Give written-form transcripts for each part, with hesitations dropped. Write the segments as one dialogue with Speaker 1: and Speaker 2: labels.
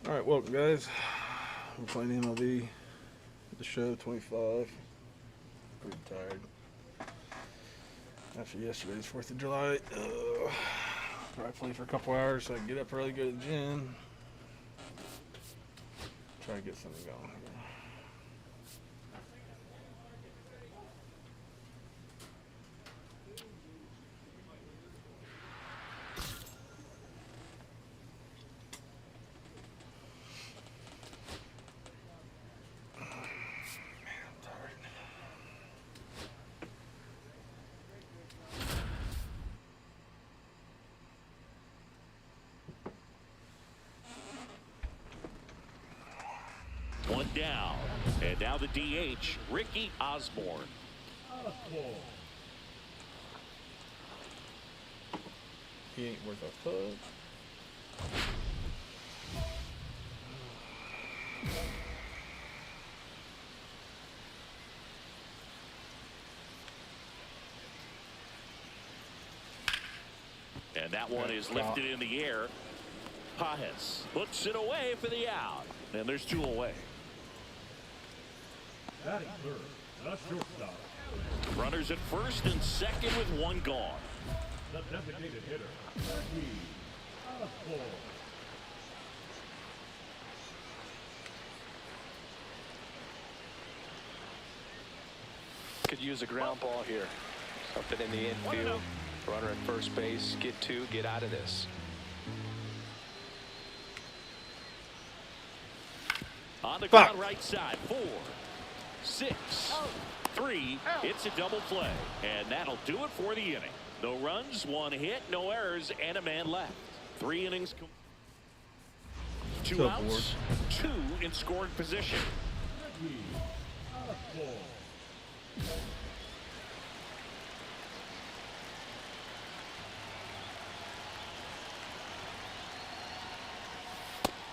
Speaker 1: Alright, welcome guys. I'm playing MLB The Show 25. Pretty tired. After yesterday's 4th of July. I played for a couple hours so I can get up early, go to the gym. Try to get something going here.
Speaker 2: One down, and now the DH, Ricky Osborne.
Speaker 1: He ain't worth a fuck.
Speaker 2: And that one is lifted in the air. Pajes puts it away for the out. And there's two away.
Speaker 3: Batting third, the shortstop.
Speaker 2: Runners at first and second with one gone.
Speaker 3: The designated hitter, Ricky Osborne.
Speaker 4: Could use a ground ball here. Something in the infield. Runner at first base. Get two. Get out of this.
Speaker 2: On the ground right side. 4, 6, 3. It's a double play. And that'll do it for the inning. No runs, one hit, no errors, and a man left. 3 innings. 2 outs, 2 in scoring position.
Speaker 3: Ricky Osborne.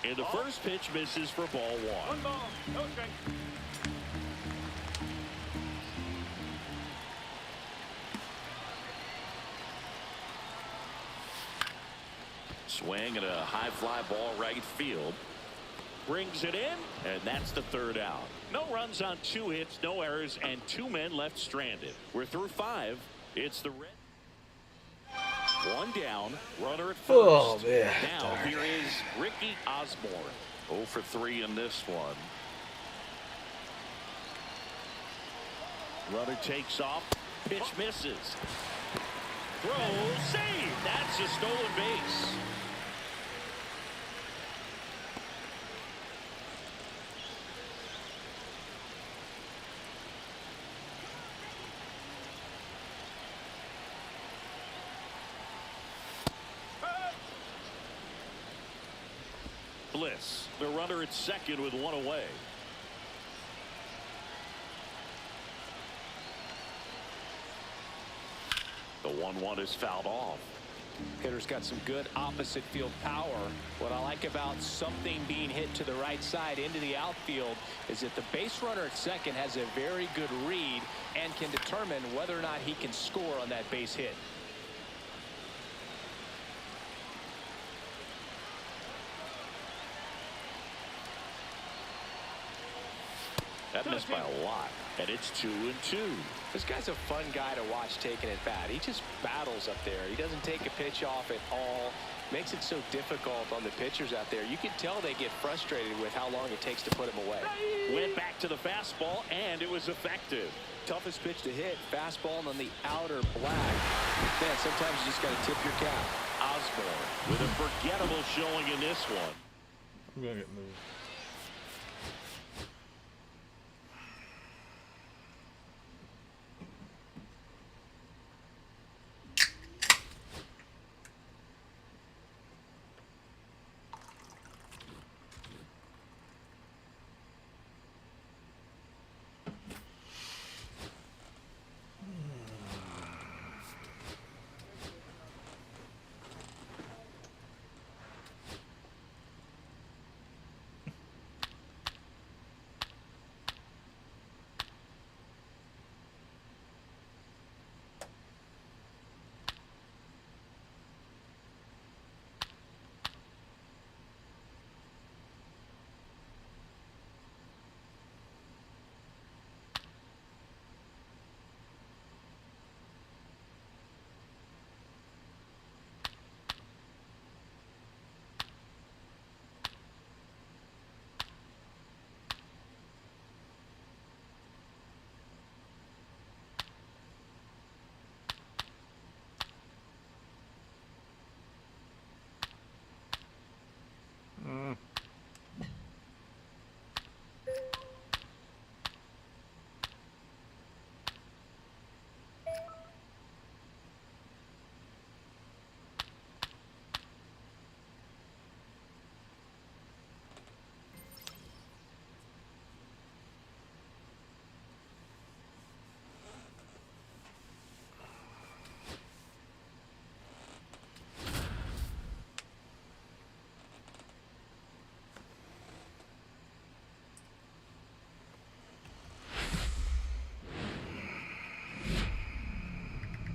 Speaker 2: And the first pitch misses for ball 1.
Speaker 3: One ball, no strike.
Speaker 2: Swing and a high fly ball right field. Brings it in, and that's the 3rd out. No runs on 2 hits, no errors, and 2 men left stranded. We're through 5. It's the red. 1 down, runner at first.
Speaker 1: Oh, man.
Speaker 2: Now here is Ricky Osborne. 0 for 3 in this one. Runner takes off. Pitch misses. Throw, save. That's a stolen base. Bliss, the runner at second with 1 away. The 1-1 is fouled off.
Speaker 4: Hitter's got some good opposite field power. What I like about something being hit to the right side into the outfield is that the base runner at second has a very good read and can determine whether or not he can score on that base hit.
Speaker 2: That missed by a lot, and it's 2-2.
Speaker 4: This guy's a fun guy to watch taking at bat. He just battles up there. He doesn't take a pitch off at all. Makes it so difficult on the pitchers out there. You can tell they get frustrated with how long it takes to put him away.
Speaker 2: Went back to the fastball, and it was effective.
Speaker 4: Toughest pitch to hit, fastball on the outer black. Man, sometimes you just got to tip your cap.
Speaker 2: Osborne with a forgettable showing in this one.
Speaker 1: I'm gonna get moved.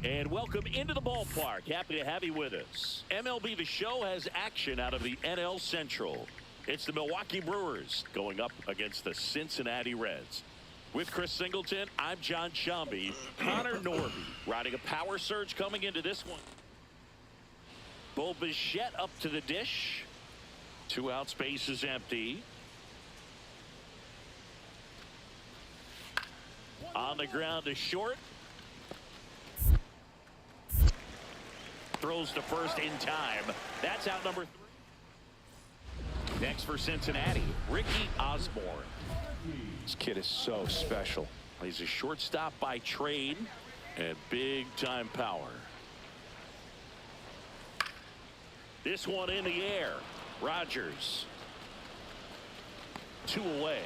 Speaker 2: And welcome into the ballpark. Happy to have you with us. MLB The Show has action out of the NL Central. It's the Milwaukee Brewers going up against the Cincinnati Reds. With Chris Singleton, I'm John Shambi. Connor Norby riding a power surge coming into this one. Bo Bichette up to the dish. 2 out, space is empty. On the ground to short. Throws to first in time. That's out number 3. Next for Cincinnati, Ricky Osborne.
Speaker 4: This kid is so special.
Speaker 2: He's a shortstop by trade and big time power. This one in the air. Rogers. 2 away.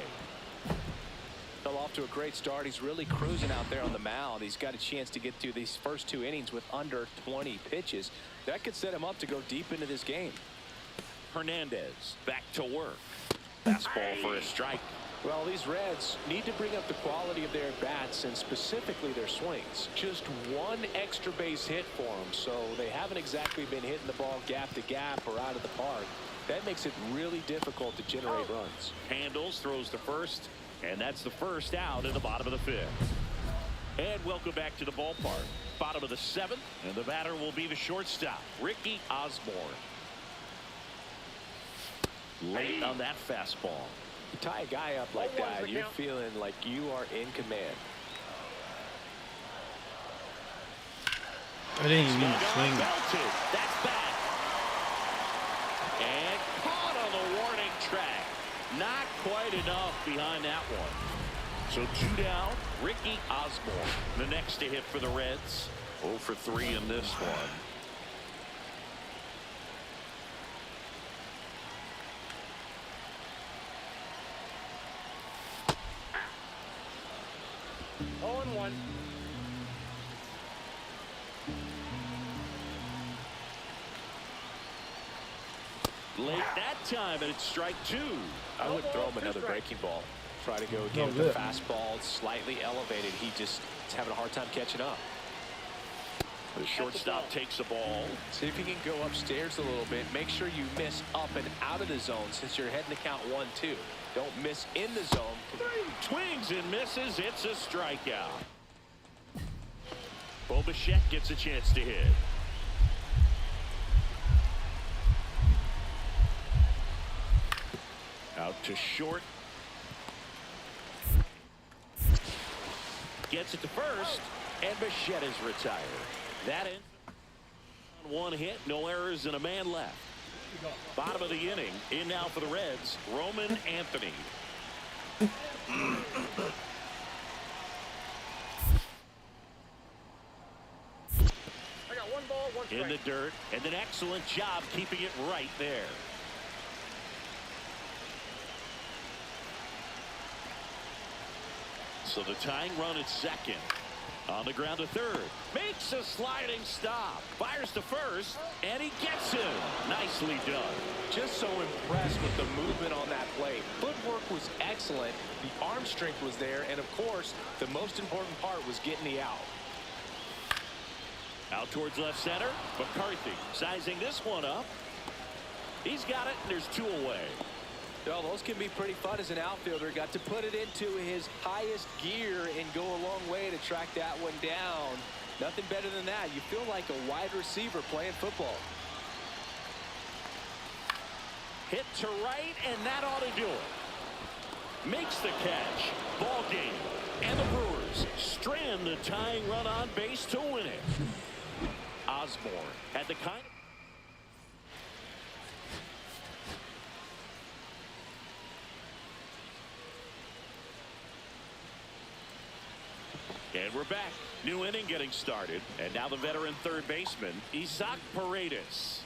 Speaker 4: Fell off to a great start. He's really cruising out there on the mound. He's got a chance to get through these first 2 innings with under 20 pitches. That could set him up to go deep into this game.
Speaker 2: Hernandez back to work. Fastball for a strike.
Speaker 4: Well, these Reds need to bring up the quality of their bats and specifically their swings. Just 1 extra base hit for them, so they haven't exactly been hitting the ball gap to gap or out of the park. That makes it really difficult to generate runs.
Speaker 2: Handles, throws to first, and that's the first out in the bottom of the 5th. And welcome back to the ballpark. Bottom of the 7th, and the batter will be the shortstop, Ricky Osborne. Late on that fastball.
Speaker 4: You tie a guy up like that, you're feeling like you are in command.
Speaker 1: I didn't even swing.
Speaker 2: Belted. That's back. And caught on the warning track. Not quite enough behind that one. So 2 down, Ricky Osborne. The next to hit for the Reds. 0 for 3 in this one. Late that time, and it's strike 2.
Speaker 4: I would throw him another breaking ball. Try to go again with the fastball slightly elevated. He just is having a hard time catching up.
Speaker 2: The shortstop takes the ball.
Speaker 4: See if you can go upstairs a little bit. Make sure you miss up and out of the zone since you're heading to count 1-2. Don't miss in the zone.
Speaker 2: Swings and misses. It's a strikeout. Bo Bichette gets a chance to hit. Out to short. Gets it to first, and Bichette is retired. That ends on 1 hit, no errors, and a man left. Bottom of the inning, in now for the Reds, Roman Anthony.
Speaker 5: I got 1 ball, 1 strike.
Speaker 2: In the dirt, and an excellent job keeping it right there. So the tying run at second. On the ground to third. Makes a sliding stop. Fires to first. And he gets him. Nicely done.
Speaker 4: Just so impressed with the movement on that play. Footwork was excellent. The arm strength was there. And, of course, the most important part was getting the out.
Speaker 2: Out towards left center. McCarthy sizing this one up. He's got it, and there's 2 away.
Speaker 4: Well, those can be pretty fun as an outfielder. Got to put it into his highest gear and go a long way to track that one down. Nothing better than that. You feel like a wide receiver playing football.
Speaker 2: Hit to right, and that ought to do it. Makes the catch. Ball game. And the Brewers strand the tying run on base to win it. Osborne had the kind of... And we're back. New inning getting started. And now the veteran third baseman, Isaac Paredes.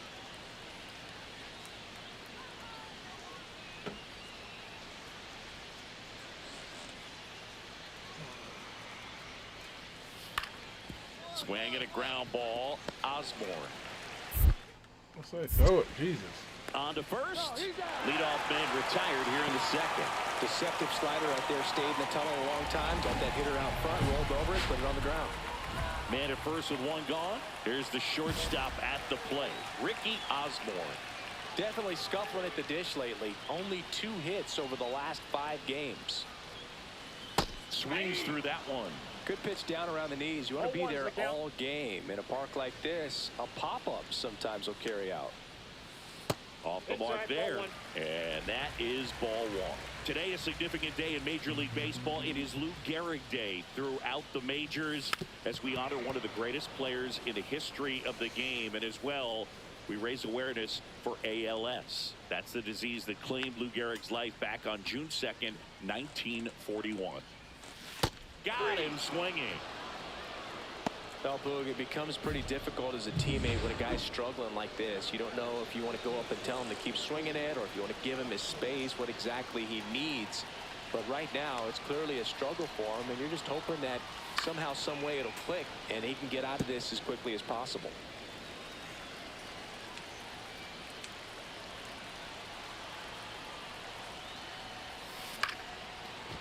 Speaker 2: Swinging a ground ball. Osborne.
Speaker 1: I say throw it. Jesus.
Speaker 2: On to first. Leadoff man retired here in the second.
Speaker 4: Deceptive slider out there, stayed in the tunnel a long time. Got that hitter out front, rolled over it, put it on the ground.
Speaker 2: Man at first with one gone. Here's the shortstop at the plate, Ricky Osborne.
Speaker 4: Definitely scuffling at the dish lately. Only 2 hits over the last 5 games.
Speaker 2: Swings through that one.
Speaker 4: Good pitch down around the knees. You want to be there all game. In a park like this, a pop-up sometimes will carry out.
Speaker 2: Off the mark there. And that is ball 1. Today, a significant day in Major League Baseball. It is Lou Gehrig Day throughout the majors as we honor one of the greatest players in the history of the game. And as well, we raise awareness for ALS. That's the disease that claimed Lou Gehrig's life back on June 2nd, 1941. Got him swinging.
Speaker 4: Well, Boog, it becomes pretty difficult as a teammate when a guy's struggling like this. You don't know if you want to go up and tell him to keep swinging it or if you want to give him his space, what exactly he needs. But right now, it's clearly a struggle for him, and you're just hoping that somehow, some way it'll click and he can get out of this as quickly as possible.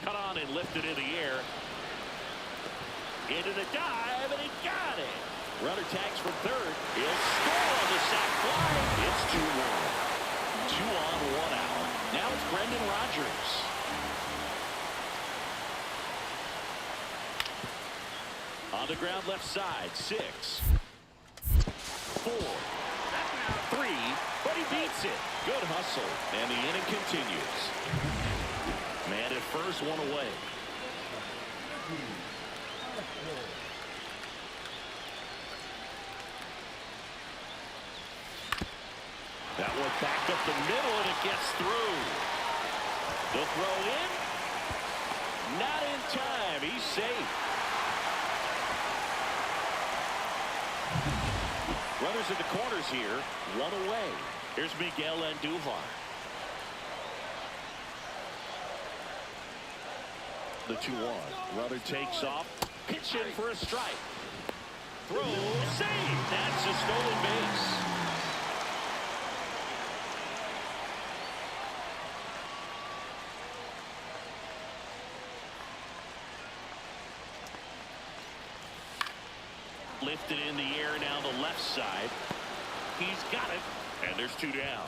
Speaker 2: Cut on and lifted in the air. Into the dive, and he got it. Runner tags from third. He'll score on the sac fly. It's 2-1. 2 on, 1 out. Now it's Brendan Rodgers. On the ground left side, 6, 4, 3, but he beats it. Good hustle, and the inning continues. Man at first, 1 away. That one back up the middle, and it gets through. The throw in. Not in time. He's safe. Runners at the corners here. 1 away. Here's Miguel Andujar. The 2-1. Runner takes off. Pitch in for a strike. Throw. Save. That's a stolen base. Lifted in the air now the left side. He's got it. And there's 2 down.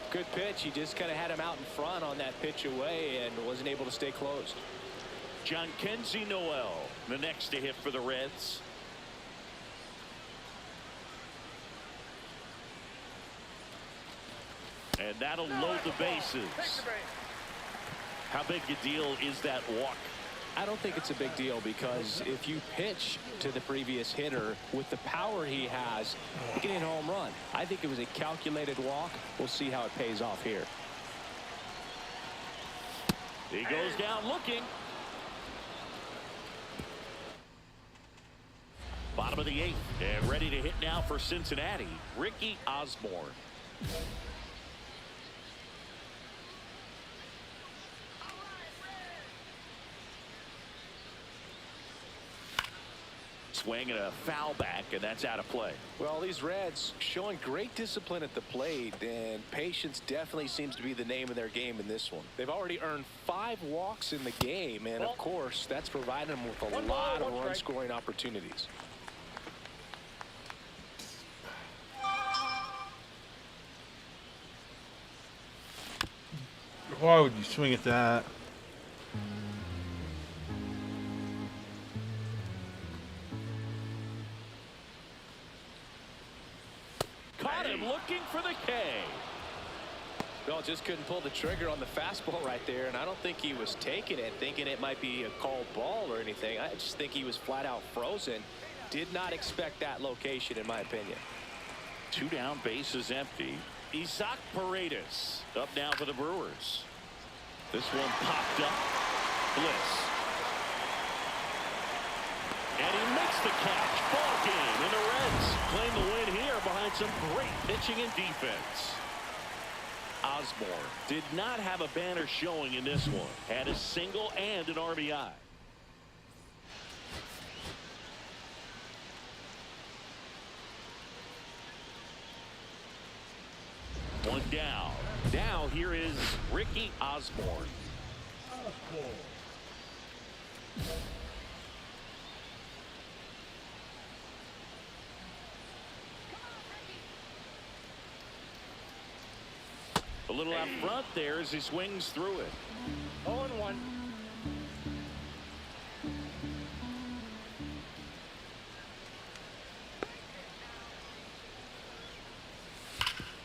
Speaker 4: Good pitch. He just kind of had him out in front on that pitch away and wasn't able to stay closed.
Speaker 2: John Kenzie Noel, the next to hit for the Reds. And that'll load the bases. How big a deal is that walk?
Speaker 4: I don't think it's a big deal because if you pitch to the previous hitter with the power he has, you can hit a home run. I think it was a calculated walk. We'll see how it pays off here.
Speaker 2: He goes down looking. Bottom of the 8th, and ready to hit now for Cincinnati, Ricky Osborne. Swing and a foul back, and that's out of play.
Speaker 4: Well, these Reds showing great discipline at the plate, and patience definitely seems to be the name of their game in this one. They've already earned 5 walks in the game, and of course, that's provided them with a lot of run-scoring opportunities.
Speaker 1: Why would you swing at that?
Speaker 2: Caught him looking for the K.
Speaker 4: Well, just couldn't pull the trigger on the fastball right there, and I don't think he was taking it, thinking it might be a called ball or anything. I just think he was flat out frozen. Did not expect that location, in my opinion.
Speaker 2: 2 down, bases empty. Isaac Paredes up now for the Brewers. This one popped up. Bliss. And he makes the catch. Ball game, and the Reds claim the win here behind some great pitching and defense. Osborne did not have a banner showing in this one. Had a single and an RBI. One down. Now here is Ricky Osborne. A little out front there as he swings through it.
Speaker 5: 0-1.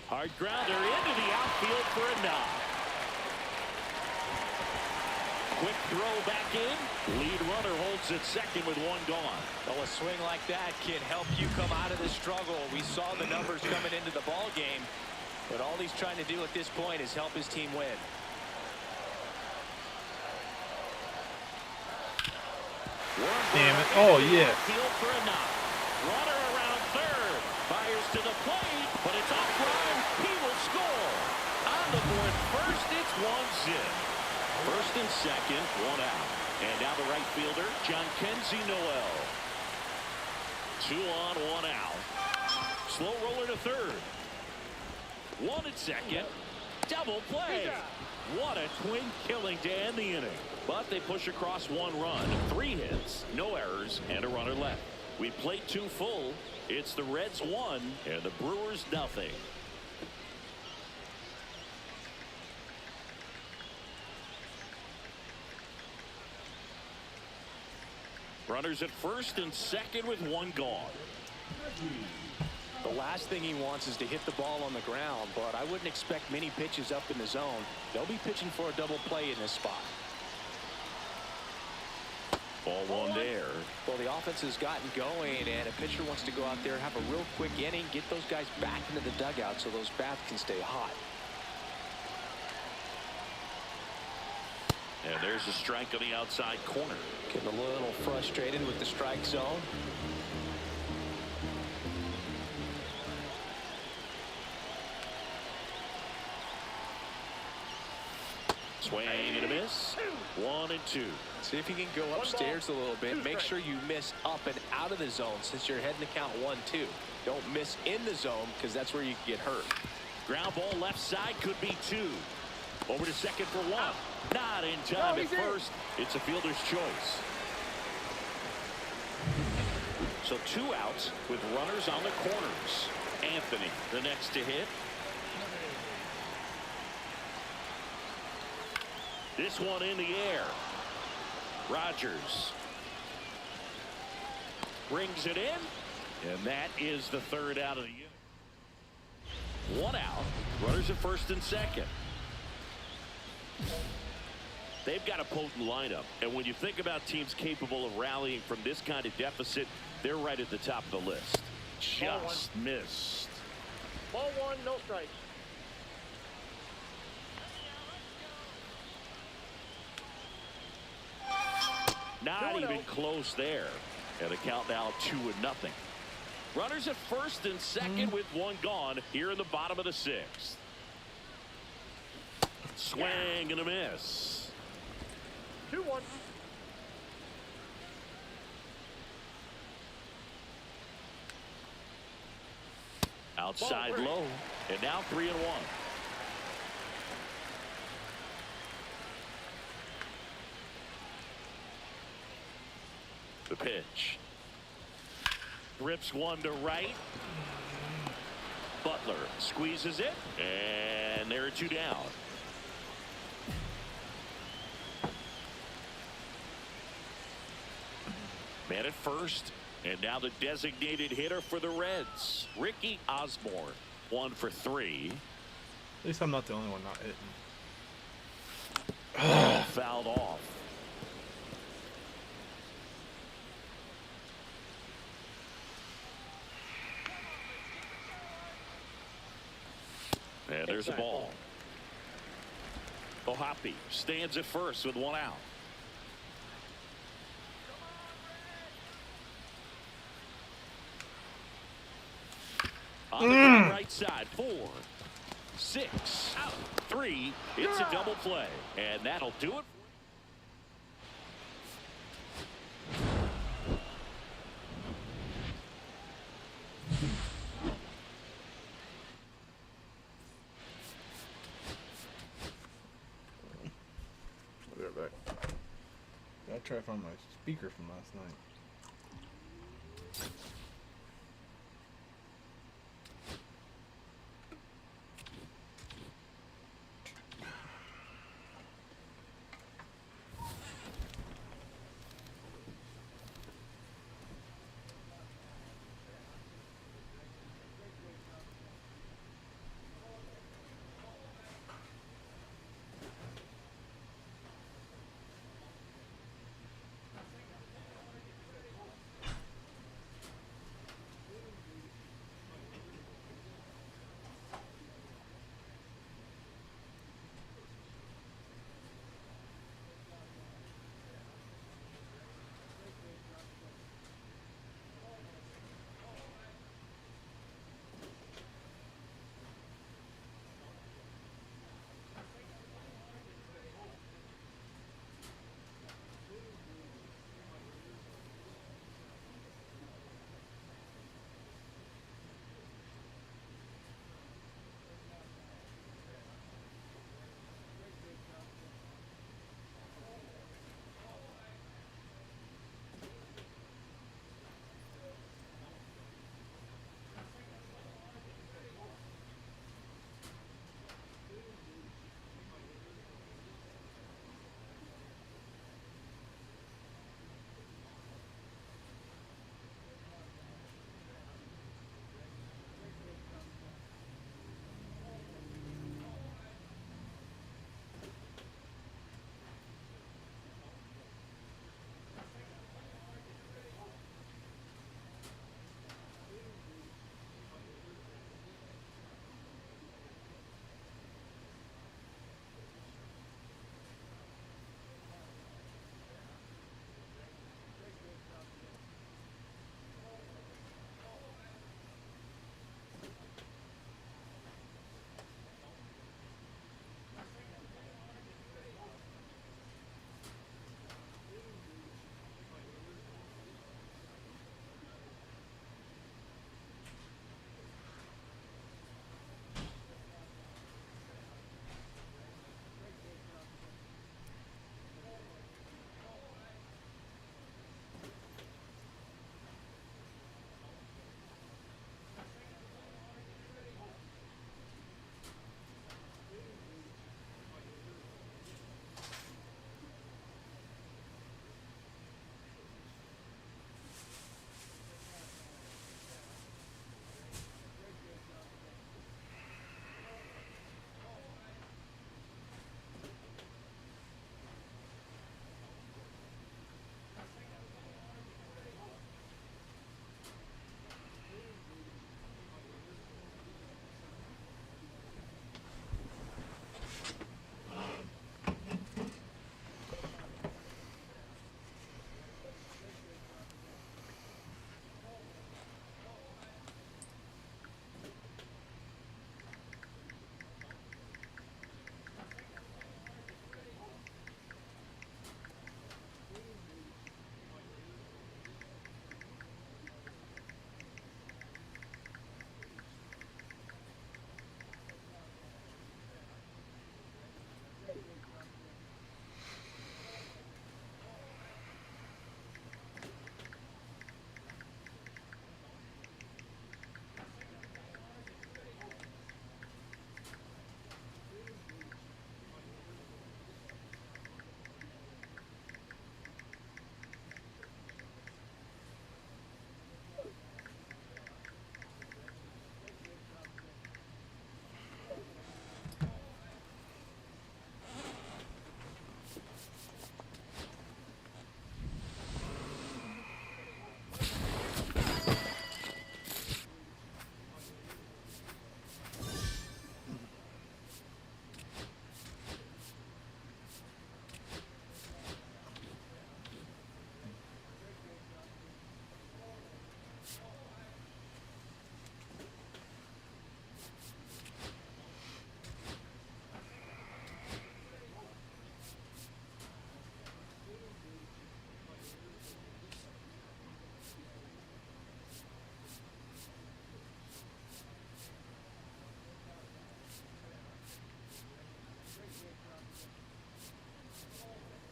Speaker 2: Hard grounder into the outfield for a knock. Quick throw back in. Lead runner holds at second with one gone.
Speaker 4: Well, a swing like that can help you come out of the struggle. We saw the numbers coming into the ball game, but all he's trying to do at this point is help his team win.
Speaker 1: Damn it. Oh, yeah.
Speaker 2: Field for a knock. Runner around third. Fires to the plate, but it's offline. He will score. On the board first, it's 1-0. First and second, one out. And now the right fielder, John Kenzie Noel. 2 on, 1 out. Slow roller to third. 1 at second. Double play. What a twin killing to end the inning. But they push across 1 run, 3 hits, no errors, and a runner left. We played 2 full. It's the Reds 1 and the Brewers nothing. Runners at first and second with 1 gone.
Speaker 4: The last thing he wants is to hit the ball on the ground, but I wouldn't expect many pitches up in the zone. They'll be pitching for a double play in this spot.
Speaker 2: Ball 1 there.
Speaker 4: Well, the offense has gotten going, and a pitcher wants to go out there, have a real quick inning, get those guys back into the dugout so those bats can stay hot.
Speaker 2: And there's a strike on the outside corner.
Speaker 4: Getting a little frustrated with the strike zone.
Speaker 2: Swing and a miss. 1 and 2.
Speaker 4: See if you can go upstairs a little bit. Make sure you miss up and out of the zone since you're heading to count 1-2. Don't miss in the zone because that's where you can get hurt.
Speaker 2: Ground ball left side could be 2. Over to second for 1. Not in time at first. It's a fielder's choice. So 2 outs with runners on the corners. Anthony, the next to hit. This one in the air. Rogers brings it in, and that is the 3rd out of the inning. 1 out. Runners at first and second. They've got a potent lineup, and when you think about teams capable of rallying from this kind of deficit, they're right at the top of the list. Just missed.
Speaker 5: Ball 1, no strikes.
Speaker 2: Not even close there. And the count now 2-0. Runners at first and second with 1 gone here in the bottom of the 6th. Swing and a miss.
Speaker 5: 2-1.
Speaker 2: Outside low. And now 3-1. The pitch. Rips one to right. Butler squeezes it. And there are 2 down. Man at first. And now the designated hitter for the Reds, Ricky Osborne. 1 for 3.
Speaker 1: At least I'm not the only one not hitting.
Speaker 2: Fouled off. And there's a ball. Ohapi stands at first with 1 out. On the right side, 4, 6, 3. It's a double play, and that'll do it.
Speaker 1: I'll be right back. I'll try to find my speaker from last night.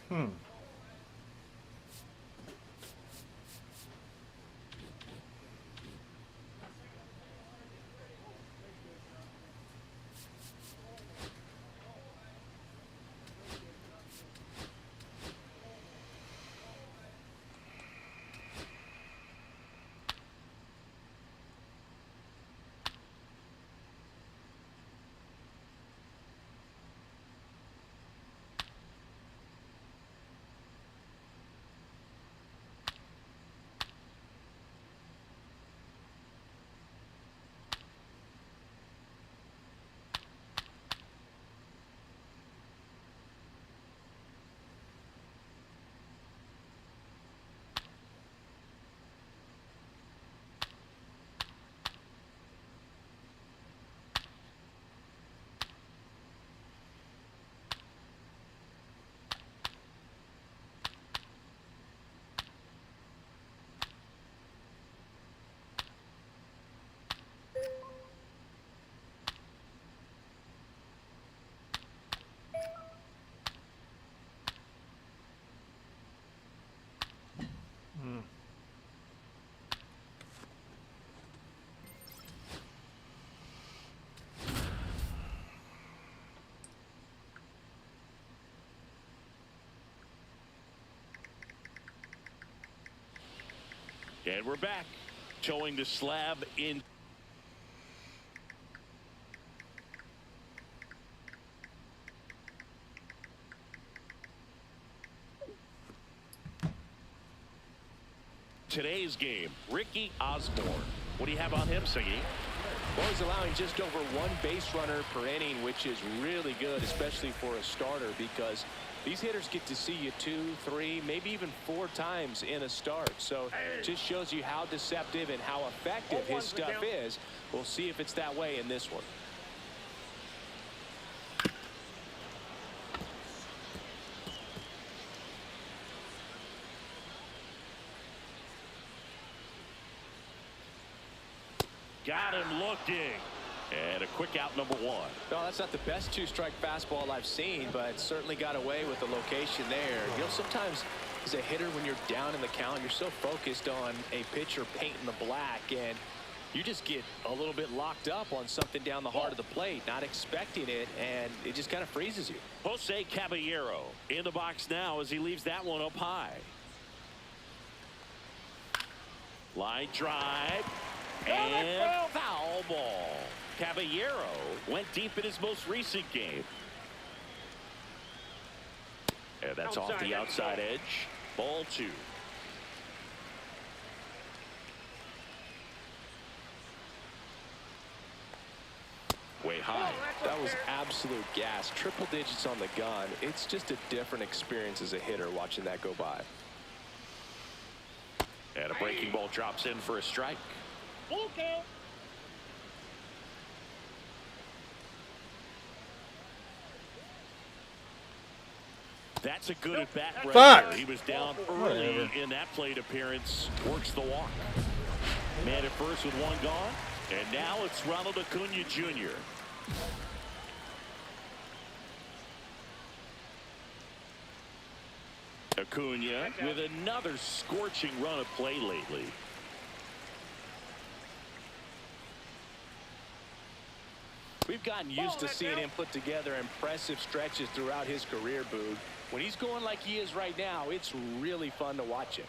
Speaker 2: And we're back. Towing the slab in. Today's game, Ricky Osborne. What do you have on him, Siggy?
Speaker 4: Well, he's allowing just over one base runner per inning, which is really good, especially for a starter, because these hitters get to see you 2, 3, maybe even 4 times in a start. So just shows you how deceptive and how effective his stuff is. We'll see if it's that way in this one.
Speaker 2: Got him looking. And a quick out, number 1.
Speaker 4: No, that's not the best 2-strike fastball I've seen, but certainly got away with the location there. You know, sometimes as a hitter, when you're down in the count, you're so focused on a pitcher painting the black, and you just get a little bit locked up on something down the heart of the plate, not expecting it, and it just kind of freezes you.
Speaker 2: Jose Caballero in the box now as he leaves that one up high. Line drive. And foul ball. Caballero went deep in his most recent game. And that's off the outside edge. Ball 2. Way high.
Speaker 4: That was absolute gas. Triple digits on the gun. It's just a different experience as a hitter watching that go by.
Speaker 2: And a breaking ball drops in for a strike.
Speaker 5: Okay.
Speaker 2: That's a good at bat right
Speaker 1: Fuck.
Speaker 2: there. He was down early in that plate appearance. Works the walk. Man at first with 1 gone. And now it's Ronald Acuna Jr. Acuna with another scorching run of play lately.
Speaker 4: We've gotten used to seeing him put together impressive stretches throughout his career, Boog. When he's going like he is right now, it's really fun to watch him.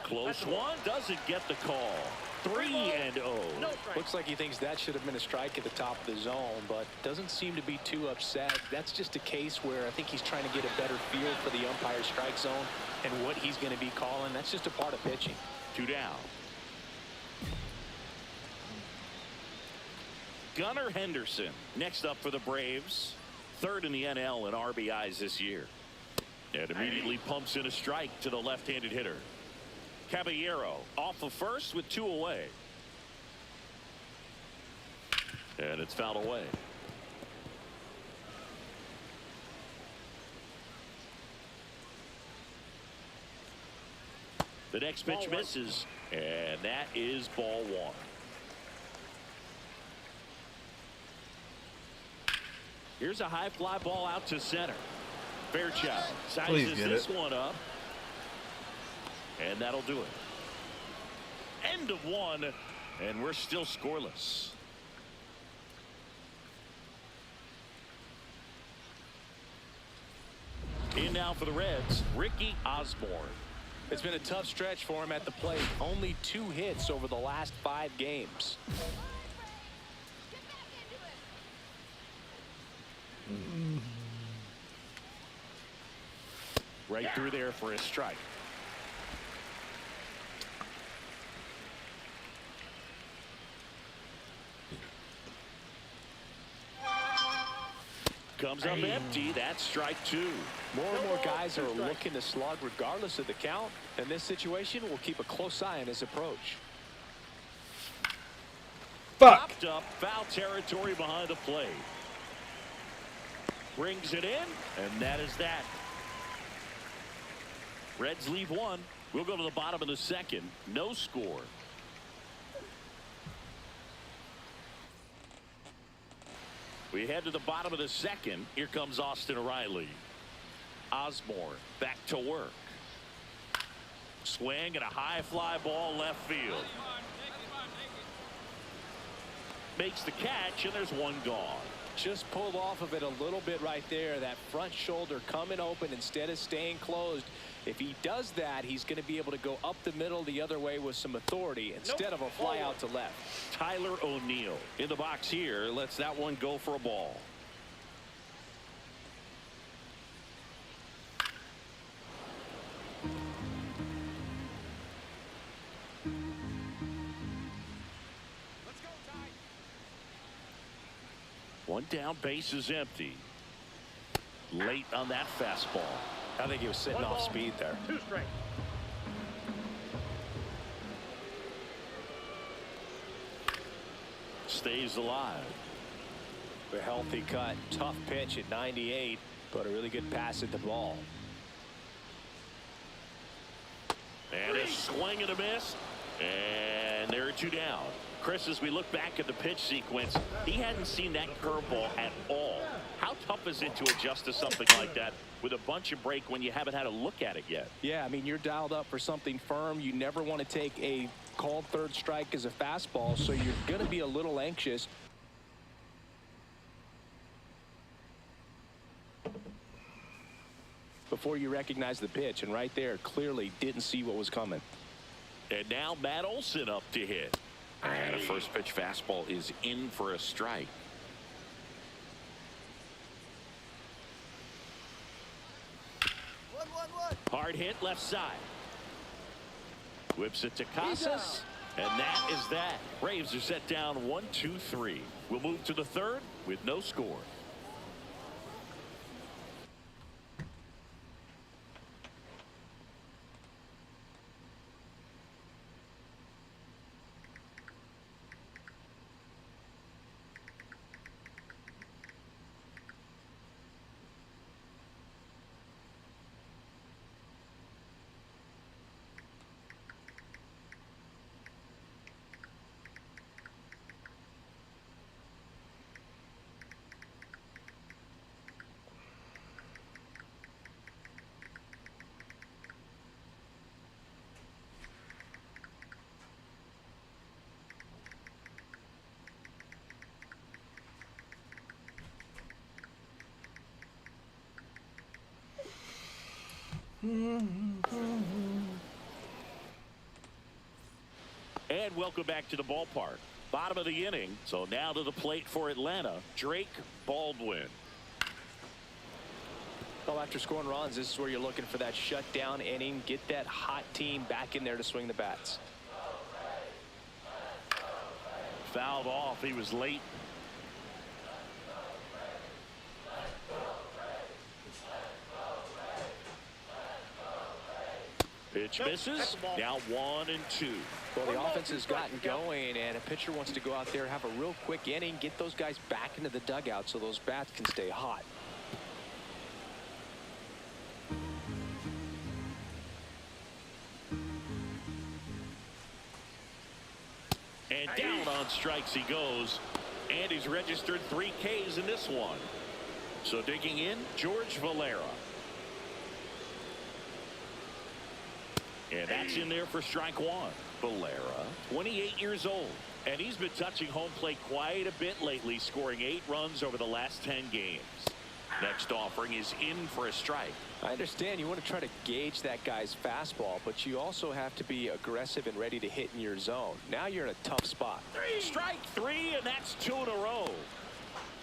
Speaker 2: Close one, doesn't get the call. 3-0.
Speaker 4: Looks like he thinks that should have been a strike at the top of the zone, but doesn't seem to be too upset. That's just a case where I think he's trying to get a better feel for the umpire's strike zone and what he's going to be calling. That's just a part of pitching.
Speaker 2: 2 down. Gunnar Henderson next up for the Braves. 3rd in the NL in RBIs this year. And immediately pumps in a strike to the left-handed hitter. Caballero off of first with 2 away. And it's fouled away. The next pitch misses, and that is ball 1. Here's a high fly ball out to center. Fairchild
Speaker 1: Please
Speaker 2: sizes
Speaker 1: get
Speaker 2: this
Speaker 1: it.
Speaker 2: one up. And that'll do it. End of one, and we're still scoreless. In now for the Reds, Ricky Osborne.
Speaker 4: It's been a tough stretch for him at the plate. Only 2 hits over the last 5 games.
Speaker 2: Right through there for a strike. Comes up empty. That's strike 2.
Speaker 4: More and more guys are looking to slug regardless of the count. In this situation, we'll keep a close eye on his approach.
Speaker 1: Fuck.
Speaker 2: Popped up, foul territory behind the plate. Brings it in, and that is that. Reds leave one. We'll go to the bottom of the second. No score. We head to the bottom of the second. Here comes Austin Riley. Osborne back to work. Swing and a high fly ball left field. Makes the catch, and there's one gone.
Speaker 4: Just pulled off of it a little bit right there. That front shoulder coming open instead of staying closed. If he does that, he's going to be able to go up the middle the other way with some authority instead of a fly out to left.
Speaker 2: Tyler O'Neill in the box here. Lets that one go for a ball. One down, base is empty. Late on that fastball.
Speaker 4: I think he was sitting off speed there.
Speaker 5: 2 strikes.
Speaker 2: Stays alive.
Speaker 4: A healthy cut. Tough pitch at 98, but a really good pass at the ball.
Speaker 2: And a swing and a miss. And there are 2 down. Chris, as we look back at the pitch sequence, he hadn't seen that curveball at all. How tough is it to adjust to something like that with a bunch of break when you haven't had a look at it yet?
Speaker 4: Yeah, I mean, you're dialed up for something firm. You never want to take a called third strike as a fastball, so you're going to be a little anxious. Before you recognize the pitch, and right there, clearly didn't see what was coming.
Speaker 2: And now Matt Olson up to hit. And a first pitch fastball is in for a strike. Hard hit left side. Whips it to Casas. And that is that. Braves are set down 1-2-3. We'll move to the third with no score. And welcome back to the ballpark. Bottom of the inning. So now to the plate for Atlanta, Drake Baldwin.
Speaker 4: Well, after scoring runs, this is where you're looking for that shutdown inning. Get that hot team back in there to swing the bats.
Speaker 2: Fouled off. He was late. Pitch misses. Now 1-2.
Speaker 4: Well, the offense has gotten going, and a pitcher wants to go out there, have a real quick inning, get those guys back into the dugout so those bats can stay hot.
Speaker 2: And down on strikes he goes. And he's registered 3 Ks in this one. So digging in, George Valera. And that's in there for strike one. Valera, 28 years old. And he's been touching home plate quite a bit lately, scoring 8 runs over the last 10 games. Next offering is in for a strike.
Speaker 4: I understand you want to try to gauge that guy's fastball, but you also have to be aggressive and ready to hit in your zone. Now you're in a tough spot.
Speaker 2: Strike 3, and that's 2 in a row.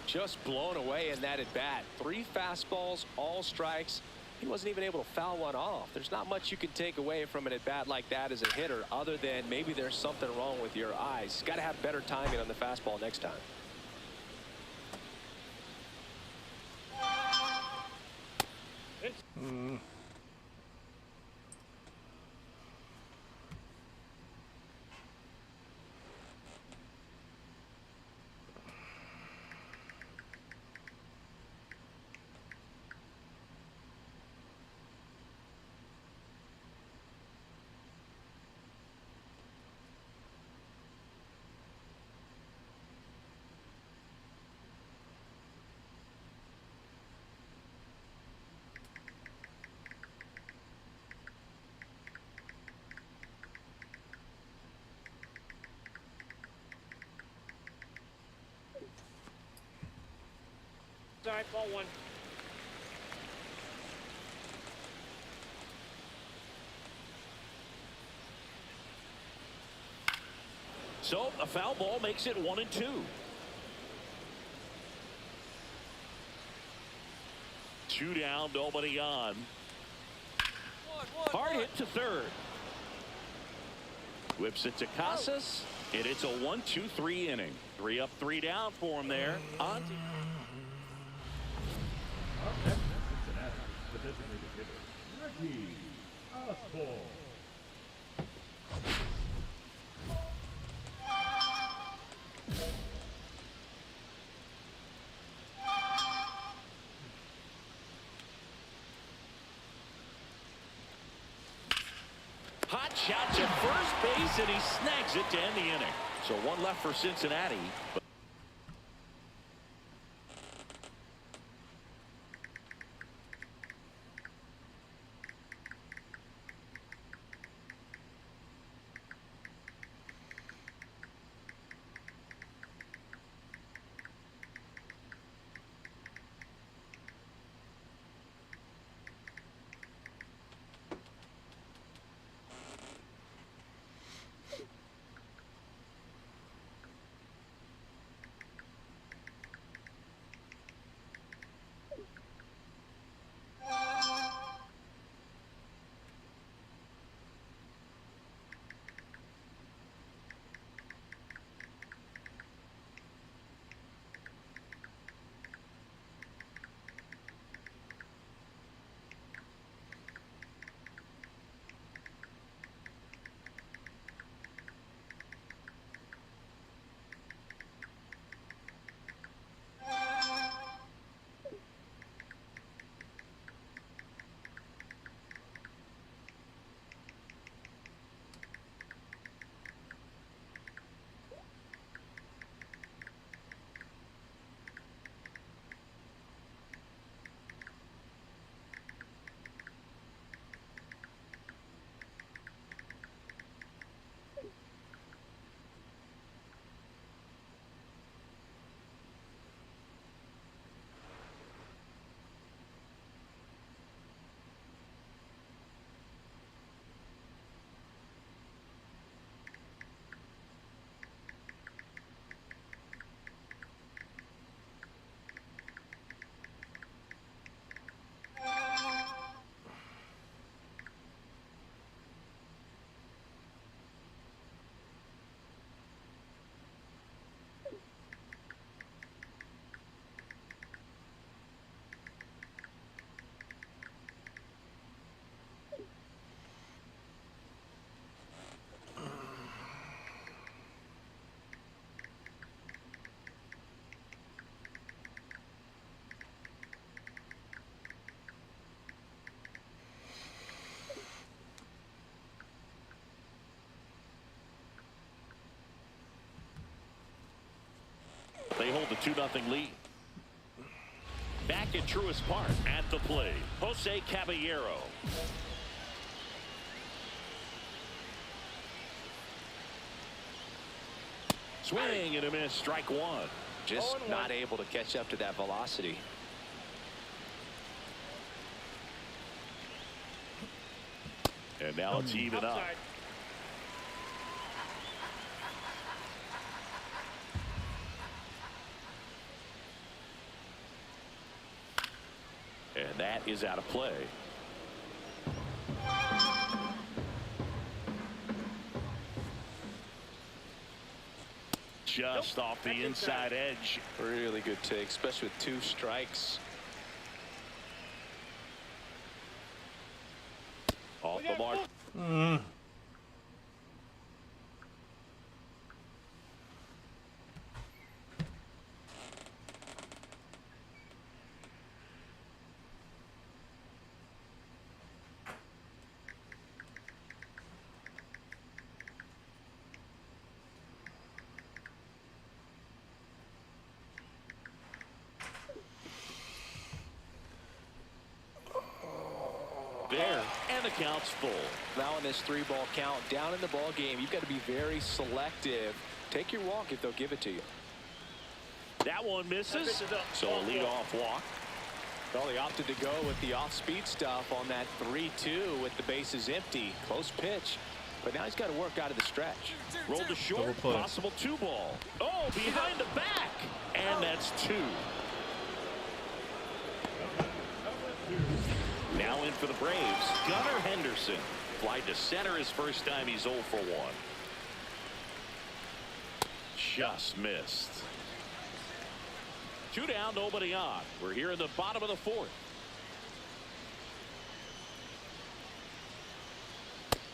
Speaker 4: Just blown away in that at bat. 3 fastballs, all strikes. He wasn't even able to foul one off. There's not much you can take away from an at bat like that as a hitter, other than maybe there's something wrong with your eyes. Got to have better timing on the fastball next time.
Speaker 5: Sorry, ball 1.
Speaker 2: So a foul ball makes it 1-2. Two down, nobody on. Hard hit to third. Whips it to Casas, and it's a 1-2-3 inning. 3 up, 3 down for him there. On.
Speaker 3: Up next, Cincinnati, the designated hitter, Ricky Osborne.
Speaker 2: Hot shot to first base, and he snags it to end the inning. So 1 left for Cincinnati. They hold the 2-0 lead. Back at Truist Park at the plate, Jose Caballero. Swing and a miss. Strike one.
Speaker 4: Just not able to catch up to that velocity.
Speaker 2: And now it's even up. And that is out of play. Just off the inside edge.
Speaker 4: Really good take, especially with 2 strikes.
Speaker 2: Off the mark. There, and the count's full.
Speaker 4: Now in this 3-ball count, down in the ball game, you've got to be very selective. Take your walk if they'll give it to you.
Speaker 2: That one misses. So a leadoff walk.
Speaker 4: Well, he opted to go with the off-speed stuff on that 3-2 with the bases empty. Close pitch, but now he's got to work out of the stretch.
Speaker 2: Rolled to short, possible 2-ball. Oh, behind the back, and that's 2. Now in for the Braves, Gunnar Henderson. Fly to center his first time. He's 0 for 1. Just missed. 2 down, nobody on. We're here in the bottom of the 4th.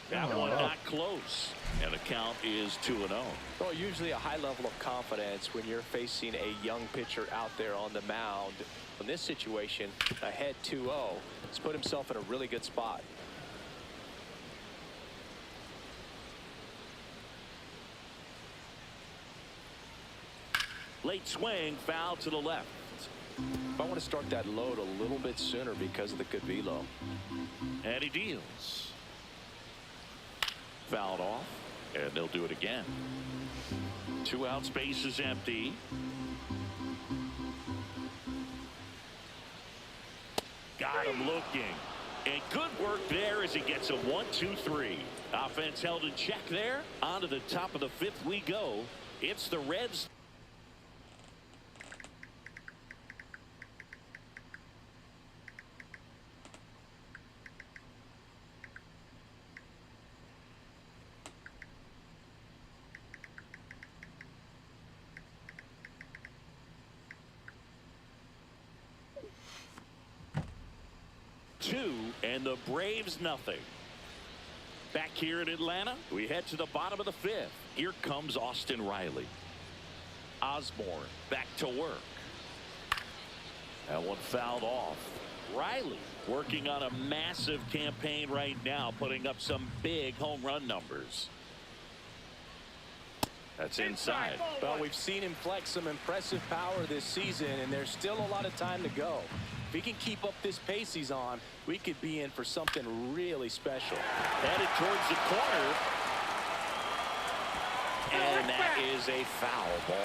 Speaker 2: That one not close. And the count is 2-0.
Speaker 4: Well, usually a high level of confidence when you're facing a young pitcher out there on the mound. In this situation, ahead 2-0, he's put himself in a really good spot.
Speaker 2: Late swing, foul to the left.
Speaker 4: I want to start that load a little bit sooner because of the good velo.
Speaker 2: And he deals. Fouled off, and they'll do it again. 2 out, space is empty. Got him looking. And good work there as he gets a 1-2-3. Offense held in check there. On to the top of the 5th we go. It's the Reds. And the Braves nothing. Back here in Atlanta, we head to the bottom of the 5th. Here comes Austin Riley. Osborne back to work. That one fouled off. Riley working on a massive campaign right now, putting up some big home run numbers. That's inside.
Speaker 4: Well, we've seen him flex some impressive power this season, and there's still a lot of time to go. If he can keep up this pace he's on, we could be in for something really special.
Speaker 2: Headed towards the corner. And that is a foul ball.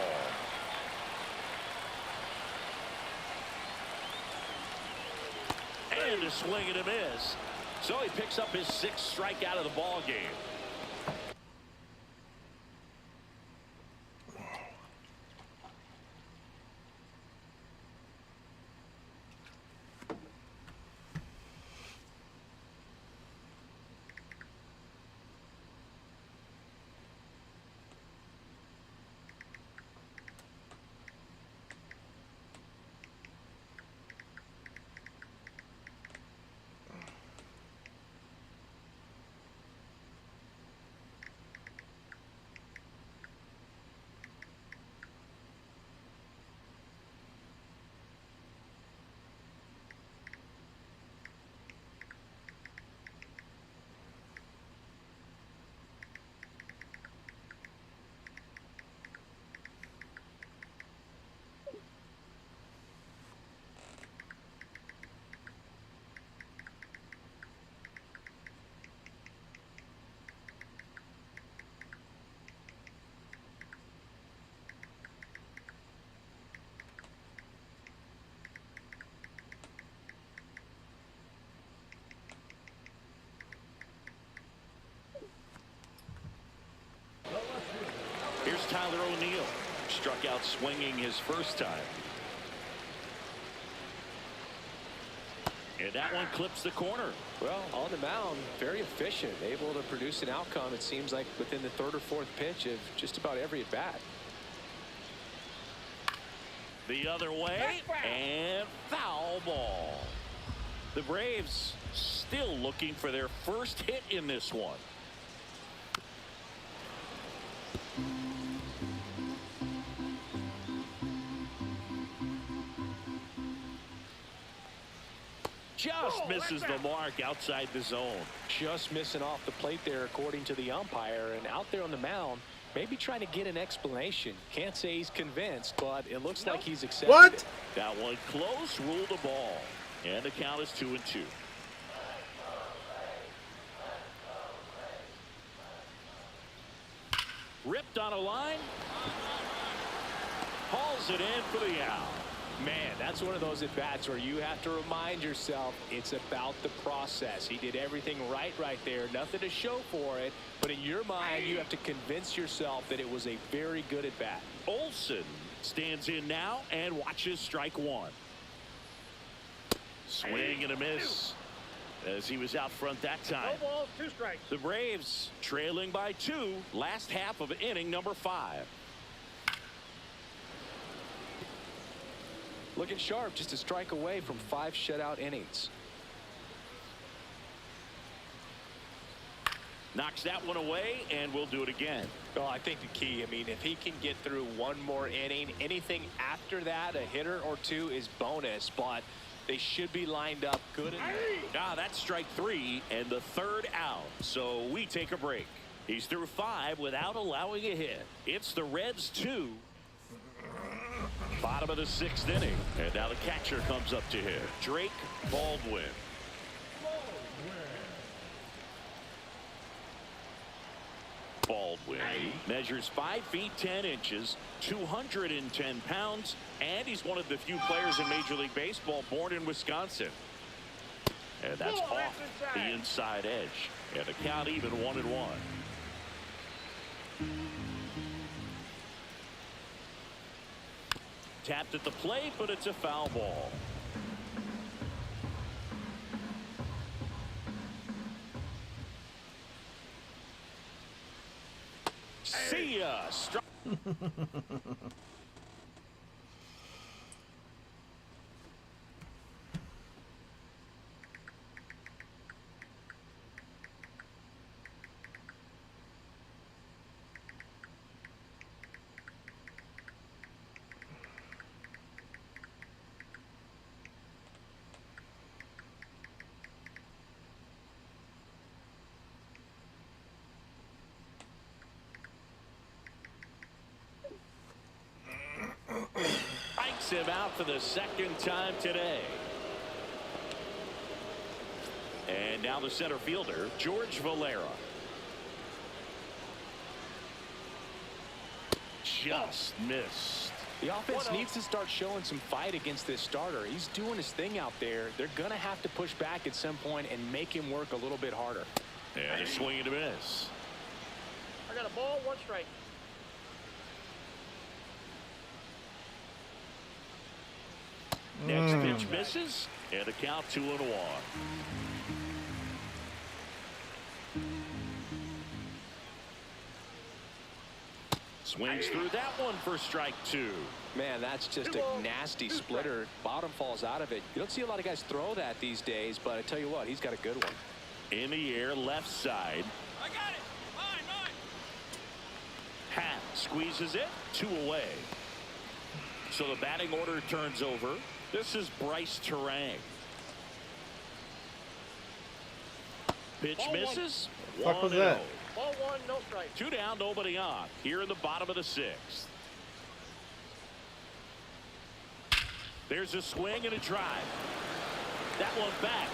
Speaker 2: And a swing and a miss. So he picks up his 6th strikeout of the ball game. struck out swinging his first time. And that one clips the corner.
Speaker 4: Well, on the mound, very efficient, able to produce an outcome, it seems like, within the third or fourth pitch of just about every at bat.
Speaker 2: The other way, and foul ball. The Braves still looking for their first hit in this one. Just misses the mark outside the zone.
Speaker 4: Just missing off the plate there, according to the umpire. And out there on the mound, maybe trying to get an explanation. Can't say he's convinced, but it looks like he's accepted.
Speaker 1: What?
Speaker 2: That one close, ruled the ball. And the count is 2-2. Ripped on a line. Hauls it in for the out.
Speaker 4: Man, that's one of those at-bats where you have to remind yourself it's about the process. He did everything right there. Nothing to show for it. But in your mind, you have to convince yourself that it was a very good at-bat.
Speaker 2: Olsen stands in now and watches strike one. Swing and a miss as he was out front that time.
Speaker 5: No balls, 2 strikes.
Speaker 2: The Braves trailing by 2. Last half of inning number 5.
Speaker 4: Looking sharp, just a strike away from 5 shutout innings.
Speaker 2: Knocks that one away, and we'll do it again.
Speaker 4: Well, I think the key, I mean, if he can get through one more inning, anything after that, a hitter or 2 is bonus, but they should be lined up good enough.
Speaker 2: That's strike 3 and the 3rd out. So we take a break. He's through 5 without allowing a hit. It's the Reds 2. Bottom of the 6th inning. And now the catcher comes up to hit. Drake Baldwin. Baldwin measures 5 feet 10 inches, 210 pounds, and he's one of the few players in Major League Baseball born in Wisconsin. And that's off the inside edge. And the count even 1-1. Tapped at the plate, but it's a foul ball. See ya. Him out for the 2nd time today. And now the center fielder, George Valera. Just missed.
Speaker 4: The offense needs to start showing some fight against this starter. He's doing his thing out there. They're going to have to push back at some point and make him work a little bit harder.
Speaker 2: And a swing and a miss.
Speaker 5: I got a ball, 1 strike.
Speaker 2: Next pitch misses, and the count 2-1. Swings through that one for strike 2.
Speaker 4: Man, that's just a nasty splitter. Bottom falls out of it. You don't see a lot of guys throw that these days, but I tell you what, he's got a good one.
Speaker 2: In the air, left side.
Speaker 5: I got it. Mine.
Speaker 2: Hat squeezes it, 2 away. So the batting order turns over. This is Bryce Terang. Pitch
Speaker 5: Ball
Speaker 2: misses.
Speaker 1: Fuck was that?
Speaker 5: Ball 1, no strike.
Speaker 2: 2 down, nobody on. Here in the bottom of the 6th. There's a swing and a drive. That one back.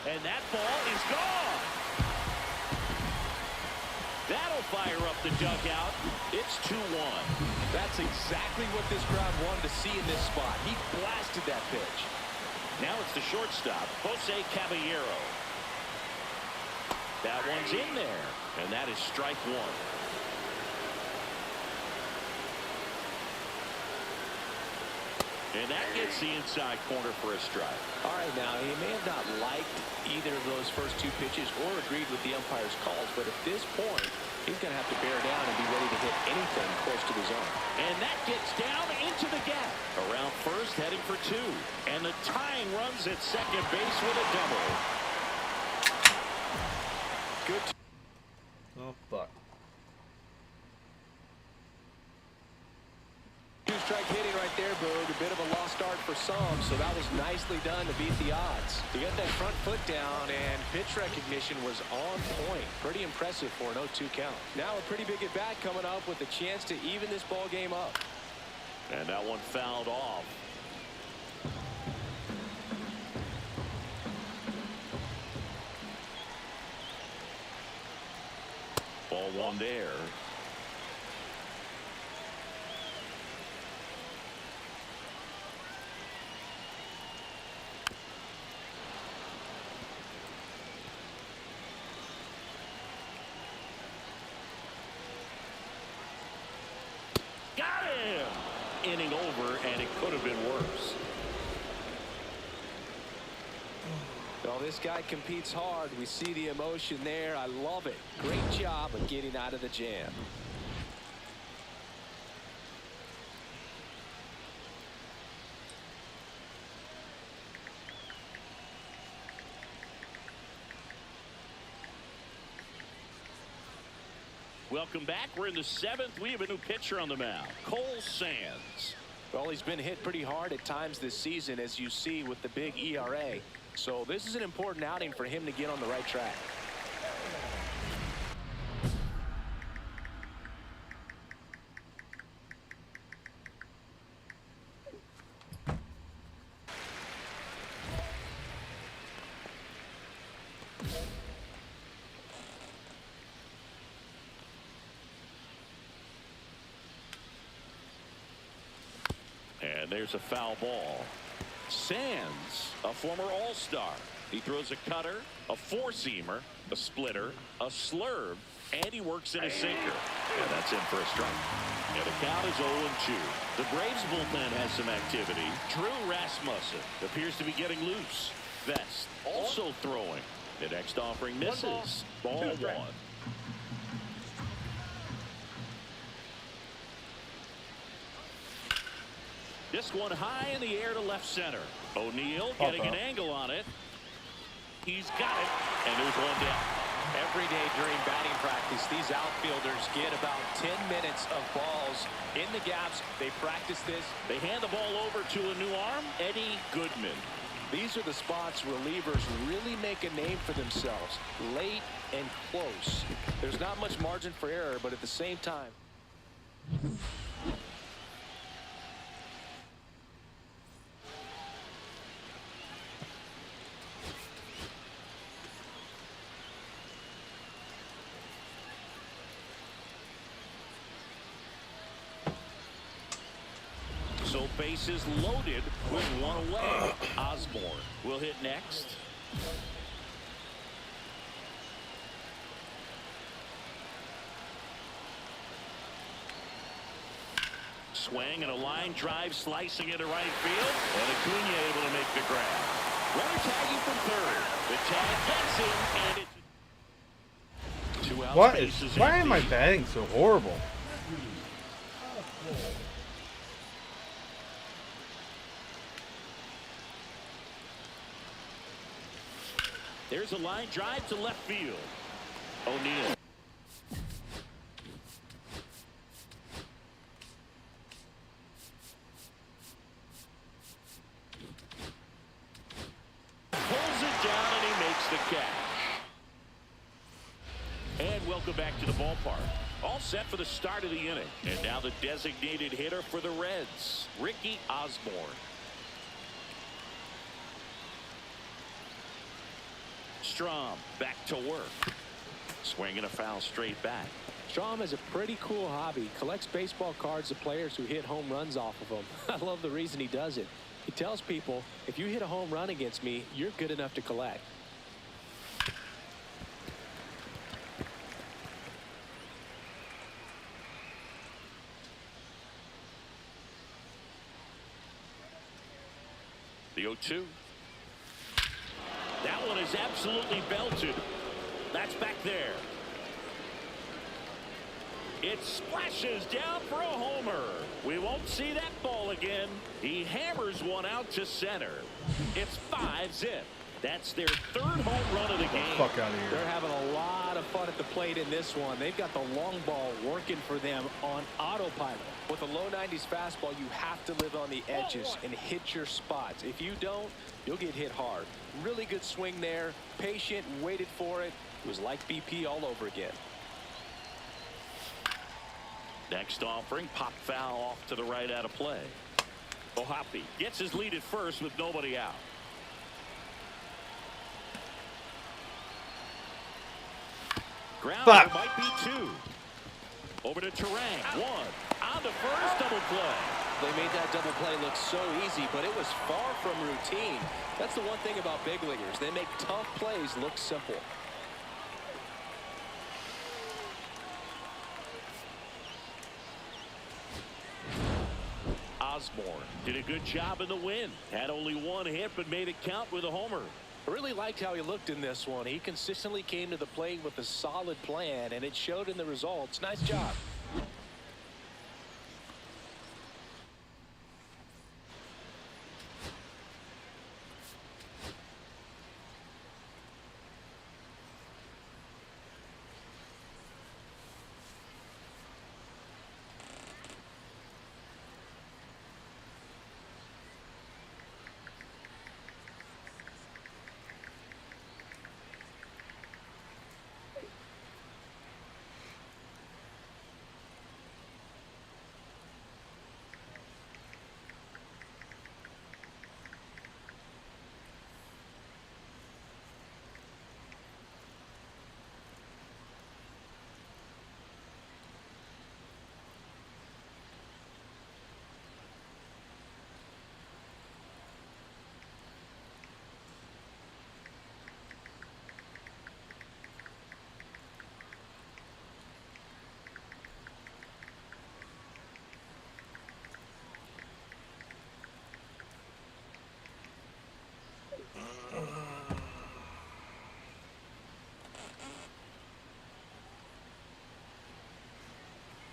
Speaker 2: And that ball is gone. That'll fire up the dugout. It's 2-1.
Speaker 4: That's exactly what this crowd wanted to see in this spot. He blasted that pitch.
Speaker 2: Now it's the shortstop, Jose Caballero. That one's in there, and that is strike 1. And that gets the inside corner for a strike.
Speaker 4: All right, now, he may have not liked either of those first two pitches or agreed with the umpire's calls, but at this point, he's going to have to bear down and be ready to hit anything close to the zone.
Speaker 2: And that gets down into the gap. Around first, heading for two. And the tying runs at second base with a double.
Speaker 4: Good.
Speaker 1: Oh, fuck.
Speaker 4: Two-strike hitting right there, Boog. A bit of a lost start for some, so that was nicely done to beat the odds. To get that front foot down, and pitch recognition was on point. Pretty impressive for an 0-2 count. Now a pretty big at-bat coming up with a chance to even this ball game up.
Speaker 2: And that one fouled off. Ball one there. Got him! Inning over, and it could have been worse.
Speaker 4: Well, this guy competes hard. We see the emotion there. I love it. Great job of getting out of the jam.
Speaker 2: Welcome back. We're in the seventh. We have a new pitcher on the mound, Cole Sands.
Speaker 4: Well, he's been hit pretty hard at times this season, as you see with the big ERA. So this is an important outing for him to get on the right track.
Speaker 2: And there's a foul ball. Sands, a former All-Star. He throws a cutter, a four-seamer, a splitter, a slurve, and he works in a sinker. And that's in for a strike. And the count is 0-2. The Braves bullpen has some activity. Drew Rasmussen appears to be getting loose. Vest also throwing. The next offering misses. Ball one. This one high in the air to left center. O'Neill getting an angle on it. He's got it, and there's one down.
Speaker 4: Every day during batting practice, these outfielders get about 10 minutes of balls in the gaps. They practice this.
Speaker 2: They hand the ball over to a new arm, Eddie Goodman.
Speaker 4: These are the spots relievers really make a name for themselves, late and close. There's not much margin for error, but at the same time,
Speaker 2: so bases loaded with one away. Osborne will hit next. Swing and a line drive slicing into right field. And Acuna able to make the grab. Runner tagging from third. The tag gets him, and it's 2 outs.
Speaker 1: What is?
Speaker 2: Bases
Speaker 1: Why am I
Speaker 2: empty.
Speaker 1: batting so horrible?
Speaker 2: There's a line drive to left field. O'Neill. Pulls it down and he makes the catch. And welcome back to the ballpark. All set for the start of the inning. And now the designated hitter for the Reds, Ricky Osborne. Strom back to work. Swinging a foul straight back.
Speaker 4: Strom has a pretty cool hobby. Collects baseball cards of players who hit home runs off of them. I love the reason he does it. He tells people, if you hit a home run against me, you're good enough to collect.
Speaker 2: 0-2. That one is absolutely belted. That's back there. It splashes down for a homer. We won't see that ball again. He hammers one out to center. It's 5-zip. That's their third home run of the game.
Speaker 1: Fuck out of here.
Speaker 4: They're having a lot of fun at the plate in this one. They've got the long ball working for them on autopilot. With a low 90s fastball, you have to live on the edges and hit your spots. If you don't, you'll get hit hard. Really good swing there. Patient, waited for it. It was like BP all over again.
Speaker 2: Next offering, pop foul off to the right out of play. Ohapi gets his lead at first with nobody out. Grounder might be 2. Over to Terang. 1. On to first, double play.
Speaker 4: They made that double play look so easy, but it was far from routine. That's the one thing about big leaguers. They make tough plays look simple.
Speaker 2: Osborne did a good job in the win. Had only one hit, but made it count with a homer.
Speaker 4: I really liked how he looked in this one. He consistently came to the plate with a solid plan, and it showed in the results. Nice job.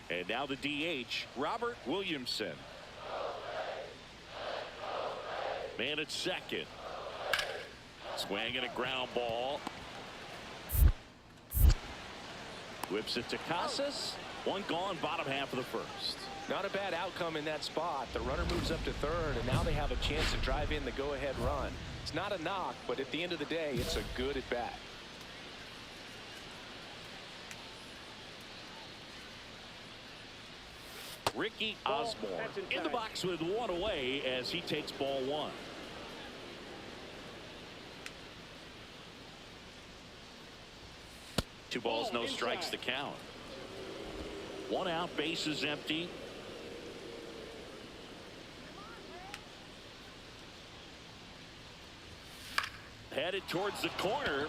Speaker 2: And now the DH, Robert Williamson. Man at second. Swinging a ground ball. Whips it to Casas. One gone, bottom half of the first.
Speaker 4: Not a bad outcome in that spot. The runner moves up to third, and now they have a chance to drive in the go-ahead run. It's not a knock, but at the end of the day, it's a good at-bat.
Speaker 2: Ricky Osborne in the box with one away as he takes ball 1. Two balls, no strikes to count. 1 out, bases empty. Headed towards the corner.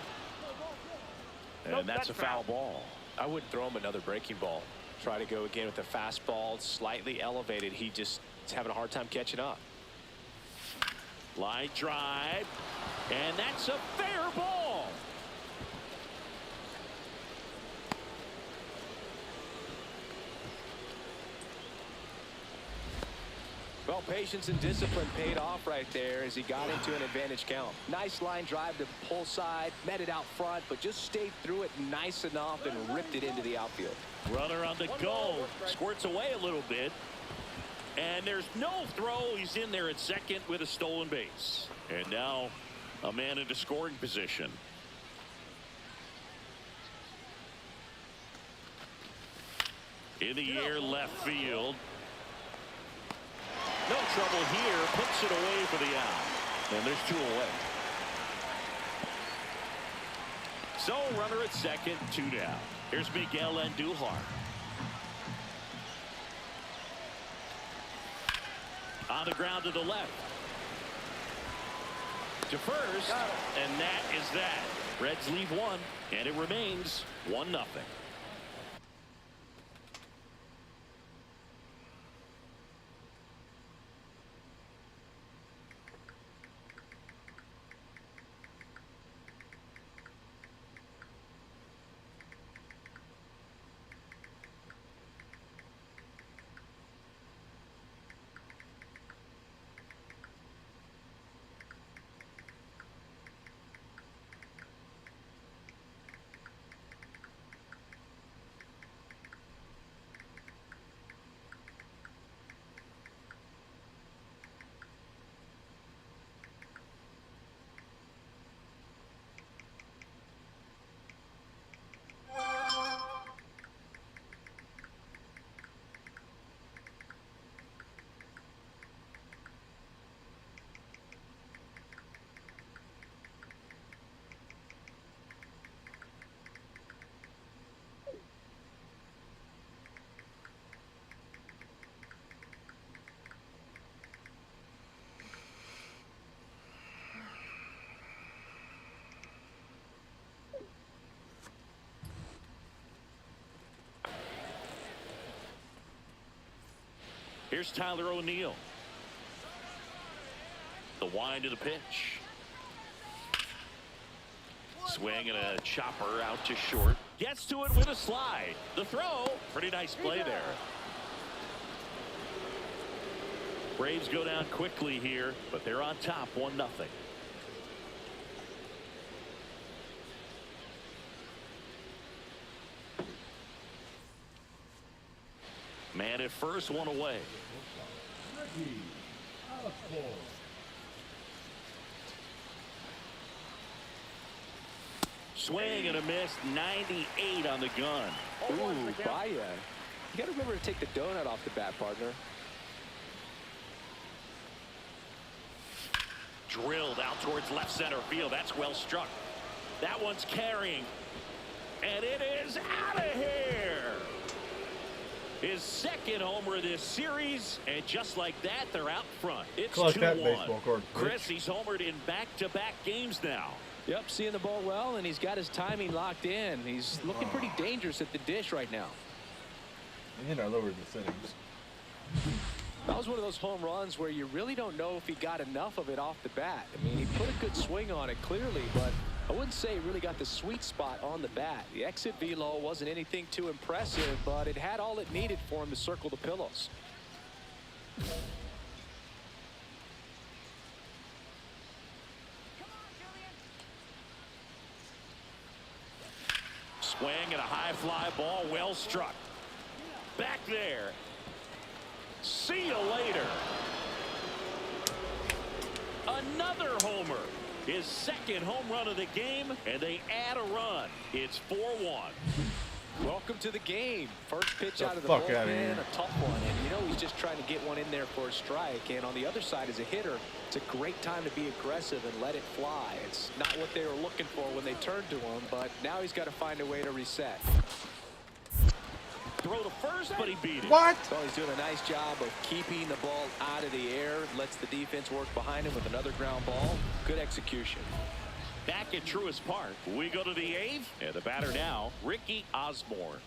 Speaker 2: And that's a foul ball.
Speaker 4: I wouldn't throw him another breaking ball. Try to go again with the fastball, slightly elevated. He just is having a hard time catching up.
Speaker 2: Line drive, and that's a fair ball.
Speaker 4: Well, patience and discipline paid off right there as he got into an advantage count. Nice line drive to pull side, met it out front, but just stayed through it nice enough and ripped it into the outfield.
Speaker 2: Runner on the go, squirts away a little bit, and there's no throw. He's in there at second with a stolen base, and now a man into scoring position. In the air, left field. No trouble here. Puts it away for the out. And there's 2 away. So runner at second, 2 down. Here's Miguel Andujar. On the ground to the left. To first. And that is that. Reds leave 1. And it remains 1-0. Here's Tyler O'Neill. The wind of the pitch. Swing and a chopper out to short. Gets to it with a slide. The throw. Pretty nice play there. Braves go down quickly here, but they're on top 1-0. Man at first, 1 away. Swing and a miss. 98 on the gun.
Speaker 4: Ooh, Baya. You got to remember to take the donut off the bat, partner.
Speaker 2: Drilled out towards left center field. That's well struck. That one's carrying. And it is out of here. His second homer of this series. And just like that, they're out front. It's 2-1. Chris, he's homered in back-to-back games now.
Speaker 4: Yep, seeing the ball well, and he's got his timing locked in. He's looking pretty dangerous at the dish right now.
Speaker 1: And I lowered the settings.
Speaker 4: That was one of those home runs where you really don't know if he got enough of it off the bat. I mean, he put a good swing on it clearly, but I wouldn't say he really got the sweet spot on the bat. The exit velo wasn't anything too impressive, but it had all it needed for him to circle the pillows.
Speaker 2: Swing and a high fly ball, well struck. Back there. See you later. Another homer. His second home run of the game, and they add a run. It's 4-1.
Speaker 4: Welcome to the game. First pitch out of the bullpen, a tough one. And you know he's just trying to get one in there for a strike. And on the other side, as a hitter, it's a great time to be aggressive and let it fly. It's not what they were looking for when they turned to him, but now he's got to find a way to reset.
Speaker 2: Throw to first, but he beat it.
Speaker 1: What?
Speaker 4: So he's doing a nice job of keeping the ball out of the air. Lets the defense work behind him with another ground ball. Good execution.
Speaker 2: Back at Truist Park, we go to the 8th, and the batter now, Ricky Osborne.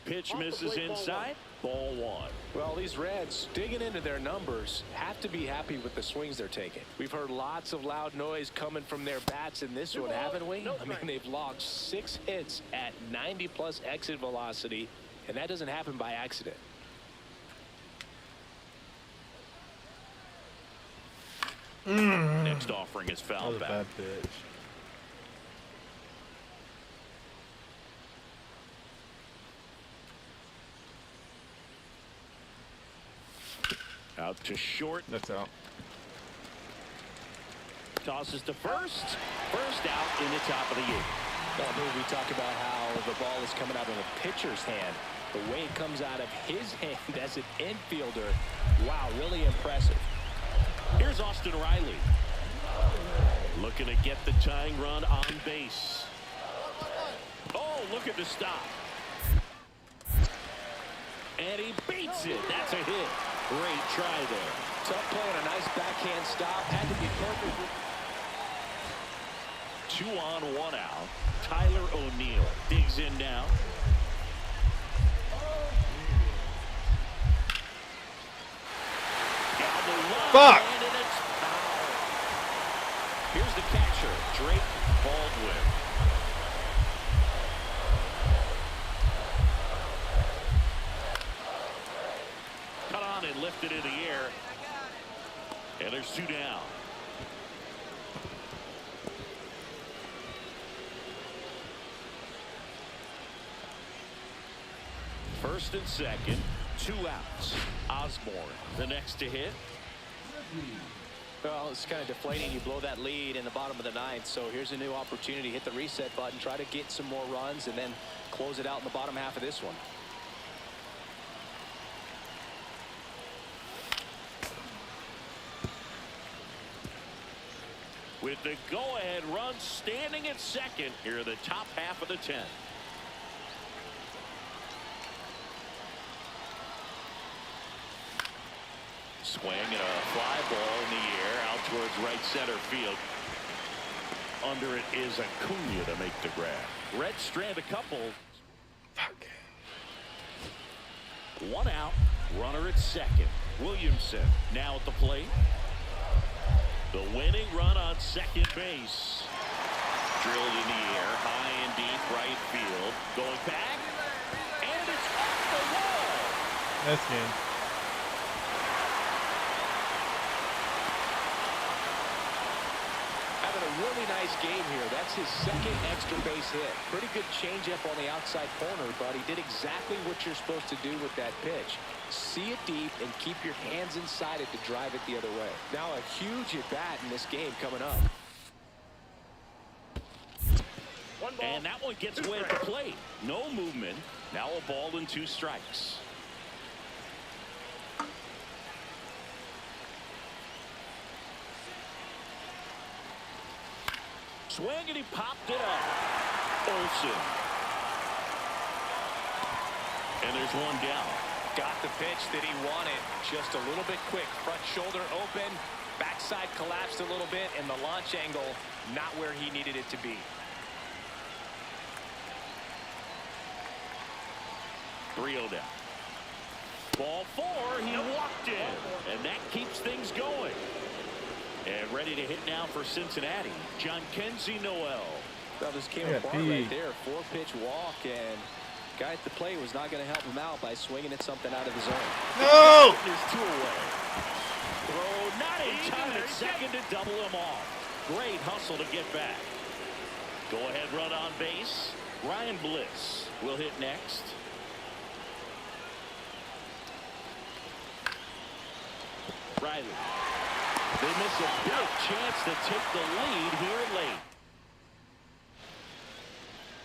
Speaker 2: Pitch misses inside. Ball 1.
Speaker 4: Well, these Reds digging into their numbers have to be happy with the swings they're taking. We've heard lots of loud noise coming from their bats in this one, haven't we? I mean, they've logged 6 hits at 90+ exit velocity, and that doesn't happen by accident.
Speaker 2: Next offering is fouled back.
Speaker 1: Bad pitch.
Speaker 2: Out to short.
Speaker 1: That's out.
Speaker 2: Tosses to first. First out in the top of the 8th.
Speaker 4: Well, we talk about how the ball is coming out of the pitcher's hand. The way it comes out of his hand as an infielder. Wow, really impressive.
Speaker 2: Here's Austin Riley. Looking to get the tying run on base. Oh, look at the stop. And he beats it. That's a hit. Great try there.
Speaker 4: Tough play and a nice backhand stop. Had to be perfect.
Speaker 2: 2 on, 1 out. Tyler O'Neill digs in now. Down the line.
Speaker 1: Fuck.
Speaker 2: And it's foul. Here's the catcher, Drake Baldwin. Cut on and lifted in the air. And there's 2 down. First and second, 2 outs. Osborne, the next to hit.
Speaker 4: Well, it's kind of deflating. You blow that lead in the bottom of the 9th. So here's a new opportunity. Hit the reset button, try to get some more runs, and then close it out in the bottom half of this one.
Speaker 2: With the go-ahead run standing at second here in the top half of the 10th. Swing and a fly ball in the air out towards right center field. under it is Acuna to make the grab. Reds strand a couple.
Speaker 1: Fuck.
Speaker 2: One out. Runner at second. Williamson now at the plate. The winning run on second base. Drilled in the air, high and deep right field. Going back, and it's off the wall.
Speaker 6: That's game.
Speaker 4: Having a really nice game here. That's his second extra base hit. Pretty good changeup on the outside corner, but he did exactly what you're supposed to do with that pitch. See it deep and keep your hands inside it to drive it the other way. Now a huge at bat in this game coming up.
Speaker 2: And that one gets away at the plate. No movement. Now a ball and 2 strikes. Swing, and he popped it up. Olsen. And there's one down.
Speaker 4: Got the pitch that he wanted. Just a little bit quick. Front shoulder open. Backside collapsed a little bit. And the launch angle not where he needed it to be.
Speaker 2: 3-0 down. Ball 4. He walked in. And that keeps things going. And ready to hit now for Cincinnati, Jhonkensy Noel.
Speaker 4: Well, this came apart right there. 4-pitch walk, and guy at the plate was not going to help him out by swinging at something out of the zone.
Speaker 6: No!
Speaker 2: There's 2 away. Throw not in time at second to double him off. Great hustle to get back. Go ahead run on base. Ryan Bliss will hit next. Riley. They miss a big chance to take the lead here late.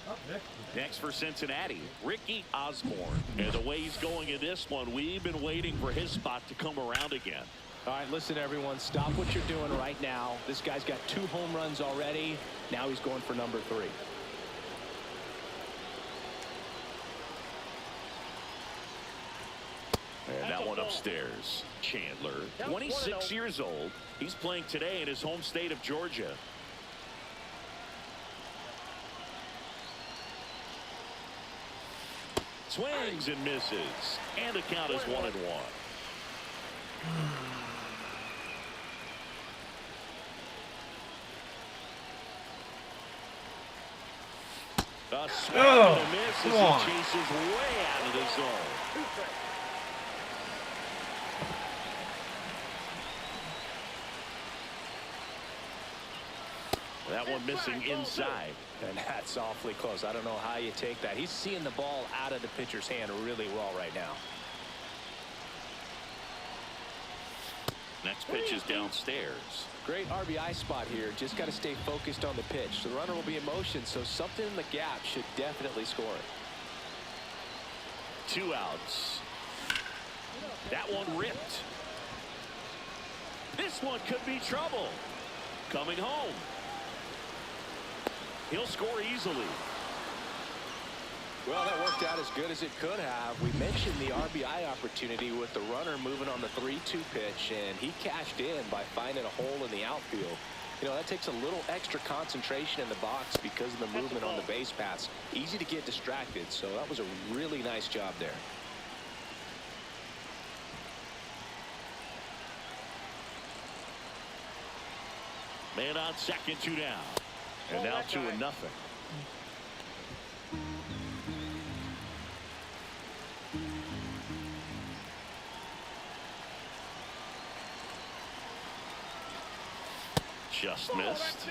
Speaker 3: Up next.
Speaker 2: Next for Cincinnati, Ricky Osborne. And the way he's going in this one, we've been waiting for his spot to come around again.
Speaker 4: All right, listen, everyone. Stop what you're doing right now. This guy's got 2 home runs already. Now he's going for number 3.
Speaker 2: And that one upstairs. Chandler, 26 years old. He's playing today in his home state of Georgia. Swings and misses. And the count is 1-1. A swing and a miss as he chases way out of the zone. That one missing inside.
Speaker 4: And that's awfully close. I don't know how you take that. He's seeing the ball out of the pitcher's hand really well right now.
Speaker 2: Next pitch is downstairs.
Speaker 4: Great RBI spot here. Just got to stay focused on the pitch. The runner will be in motion, so something in the gap should definitely score it.
Speaker 2: 2 outs. That one ripped. This one could be trouble. Coming home. He'll score easily.
Speaker 4: Well, that worked out as good as it could have. We mentioned the RBI opportunity with the runner moving on the 3-2 pitch, and he cashed in by finding a hole in the outfield. You know, that takes a little extra concentration in the box because of the movement on the base paths. Easy to get distracted, so that was a really nice job there.
Speaker 2: Man on second, 2 down. And now 2-0. Just missed.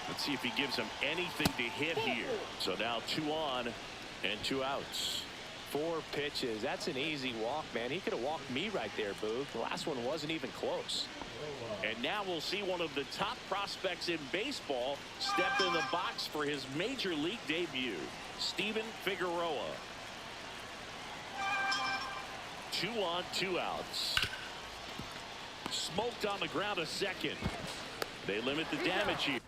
Speaker 2: Let's see if he gives him anything to hit here. So now 2 on and 2 outs.
Speaker 4: 4 pitches. That's an easy walk, man. He could have walked me right there, Boog. The last one wasn't even close.
Speaker 2: And now we'll see one of the top prospects in baseball step in the box for his major league debut. Steven Figueroa. 2 on, 2 outs. Smoked on the ground a second. They limit the damage here.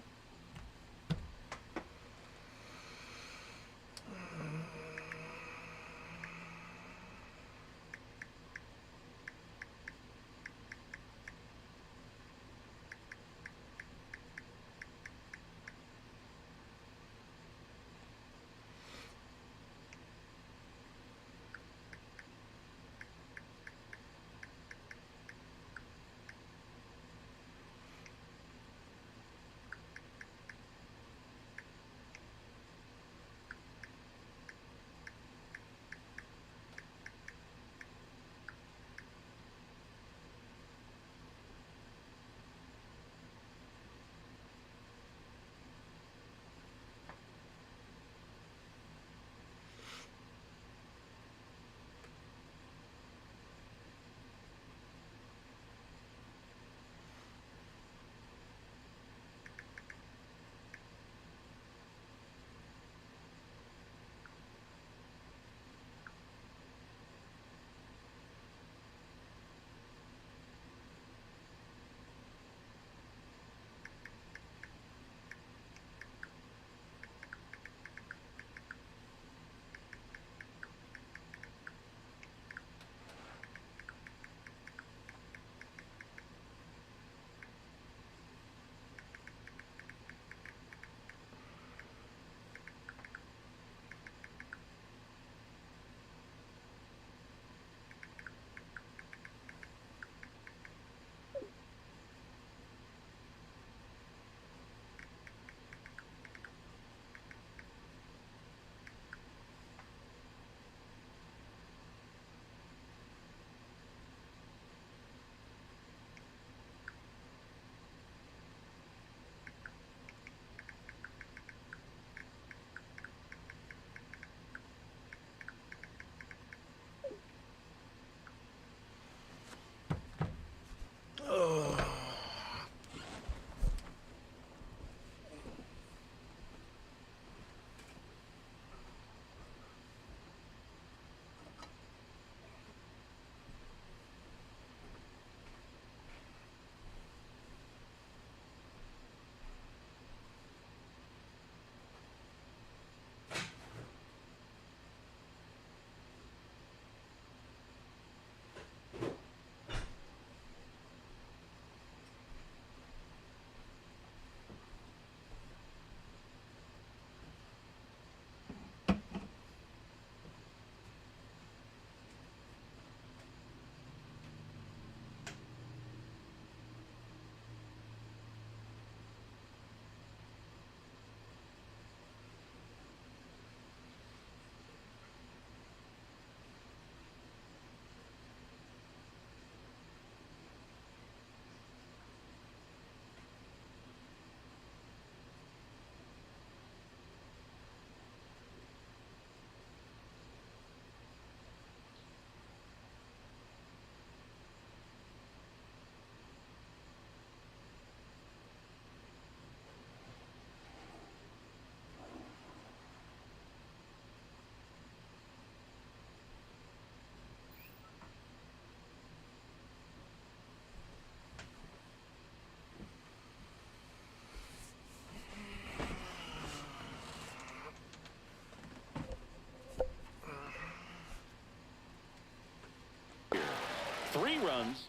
Speaker 2: 3 runs.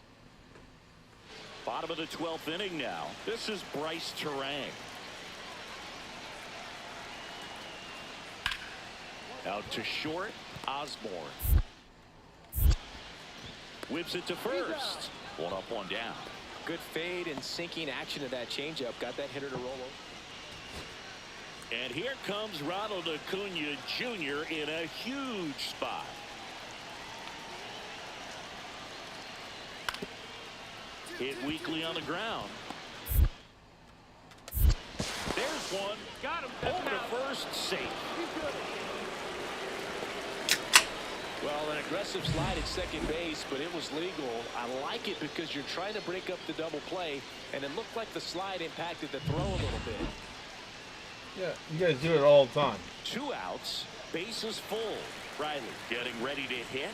Speaker 2: Bottom of the 12th inning now. This is Bryce Terang. Out to short, Osborne. Whips it to first. 1 up, 1 down.
Speaker 4: Good fade and sinking action of that changeup. Got that hitter to roll over.
Speaker 2: And here comes Ronald Acuna Jr. in a huge spot. Hit weakly on the ground. There's one.
Speaker 5: Got him.
Speaker 2: Over to first, safe.
Speaker 4: Well, an aggressive slide at second base, but it was legal. I like it because you're trying to break up the double play, and it looked like the slide impacted the throw a little bit.
Speaker 1: Yeah, you guys do it all the time.
Speaker 2: 2 outs, bases full. Riley getting ready to hit.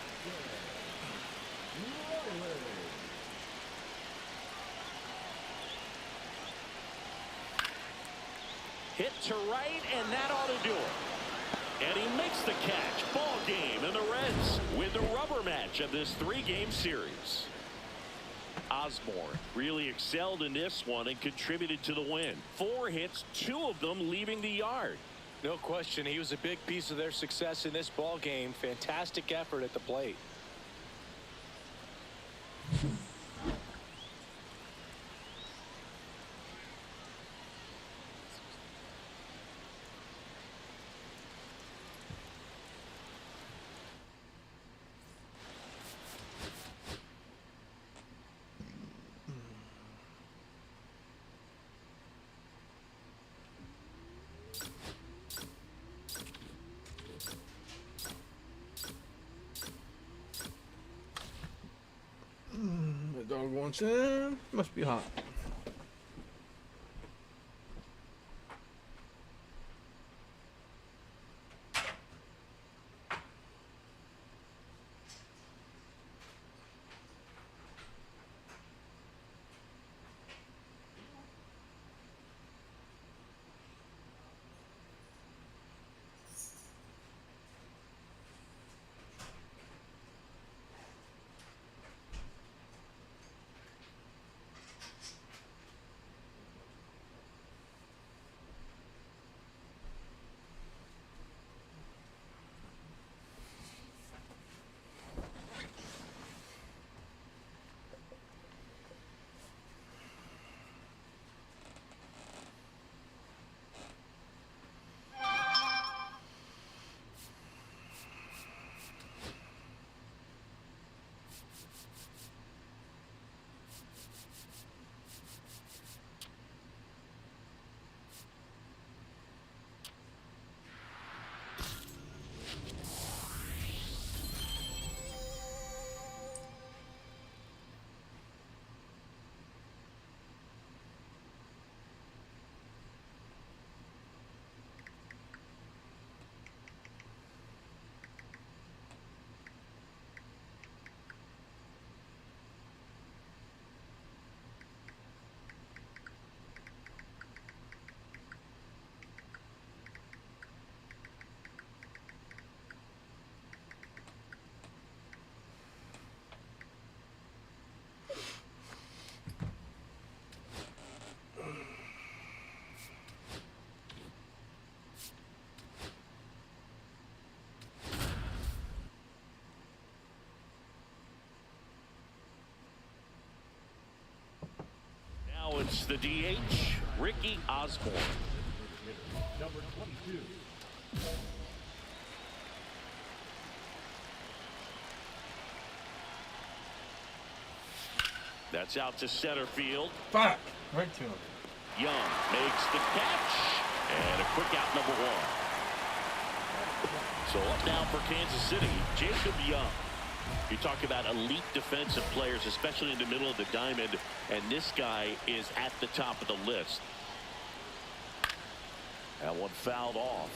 Speaker 2: Hit to right, and that ought to do it. And he makes the catch. Ball game, and the Reds win the rubber match of this 3-game series. Osborne really excelled in this one and contributed to the win. 4 hits, 2 of them leaving the yard.
Speaker 4: No question, he was a big piece of their success in this ball game. Fantastic effort at the plate.
Speaker 1: The dog wants in. Must be hot.
Speaker 2: Now it's the DH, Ricky Osborne.
Speaker 3: Number 22.
Speaker 2: That's out to center field.
Speaker 1: Fuck! Right to him.
Speaker 2: Young makes the catch, and a quick out, number 1. So up now for Kansas City, Jacob Young. You talk about elite defensive players, especially in the middle of the diamond, and this guy is at the top of the list. That one fouled off.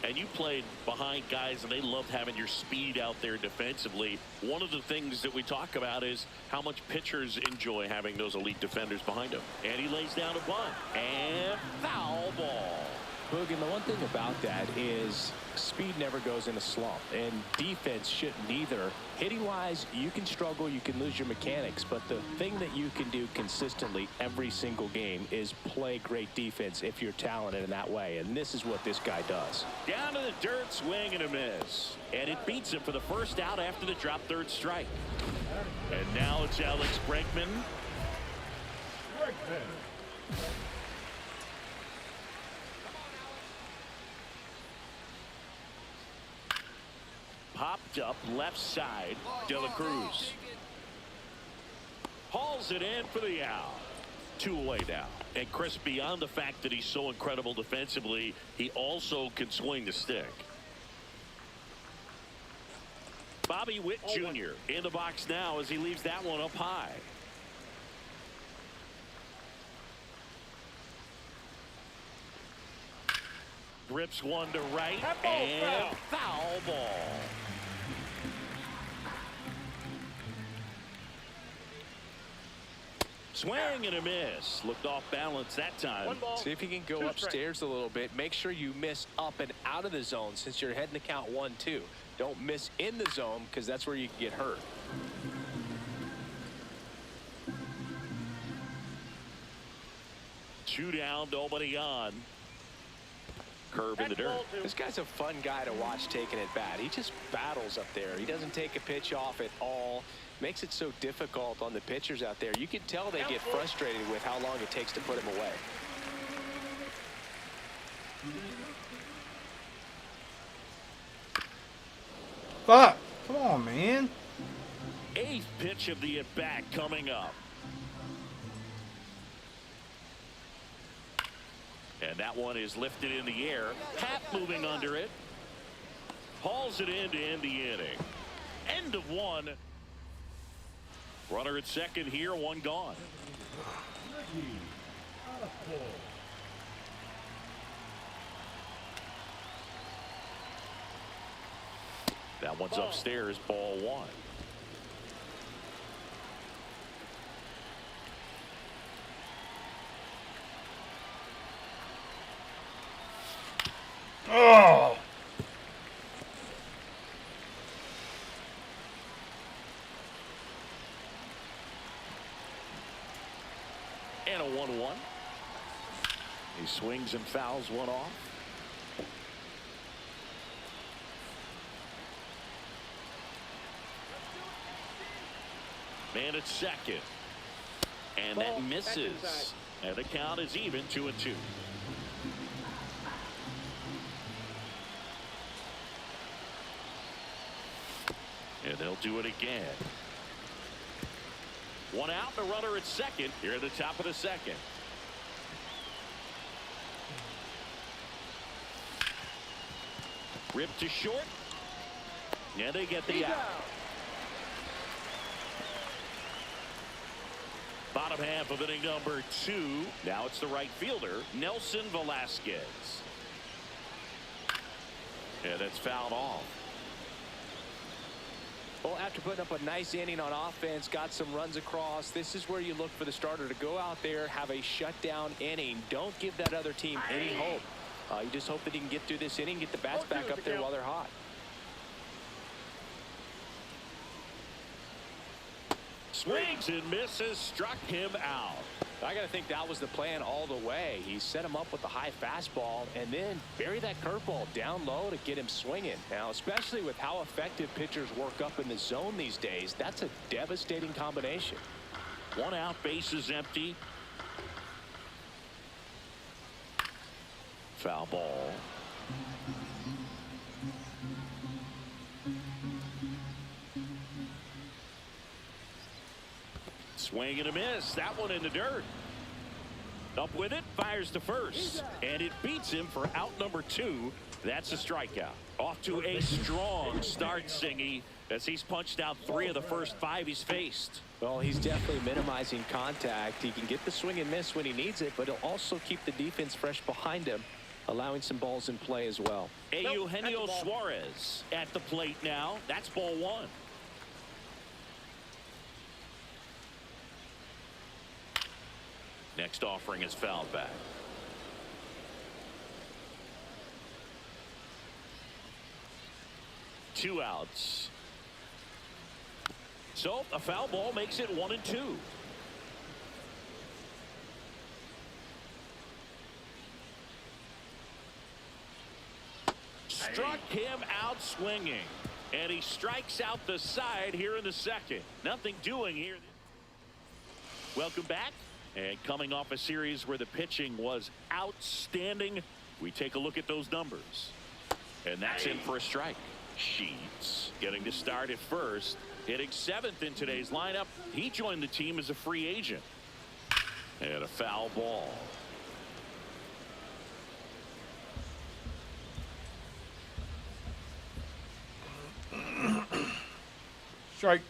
Speaker 2: And you played behind guys, and they loved having your speed out there defensively. One of the things that we talk about is how much pitchers enjoy having those elite defenders behind them. And he lays down a bunt. And foul ball.
Speaker 4: Boog, and the one thing about that is speed never goes in a slump, and defense shouldn't either. Hitting wise, you can struggle, you can lose your mechanics, but the thing that you can do consistently every single game is play great defense if you're talented in that way, and this is what this guy does.
Speaker 2: Down to the dirt, swing and a miss, and it beats him for the first out after the drop third strike. And now it's Alex Bregman. Popped up left side, De La Cruz hauls it in for the out. 2 away now. And Chris, beyond the fact that he's so incredible defensively, he also can swing the stick. Bobby Witt Jr. in the box now as he leaves that one up high. Rips one to right and foul ball. Swing and a miss. Looked off balance that time.
Speaker 4: See if you can go upstairs a little bit. Make sure you miss up and out of the zone since you're heading to count 1-2. Don't miss in the zone because that's where you can get hurt.
Speaker 2: Two down, nobody on. Curve in the dirt.
Speaker 4: This guy's a fun guy to watch taking at bat. He just battles up there. He doesn't take a pitch off at all. Makes it so difficult on the pitchers out there. You can tell they get frustrated with how long it takes to put him away.
Speaker 1: Fuck! Come on, man.
Speaker 2: 8th pitch of the at-bat coming up. And that one is lifted in the air. Happ moving under it. Hauls it in to end the inning. End of 1. Runner at second here, 1 gone. That one's upstairs, ball 1.
Speaker 1: Oh!
Speaker 2: And a 1-1. He swings and fouls one off. Man at second. And that misses. And the count is even, 2-2. And they'll do it again. 1 out, the runner at second here at the top of the second. Ripped to short. And they get the out. Bottom half of inning number 2. Now it's the right fielder, Nelson Velasquez. And it's fouled off.
Speaker 4: Well, after putting up a nice inning on offense, got some runs across, this is where you look for the starter to go out there, have a shutdown inning. Don't give that other team any hope. You just hope that he can get through this inning, get the bats back up there while they're hot.
Speaker 2: Swings and misses, struck him out.
Speaker 4: I got to think that was the plan all the way. He set him up with the high fastball and then bury that curveball down low to get him swinging. Now, especially with how effective pitchers work up in the zone these days, that's a devastating combination.
Speaker 2: 1 out, bases empty. Foul ball. Swing and a miss. That one in the dirt. Up with it, fires to first, and it beats him for out number 2. That's a strikeout. Off to a strong start, Singy, as he's punched out 3 of the first 5 he's faced.
Speaker 4: Well, he's definitely minimizing contact. He can get the swing and miss when he needs it, but he'll also keep the defense fresh behind him, allowing some balls in play as well.
Speaker 2: Eugenio Suarez at the plate now. That's ball 1. Next offering is fouled back. 2 outs. So a foul ball makes it 1-2. Struck him out swinging, and he strikes out the side here in the second. Nothing doing here. Welcome back, and coming off a series where the pitching was outstanding, we take a look at those numbers, and that's in for a strike. Sheets getting to start at first, hitting 7th in today's lineup. He joined the team as a free agent. And a foul ball.
Speaker 1: Strike.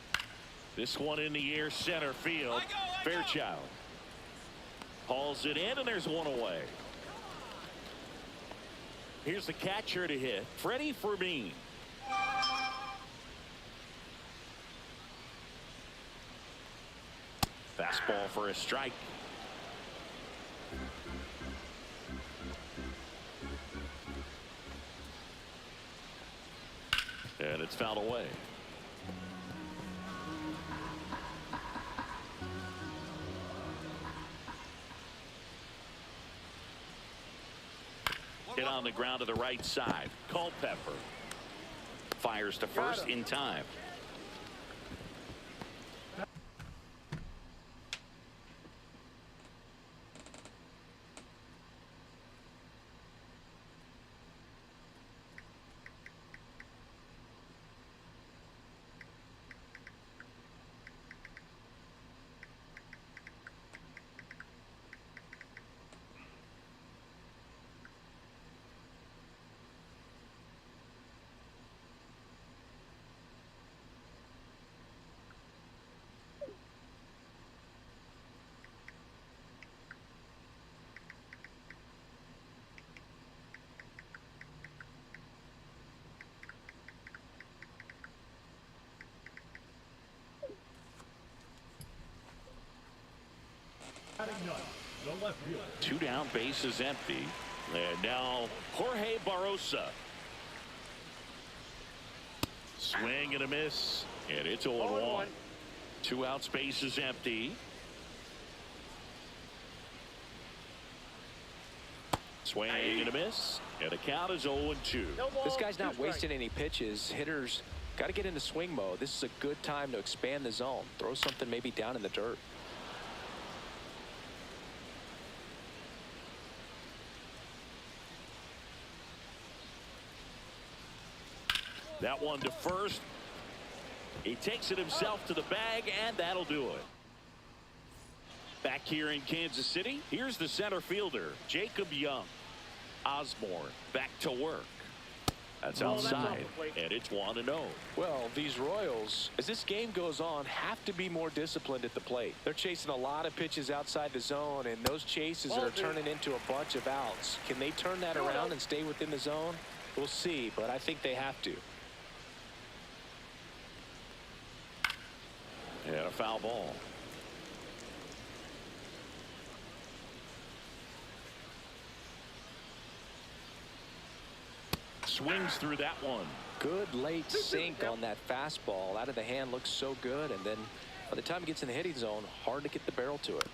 Speaker 2: This one in the air, center field. Fairchild hauls it in, and there's one away. Here's the catcher to hit, Freddie Fermin. Fastball for a strike. And it's fouled away. Hit on the ground to the right side. Culpepper fires to first in time.
Speaker 3: The left field.
Speaker 2: 2 down, bases empty. And now Jorge Barrosa. Swing and a miss. And it's 0-1. 2 outs, bases empty. Swing and a miss. And the count is 0-2.
Speaker 4: This guy's not wasting any pitches. Hitters got to get into swing mode. This is a good time to expand the zone. Throw something maybe down in the dirt.
Speaker 2: That one to first. He takes it himself to the bag, and that'll do it. Back here in Kansas City, here's the center fielder, Jacob Young. Osborne back to work. That's outside, and it's 1-0.
Speaker 4: Well, these Royals, as this game goes on, have to be more disciplined at the plate. They're chasing a lot of pitches outside the zone, and those chases are turning into a bunch of outs. Can they turn that around and stay within the zone? We'll see, but I think they have to.
Speaker 2: And a foul ball. Swings through that one.
Speaker 4: Good late sink on that fastball. Out of the hand, looks so good, and then by the time it gets in the hitting zone, hard to get the barrel to it.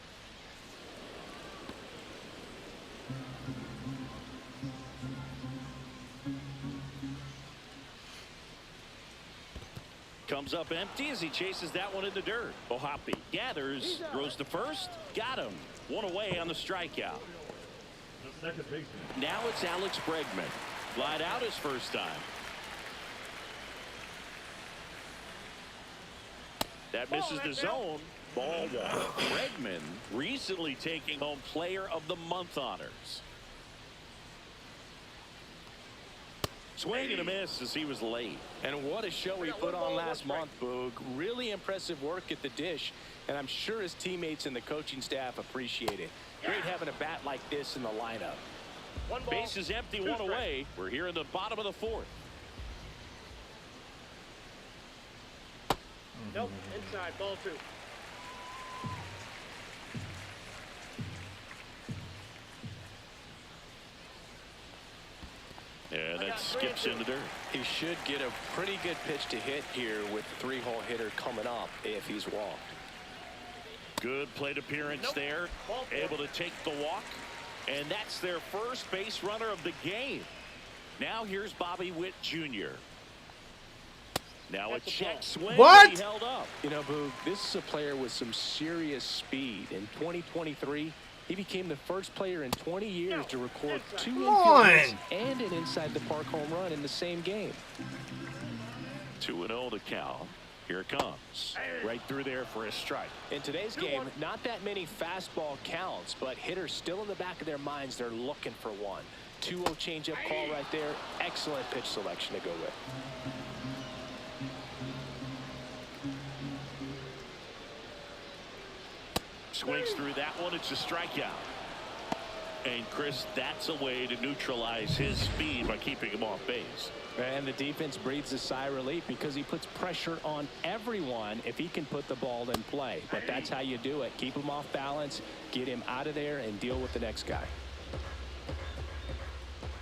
Speaker 2: Comes up empty as he chases that one in the dirt. Ohapi gathers, throws to first, got him. One away on the strikeout.
Speaker 3: The second baseman.
Speaker 2: Now it's Alex Bregman. Flied out his first time. That misses the zone. Ball one. Bregman recently taking home Player of the Month honors. Swing and a miss as he was late.
Speaker 4: And what a show he put on last month, Boog. Really impressive work at the dish, and I'm sure his teammates and the coaching staff appreciate it. Great having a bat like this in the lineup.
Speaker 2: Base is empty, one away. We're here in the bottom of the fourth.
Speaker 5: Nope, inside, ball 2.
Speaker 2: And it skips in the dirt.
Speaker 4: He should get a pretty good pitch to hit here with the 3-hole hitter coming up if he's walked.
Speaker 2: Good plate appearance there. Able to take the walk. And that's their first base runner of the game. Now here's Bobby Witt Jr. Now a check swing.
Speaker 1: What?
Speaker 2: He held up.
Speaker 4: You know, Boog, this is a player with some serious speed. In 2023, he became the first player in 20 years to record 2 infield hits and an inside-the-park home run in the same game.
Speaker 2: 2-0 to count. Here it comes. Right through there for a strike.
Speaker 4: In today's game, not that many fastball counts, but hitters still in the back of their minds, they're looking for one. 2-0 changeup call right there. Excellent pitch selection to go with.
Speaker 2: Swings through that one. It's a strikeout. And Chris, that's a way to neutralize his speed by keeping him off base.
Speaker 4: And the defense breathes a sigh of relief because he puts pressure on everyone if he can put the ball in play. But that's how you do it. Keep him off balance, get him out of there, and deal with the next guy.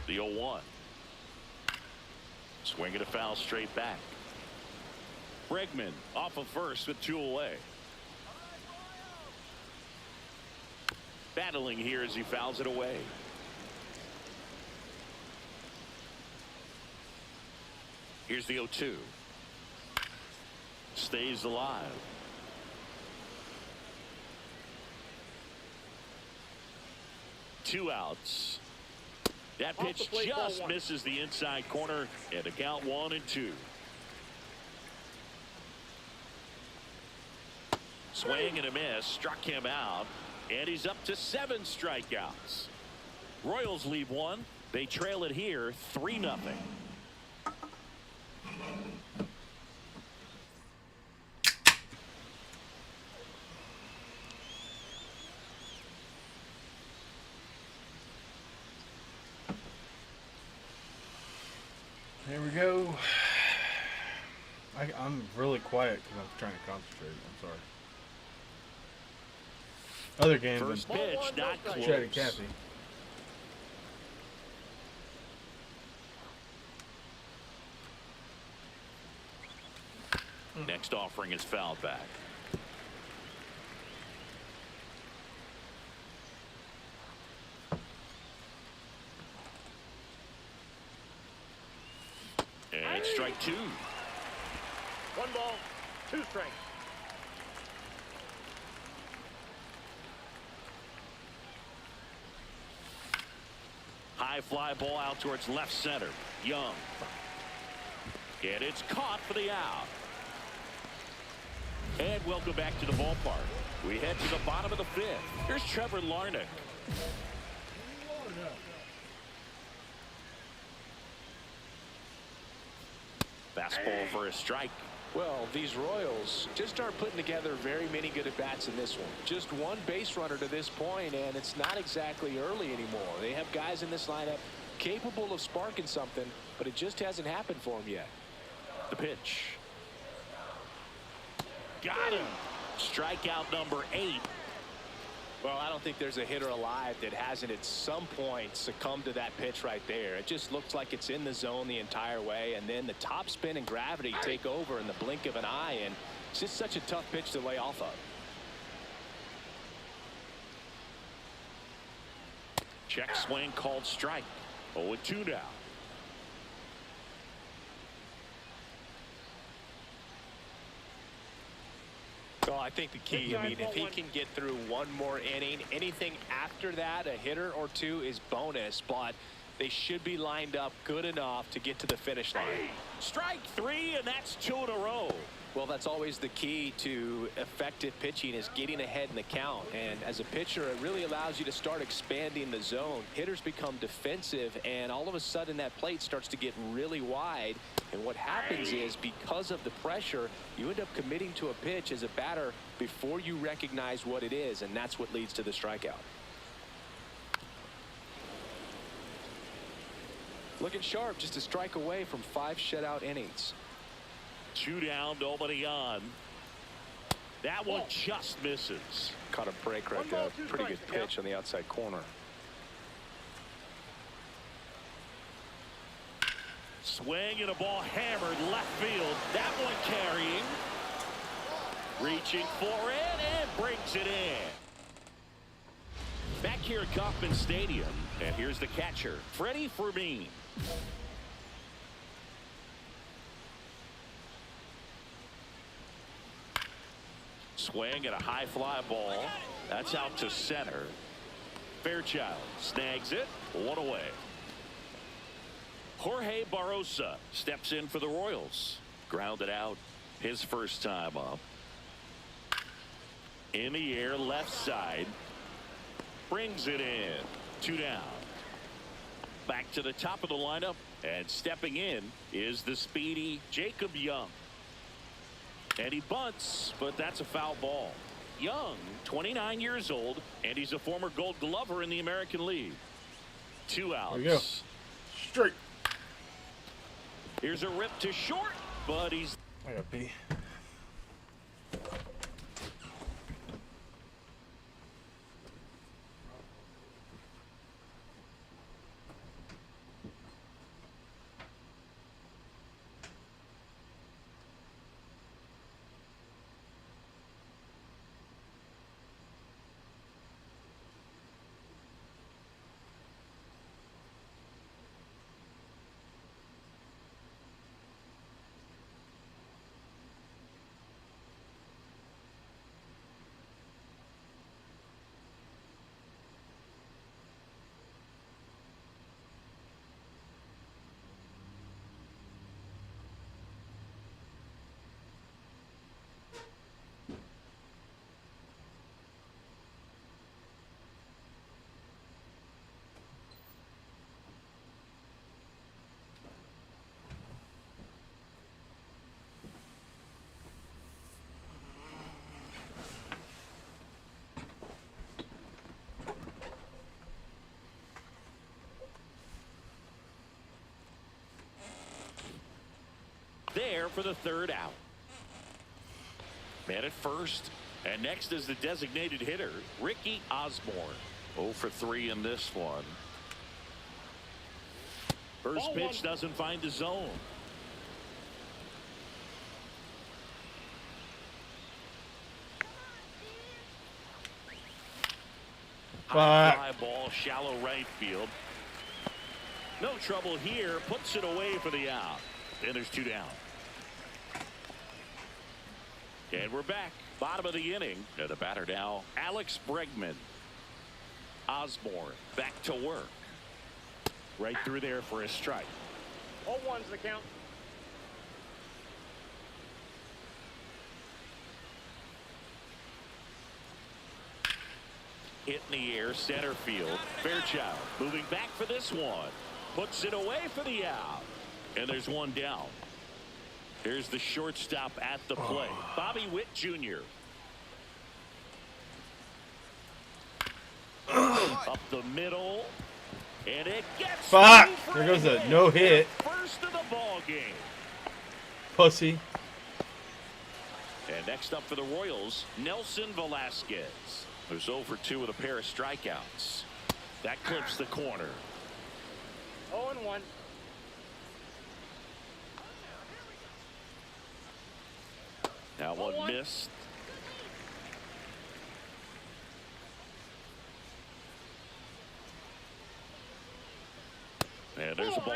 Speaker 2: The 0-1. Swinging a foul straight back. Bregman off of first with 2 away. Battling here as he fouls it away. Here's the 0-2. Stays alive. Two outs. That pitch just misses the inside corner, and the count 1-2. Swing and a miss, struck him out, and he's up to 7 strikeouts. Royals leave one. They trail it here 3-0.
Speaker 1: Here we go. I'm really quiet because I'm trying to concentrate. I'm sorry. Other game.
Speaker 2: First pitch, not close.
Speaker 1: Chatty Cathy.
Speaker 2: Next offering is fouled back. And strike 2.
Speaker 5: 1 ball, 2 strikes.
Speaker 2: High fly ball out towards left center. Young. And it's caught for the out. And welcome back to the ballpark. We head to the bottom of the 5th. Here's Trevor Larnach. Fastball for a strike.
Speaker 4: Well, these Royals just aren't putting together very many good at-bats in this one. Just 1 base runner to this point, and it's not exactly early anymore. They have guys in this lineup capable of sparking something, but it just hasn't happened for them yet.
Speaker 2: The pitch. Got him. Strikeout number 8.
Speaker 4: Well, I don't think there's a hitter alive that hasn't at some point succumbed to that pitch right there. It just looks like it's in the zone the entire way, and then the top spin and gravity take over in the blink of an eye, and it's just such a tough pitch to lay off of.
Speaker 2: Check swing called strike. 0-2 now.
Speaker 4: Well, I think the key, I mean, if he can get through 1 more inning, anything after that, a hitter or 2 is bonus, but they should be lined up good enough to get to the finish line.
Speaker 2: Strike 3, and that's 2 in a row.
Speaker 4: Well, that's always the key to effective pitching, is getting ahead in the count. And as a pitcher, it really allows you to start expanding the zone. Hitters become defensive, and all of a sudden that plate starts to get really wide. And what happens is, because of the pressure, you end up committing to a pitch as a batter before you recognize what it is, and that's what leads to the strikeout. Looking sharp, just a strike away from 5 shutout innings.
Speaker 2: 2 down, nobody on. That one just misses.
Speaker 4: Caught a break right there. Pretty good pitch on the outside corner.
Speaker 2: Swing and a ball hammered left field. That one carrying. Reaching for it and brings it in. Back here at Kauffman Stadium, and here's the catcher, Freddie Fermin. Swing at a high fly ball. That's out to center. Fairchild snags it. One away. Jorge Barrosa steps in for the Royals. Grounded out his first time up. In the air, left side. Brings it in. 2 down. Back to the top of the lineup. And stepping in is the speedy Jacob Young. And he bunts, but that's a foul ball. Young, 29 years old, and he's a former Gold Glover in the American League. 2 outs.
Speaker 1: There you go. Straight.
Speaker 2: Here's a rip to short, but he's...
Speaker 1: I got pee.
Speaker 2: There for the 3rd out. Man at first. And next is the designated hitter, Ricky Osborne. 0 for 3 in this one. First pitch doesn't find the zone. High fly ball, shallow right field. No trouble here. Puts it away for the out. And there's 2 down. And we're back. Bottom of the inning. And the batter now, Alex Bregman. Osborne back to work. Right through there for a strike.
Speaker 5: 0-1's the count.
Speaker 2: Hit in the air, center field. Fairchild moving back for this one. Puts it away for the out. And there's 1 down. Here's the shortstop at the plate, Bobby Witt Jr. Up the middle, and it gets.
Speaker 1: Fuck! There goes a no hit.
Speaker 2: First of the ball game.
Speaker 1: Pussy.
Speaker 2: And next up for the Royals, Nelson Velasquez. Who's 0 for 2 with a pair of strikeouts. That clips the corner.
Speaker 5: 0-1.
Speaker 2: That one missed. And there's a ball.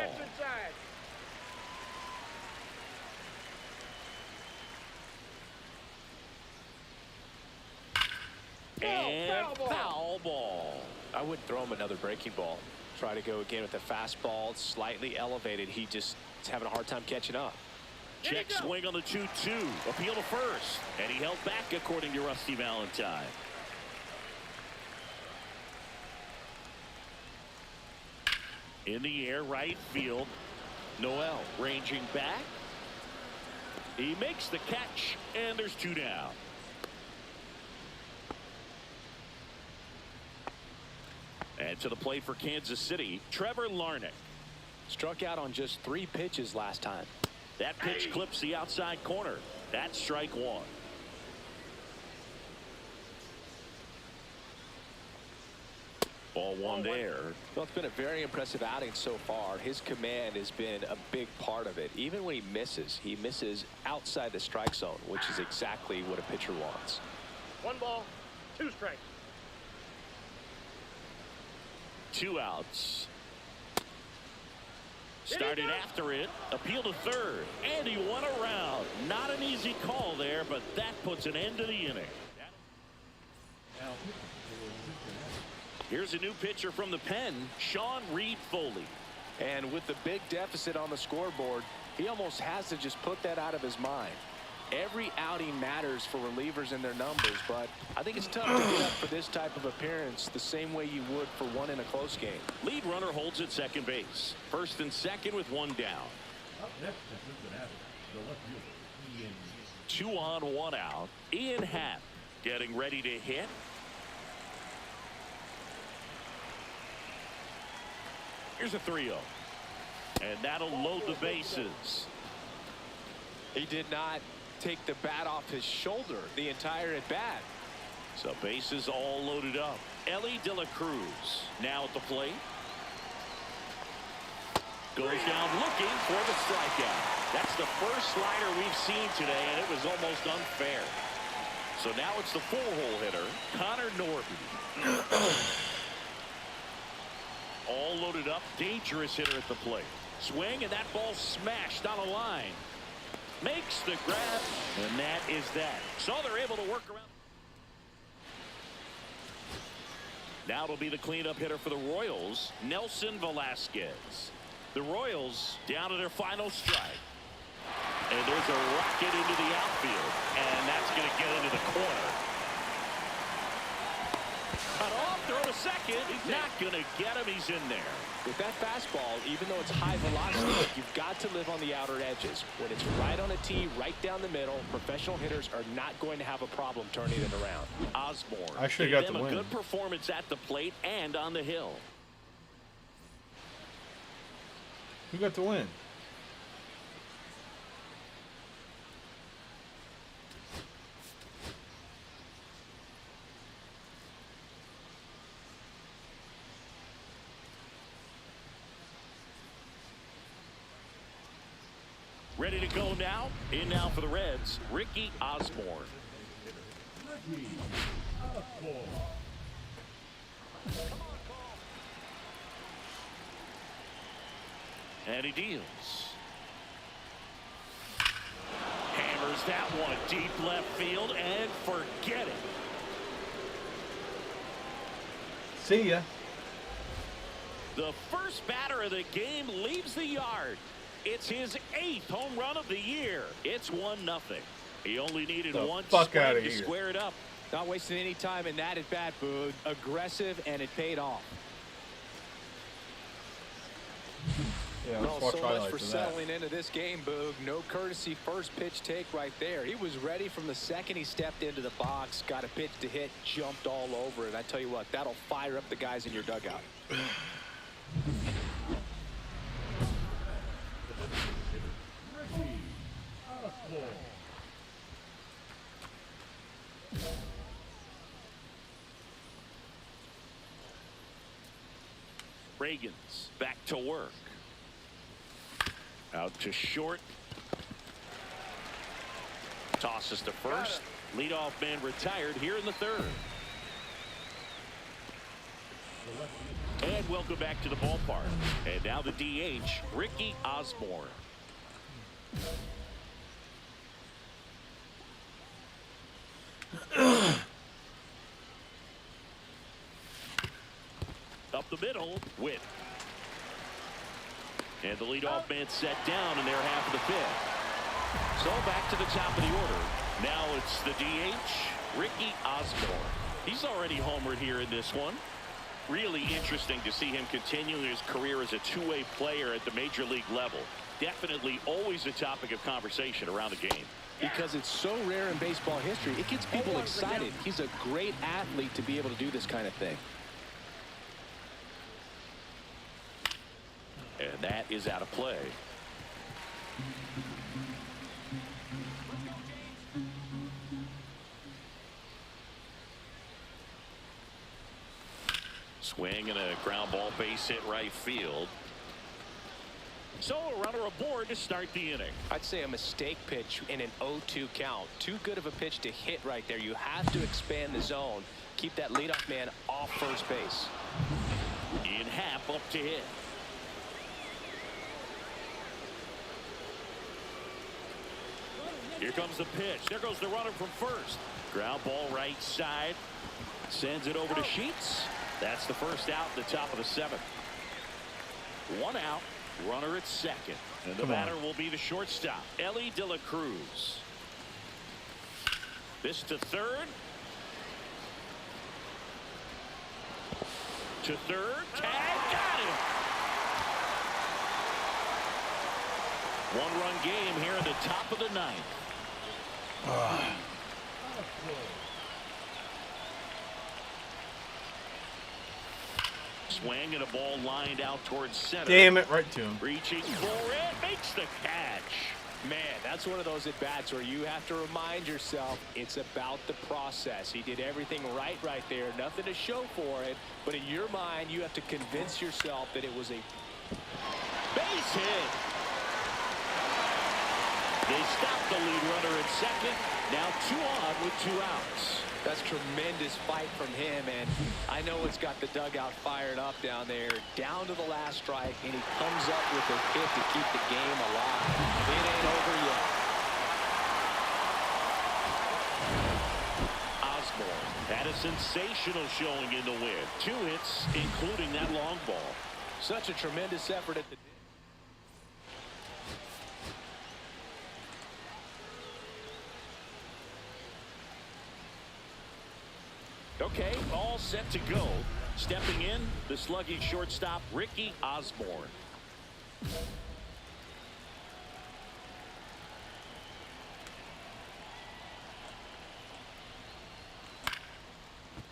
Speaker 2: And foul ball.
Speaker 4: I wouldn't throw him another breaking ball. Try to go again with the fastball, slightly elevated. He just is having a hard time catching up.
Speaker 2: Check swing on the 2-2. Appeal to first. And he held back, according to Rusty Valentine. In the air, right field. Noel ranging back. He makes the catch, and there's 2 down. And to the plate for Kansas City, Trevor Larnach.
Speaker 4: Struck out on just 3 pitches last time.
Speaker 2: That pitch clips the outside corner. That's strike 1. Ball one there.
Speaker 4: Well, it's been a very impressive outing so far. His command has been a big part of it. Even when he misses outside the strike zone, which is exactly what a pitcher wants.
Speaker 5: 1 ball, 2 strikes.
Speaker 2: 2 outs. Started after it, appeal to third, and he won around. Not an easy call there, but that puts an end to the inning. Here's a new pitcher from the pen, Sean Reed Foley.
Speaker 4: And with the big deficit on the scoreboard, he almost has to just put that out of his mind. Every outing matters for relievers and their numbers, but I think it's tough to get up for this type of appearance the same way you would for one in a close game.
Speaker 2: Lead runner holds at second base. First and second with 1 down.
Speaker 3: Up next to Cincinnati, the left fielder, Ian.
Speaker 2: 2 on, 1 out. Ian Happ getting ready to hit. Here's a 3-0. And that'll load the bases.
Speaker 4: He did not take the bat off his shoulder the entire at bat.
Speaker 2: So bases all loaded up. Ellie De La Cruz now at the plate. Goes down looking for the strikeout. That's the first slider we've seen today, and it was almost unfair. So now it's the 4-hole hitter, Connor Norton. All loaded up, dangerous hitter at the plate. Swing, and that ball smashed on a line. Makes the grab, and that is that. So they're able to work around. Now it'll be the cleanup hitter for the Royals, Nelson Velasquez. The Royals down to their final strike. And there's a rocket into the outfield, and that's going to get into the corner. Cut off, throw to second. He's not going to get him. He's in there.
Speaker 4: With that fastball, even though it's high velocity, you've got to live on the outer edges. When it's right on a tee, right down the middle, professional hitters are not going to have a problem turning it around.
Speaker 2: Osborne.
Speaker 1: I should
Speaker 2: gave
Speaker 1: have got
Speaker 2: them
Speaker 1: the
Speaker 2: a
Speaker 1: win.
Speaker 2: good performance at the plate and on the hill.
Speaker 1: Who got the win?
Speaker 2: Ready to go now. In now for the Reds, Ricky Osborne.
Speaker 3: Ricky Osborne.
Speaker 2: And he deals. Hammers that one deep left field and forget it.
Speaker 1: See ya.
Speaker 2: The first batter of the game leaves the yard. It's his 8th home run of the year. It's 1-0. He only needed one
Speaker 1: fuck
Speaker 2: swing
Speaker 1: outta
Speaker 2: to
Speaker 1: here.
Speaker 2: square it up.
Speaker 4: Not wasting any time in that at bat, Boog. Aggressive, and it paid off.
Speaker 1: Yeah,
Speaker 4: Well,
Speaker 1: let's watch
Speaker 4: so much
Speaker 1: highlights
Speaker 4: for
Speaker 1: of that.
Speaker 4: settling into this game, Boog. No courtesy first pitch take right there. He was ready from the second he stepped into the box, got a pitch to hit, jumped all over it. I tell you what, that'll fire up the guys in your dugout.
Speaker 3: Ricky Osborne.
Speaker 2: Reagan's back to work. Out to short. Tosses to first. Leadoff man retired here in the 3rd. And welcome back to the ballpark. And now the DH, Ricky Osborne. Up the middle, Witt. And the leadoff man set down in their half of the 5th. So back to the top of the order. Now it's the DH, Ricky Osborne. He's already homered here in this one. Really interesting to see him continuing his career as a two-way player at the major league level. Definitely always a topic of conversation around the game.
Speaker 4: Because it's so rare in baseball history, it gets people excited. He's a great athlete to be able to do this kind of thing.
Speaker 2: And that is out of play. Swing and a ground ball, base hit right field. So a runner aboard to start the inning.
Speaker 4: I'd say a mistake pitch in an 0-2 count. Too good of a pitch to hit right there. You have to expand the zone. Keep that leadoff man off first base.
Speaker 2: Ian Happ up to hit. Here comes the pitch. There goes the runner from first. Ground ball right side. Sends it over to Sheets. That's the first out in the top of the 7th. 1 out. Runner at second. And the batter will be the shortstop, Ellie De La Cruz. This to third. To third. Tag. Got him. 1-run game here in the top of the 9th. Swing and a ball lined out towards center.
Speaker 1: Damn it, right to him.
Speaker 2: Reaching for it, makes the catch.
Speaker 4: Man, that's one of those at-bats where you have to remind yourself it's about the process. He did everything right there. Nothing to show for it. But in your mind, you have to convince yourself that it was a
Speaker 2: base hit. They stop the lead runner at second. Now 2 on with 2 outs.
Speaker 4: That's tremendous fight from him, and I know it's got the dugout fired up down there, down to the last strike, and he comes up with a hit to keep the game alive. It ain't over yet.
Speaker 2: Osborne had a sensational showing in the win. 2 hits, including that long ball.
Speaker 4: Such a tremendous effort at the
Speaker 2: Okay, all set to go. Stepping in, the sluggy shortstop, Ricky Osborne.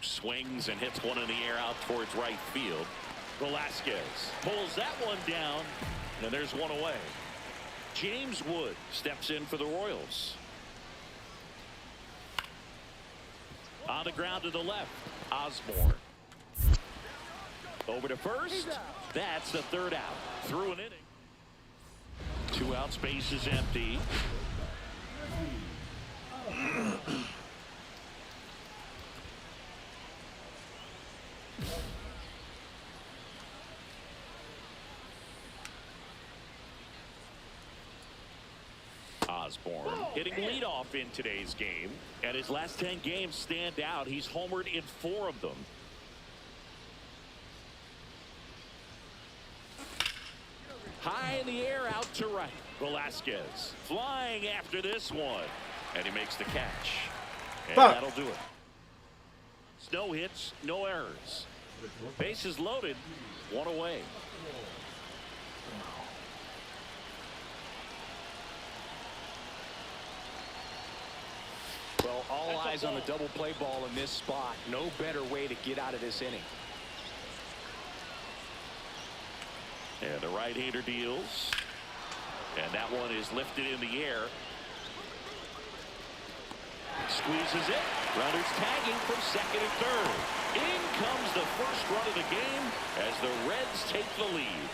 Speaker 2: Swings and hits one in the air out towards right field. Velasquez pulls that one down, and there's one away. James Wood steps in for the Royals. On the ground to the left, Osborne. Over to first. That's the 3rd out. Through an inning. 2 outs, base is empty. Osborne hitting leadoff in today's game, and his last 10 games stand out. He's homered in 4 of them. High in the air out to right. Velasquez flying after this one, and he makes the catch. And that'll do it. No hits, no errors. Bases loaded, 1 away.
Speaker 4: Well, all eyes on the double play ball in this spot. No better way to get out of this inning.
Speaker 2: And the right-hander deals. And that one is lifted in the air. Squeezes it. Runners tagging from second and third. In comes the first run of the game as the Reds take the lead.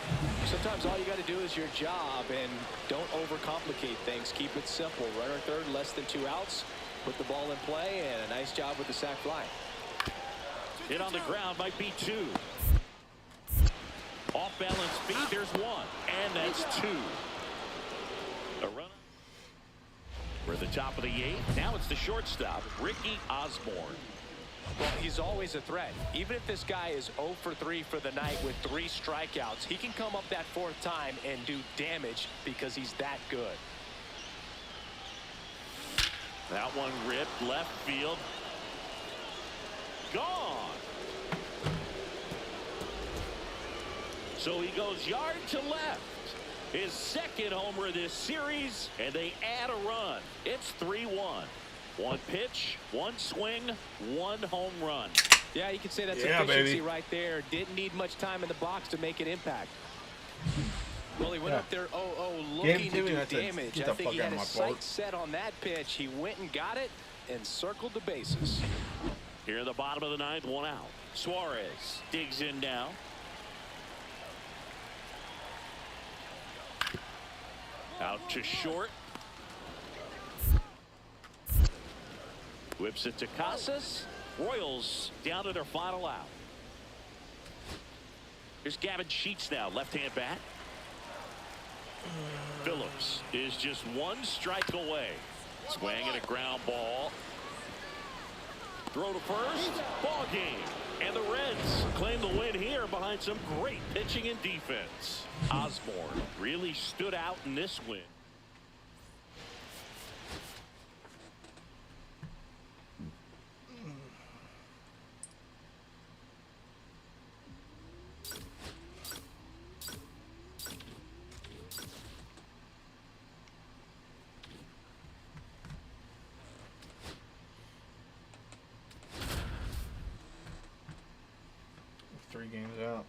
Speaker 4: Sometimes all you got to do is your job, and don't overcomplicate things. Keep it simple. Runner third, less than 2 outs. Put the ball in play, and a nice job with the sac fly.
Speaker 2: Hit on the ground might be 2. Off balance feet, there's 1, and that's 2. A runner. We're at the top of the 8th. Now it's the shortstop, Ricky Osborne.
Speaker 4: Well, he's always a threat. Even if this guy is 0 for 3 for the night with 3 strikeouts, he can come up that 4th time and do damage because he's that good.
Speaker 2: That one ripped left field. Gone. So he goes yard to left. His 2nd homer this series, and they add a run. It's 3-1. 1 pitch, 1 swing, 1 home run.
Speaker 4: Yeah, you could say that's efficiency right there. Didn't need much time in the box to make an impact. Well, he went up there 0-0 looking to do damage. I think he had his sights set on that pitch. He went and got it and circled the bases.
Speaker 2: Here in the bottom of the 9th, 1 out. Suarez digs in now. Out to short. Whips it to Casas. Royals down to their final out. Here's Gavin Sheets now, left-hand bat. Phillips is just one strike away. Swing and a ground ball. Throw to first. Ball game. And the Reds claim the win here behind some great pitching and defense. Osborne really stood out in this win.
Speaker 1: Three games out.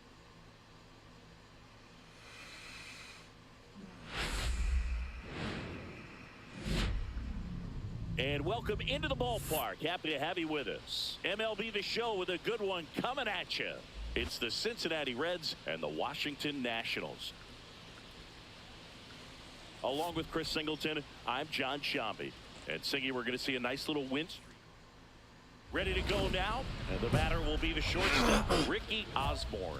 Speaker 2: And welcome into the ballpark. Happy to have you with us. MLB The Show with a good one coming at you. It's the Cincinnati Reds and the Washington Nationals. Along with Chris Singleton, I'm John Shambi. And Singy, we're going to see a nice little win streak. Ready to go now, and the batter will be the shortstop, Ricky Osborne.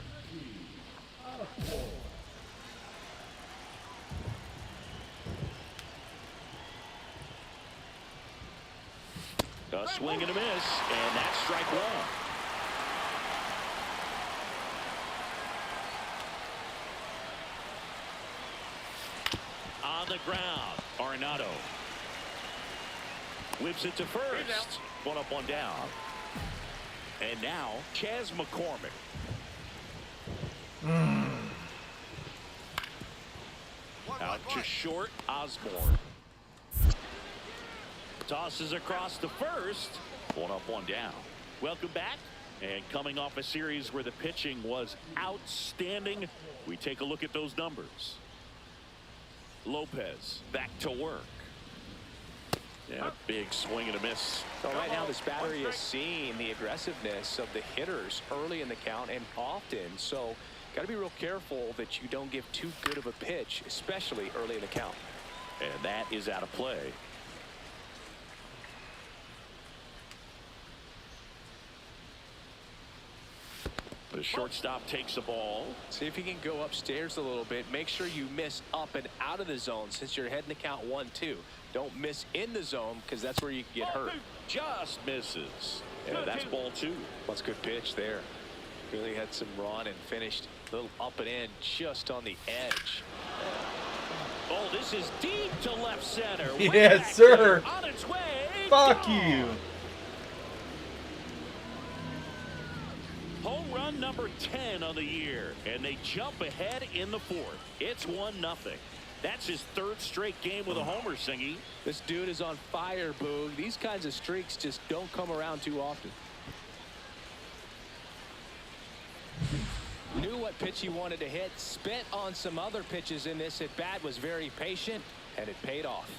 Speaker 2: A swing and a miss, and that's strike one. On the ground, Arenado whips it to first. One up, one down. And now, Chas McCormick. Out to short, Osborne. Tosses across to first. One up, one down. Welcome back. And coming off a series where the pitching was outstanding, we take a look at those numbers. Lopez back to work. Yeah, a big swing and a miss.
Speaker 4: So right now this battery is seeing the aggressiveness of the hitters early in the count and often. So got to be real careful that you don't give too good of a pitch, especially early in the count.
Speaker 2: And that is out of play. The shortstop takes the ball.
Speaker 4: See if you can go upstairs a little bit. Make sure you miss up and out of the zone since you're heading to count 1-2. Don't miss in the zone because that's where you can get hurt.
Speaker 2: Just misses. And that's ball two.
Speaker 4: That's a good pitch there. Really had some run and finished a little up and in just on the edge.
Speaker 2: Oh, this is deep to left center.
Speaker 1: Yes, sir.
Speaker 2: On its way.
Speaker 1: Fuck
Speaker 2: Gone.
Speaker 1: you.
Speaker 2: Home run number 10 on the year, and they jump ahead in the fourth. It's 1-0. That's his third straight game with a homer, Singy.
Speaker 4: This dude is on fire, Boog. These kinds of streaks just don't come around too often. Knew what pitch he wanted to hit, spent on some other pitches in this at bat, was very patient, and it paid off.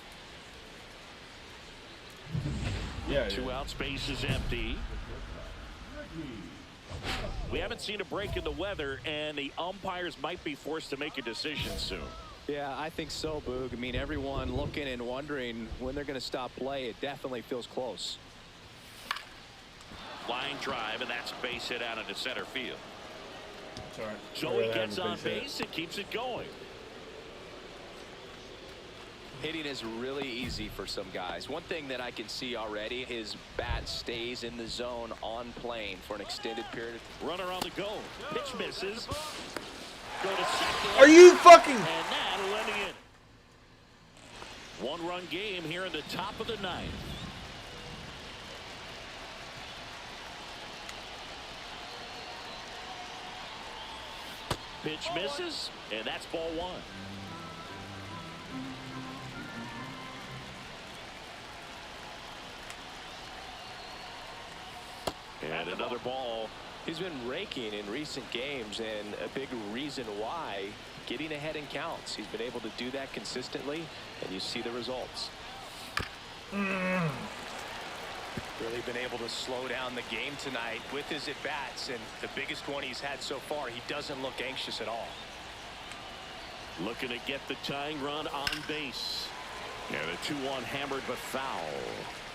Speaker 1: Yeah.
Speaker 2: Two outs, base is empty. We haven't seen a break in the weather, and the umpires might be forced to make a decision soon.
Speaker 4: Yeah, I think so, Boog. I mean, everyone looking and wondering when they're going to stop play. It definitely feels close.
Speaker 2: Line drive, and that's base hit out into center field.
Speaker 1: Sorry.
Speaker 2: So he gets on base and keeps it going.
Speaker 4: Hitting is really easy for some guys. One thing that I can see already, his bat stays in the zone on plane for an extended period.
Speaker 2: Runner on the go. Pitch misses. Go to second.
Speaker 1: Are you fucking?
Speaker 2: And that'll end the inning. One-run game here in the top of the ninth. Pitch misses, and that's ball one. And another ball.
Speaker 4: He's been raking in recent games, and a big reason why, getting ahead in counts. He's been able to do that consistently, and you see the results. Really been able to slow down the game tonight with his at-bats, and the biggest one he's had so far. He doesn't look anxious at all.
Speaker 2: Looking to get the tying run on base. And a 2-1 hammered but foul.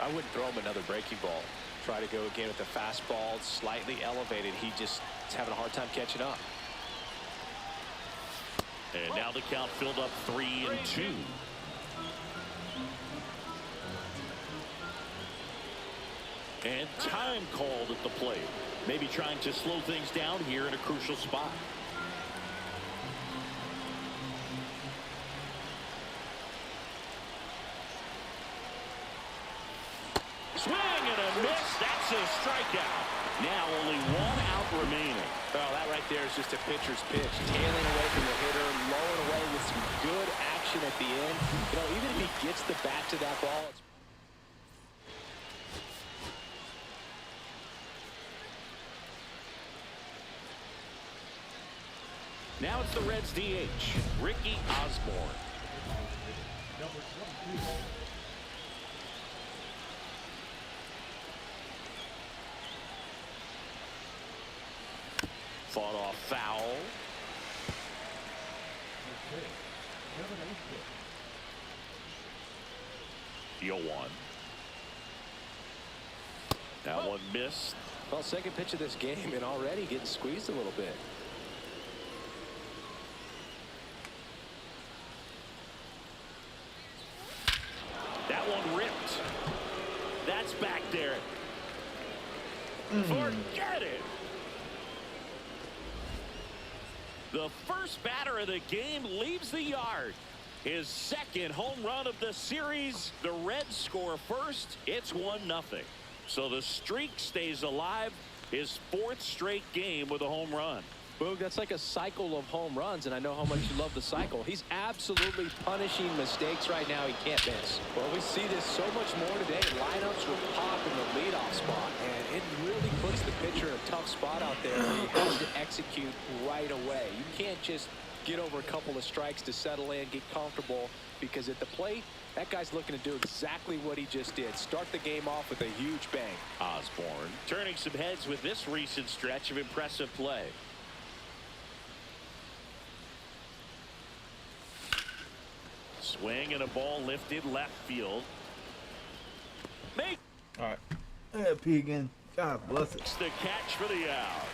Speaker 4: I wouldn't throw him another breaking ball. Try to go again with the fastball, slightly elevated. He just is having a hard time catching up.
Speaker 2: And now the count filled up 3-2. And time called at the plate. Maybe trying to slow things down here in a crucial spot. Swing and a miss. That's a strikeout. Now only 1 out remaining.
Speaker 4: Well, that right there is just a pitcher's pitch. Tailing away from the hitter, lowering away with some good action at the end. You know, even if he gets the bat to that ball, it's
Speaker 2: now it's the Reds DH, Ricky Osborne.
Speaker 3: Number 22.
Speaker 2: Fought off foul. Deal 1. That one missed.
Speaker 4: well, second pitch of this game and already getting squeezed a little bit.
Speaker 2: That one ripped. That's back there. Forget it. The first batter of the game leaves the yard. His second home run of the series. The Reds score first. It's 1-0. So the streak stays alive. His 4th straight game with a home run.
Speaker 4: Boog, that's like a cycle of home runs, and I know how much you love the cycle. He's absolutely punishing mistakes right now he can't miss. Well, we see this so much more today. Lineups will pop in the leadoff spot, and it really puts the pitcher in a tough spot out there where he has to execute right away. You can't just get over a couple of strikes to settle in, get comfortable, because at the plate, that guy's looking to do exactly what he just did. Start the game off with a huge bang.
Speaker 2: Osborne turning some heads with this recent stretch of impressive play. Swing and a ball lifted left field. Makes
Speaker 1: All right. I gotta pee again. God bless it.
Speaker 2: the catch for the out.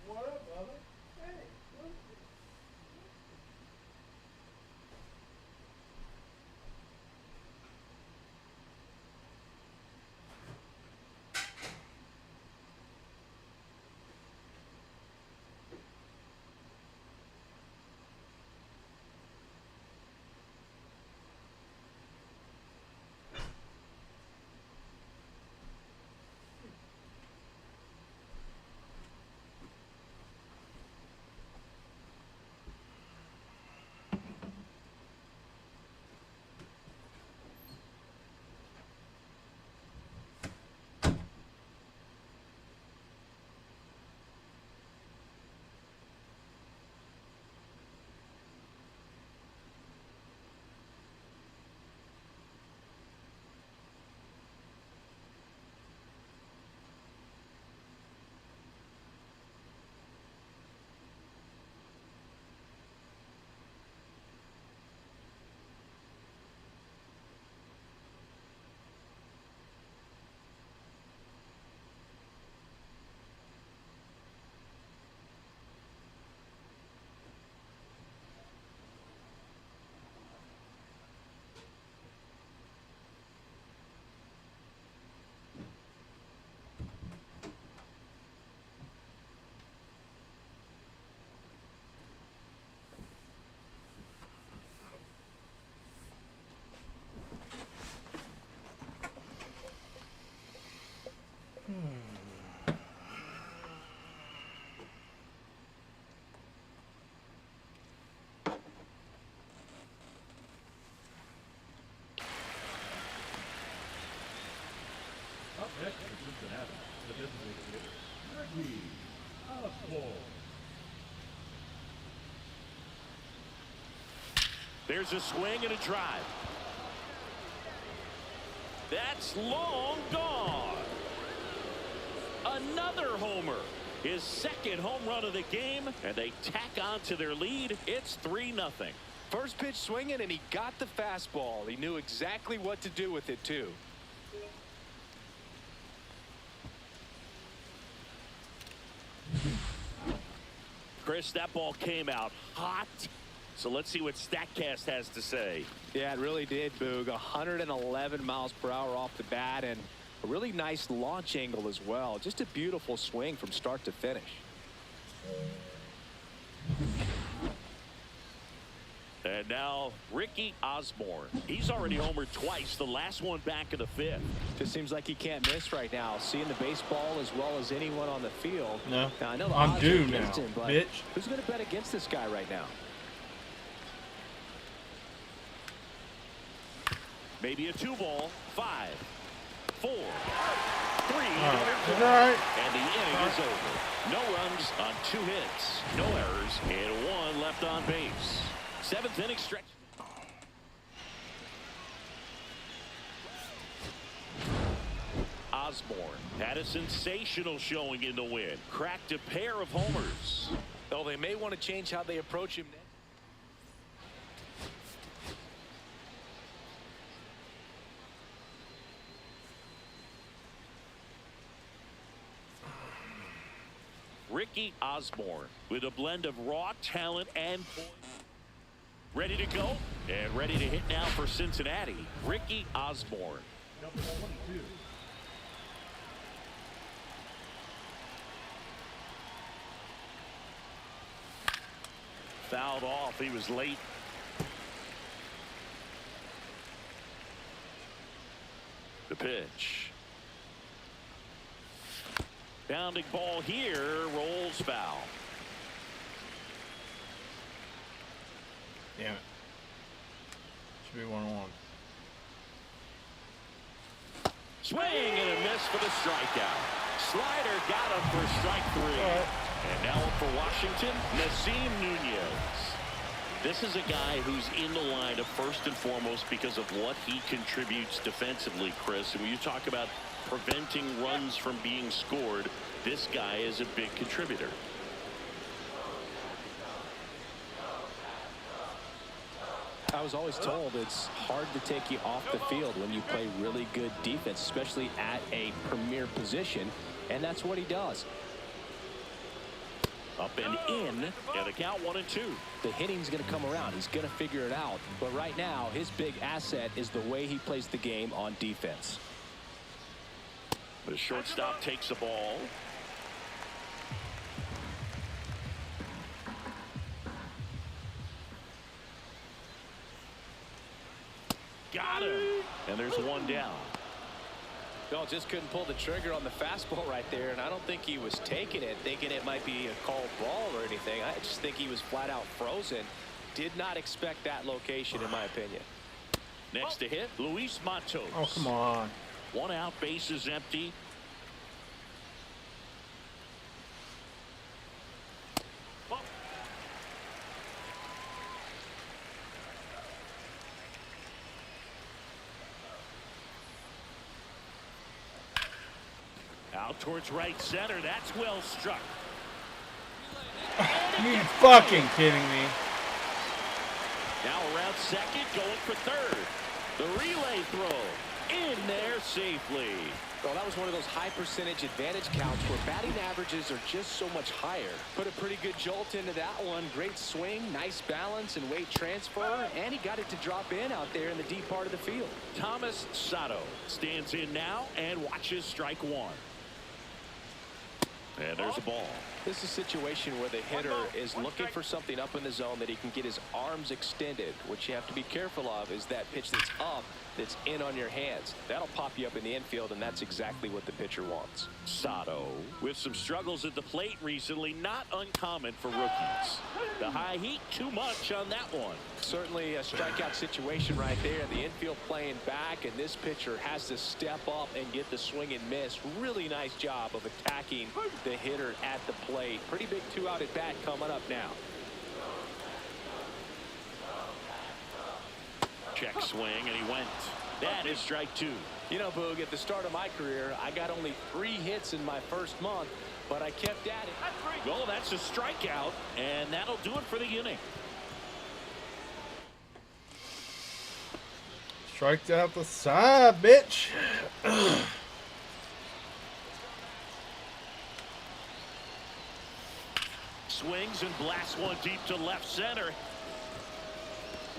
Speaker 1: What up, brother? Hey.
Speaker 2: There's a swing and a drive. That's long gone. Another homer. His second home run of the game, and they tack on to their lead. It's 3-0.
Speaker 4: First pitch swinging, and he got the fastball. He knew exactly what to do with it, too.
Speaker 2: Chris, that ball came out hot. So let's see what StatCast has to say.
Speaker 4: Yeah, it really did, Boog. 111 miles per hour off the bat, and a really nice launch angle as well. Just a beautiful swing from start to finish.
Speaker 2: And now Ricky Osborne. He's already homered twice, the last one back in the 5th.
Speaker 4: Just seems like he can't miss right now. Seeing the baseball as well as anyone on the field.
Speaker 1: No,
Speaker 4: now, I know
Speaker 1: I'm due now,
Speaker 4: him, but
Speaker 1: bitch.
Speaker 4: who's going to bet against this guy right now?
Speaker 2: Maybe a 2-ball. 5, 4, 3.
Speaker 1: All right.
Speaker 2: And the inning is over. No runs on 2 hits, no errors, and 1 left on base. 7th inning stretch. Osborne had a sensational showing in the win. Cracked a pair of homers.
Speaker 4: Though they may want to change how they approach him next.
Speaker 2: Ricky Osborne with a blend of raw talent and poise. Ready to go and ready to hit now for Cincinnati. Ricky Osborne.
Speaker 3: Number 22.
Speaker 2: Fouled off. He was late. The pitch. Bounding ball here, rolls foul.
Speaker 1: Damn it. Should be 1-1.
Speaker 2: Swing and a miss for the strikeout. Slider got him for strike 3. And now up for Washington, Nasim Nunez. This is a guy who's in the lineup first and foremost because of what he contributes defensively, Chris. And when you talk about preventing runs from being scored, this guy is a big contributor.
Speaker 4: I was always told it's hard to take you off the field when you play really good defense, especially at a premier position, and that's what he does.
Speaker 2: Up and in, and a count 1-2.
Speaker 4: The hitting's going to come around. He's going to figure it out. But right now, his big asset is the way he plays the game on defense.
Speaker 2: The shortstop takes the ball. Got him. And there's 1 down.
Speaker 4: No, just couldn't pull the trigger on the fastball right there, and I don't think he was taking it, thinking it might be a called ball or anything. I just think he was flat out frozen. Did not expect that location, in my opinion.
Speaker 2: Next to hit, Luis Matos.
Speaker 1: Oh, come on.
Speaker 2: 1 out, base is empty. Out towards right center. That's well struck.
Speaker 1: You fucking kidding me?
Speaker 2: Now around second, going for third. The relay throw in there safely.
Speaker 4: Well, that was one of those high percentage advantage counts where batting averages are just so much higher. Put a pretty good jolt into that one. Great swing, nice balance and weight transfer, and he got it to drop in out there in the deep part of the field.
Speaker 2: Thomas Sato stands in now and watches strike 1. And there's a ball.
Speaker 4: This is a situation where the hitter is looking for something up in the zone that he can get his arms extended. What you have to be careful of is that pitch that's up, that's in on your hands. That'll pop you up in the infield, and that's exactly what the pitcher wants.
Speaker 2: Sato with some struggles at the plate recently, not uncommon for rookies. The high heat, too much on that one.
Speaker 4: Certainly a strikeout situation right there. The infield playing back, and this pitcher has to step up and get the swing and miss. Really nice job of attacking the hitter at the plate. Pretty big 2-out at bat coming up now.
Speaker 2: Check swing, and he went. That is strike 2.
Speaker 4: You know, Boog, at the start of my career, I got only 3 hits in my first month, but I kept at it.
Speaker 2: Well, that's a strikeout, and that'll do it for the inning.
Speaker 1: Striked out the side, bitch.
Speaker 2: Swings and blasts one deep to left center.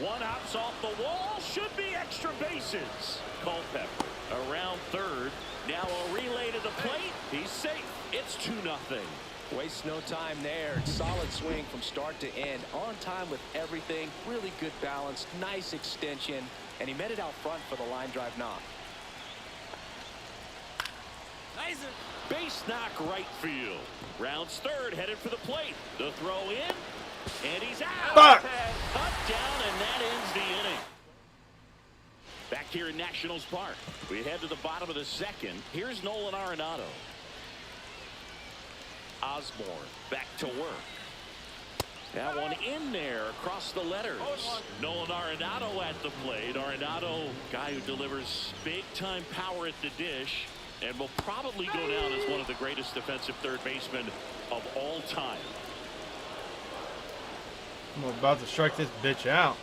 Speaker 2: One hops off the wall. Should be extra bases. Culpepper around third. Now a relay to the plate. He's safe. It's 2-0.
Speaker 4: Waste no time there. Solid swing from start to end. On time with everything. Really good balance. Nice extension. And he met it out front for the line drive knock.
Speaker 2: Nice. Base knock right field. Rounds third, headed for the plate. The throw in, and he's out.
Speaker 1: Fuck.
Speaker 2: Cut down, and that ends the inning. Back here in Nationals Park, we head to the bottom of the second. Here's Nolan Arenado. Osborne back to work. That one in there across the letters. Nolan Arenado at the plate. Arenado, guy who delivers big-time power at the dish and will probably go down as one of the greatest defensive third basemen of all time.
Speaker 1: I'm about to strike this bitch out.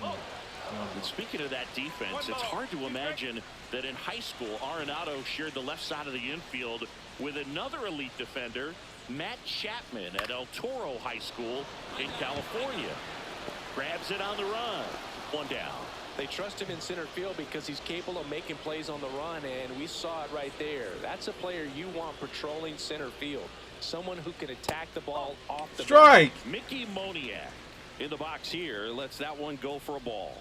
Speaker 2: And speaking of that defense, it's hard to imagine that in high school, Arenado shared the left side of the infield with another elite defender, Matt Chapman at El Toro High School in California. Grabs it on the run. One down.
Speaker 4: They trust him in center field because he's capable of making plays on the run, and we saw it right there. That's a player you want patrolling center field. Someone who can attack the ball off the
Speaker 1: strike.
Speaker 2: Mickey Moniak in the box here lets that one go for a ball.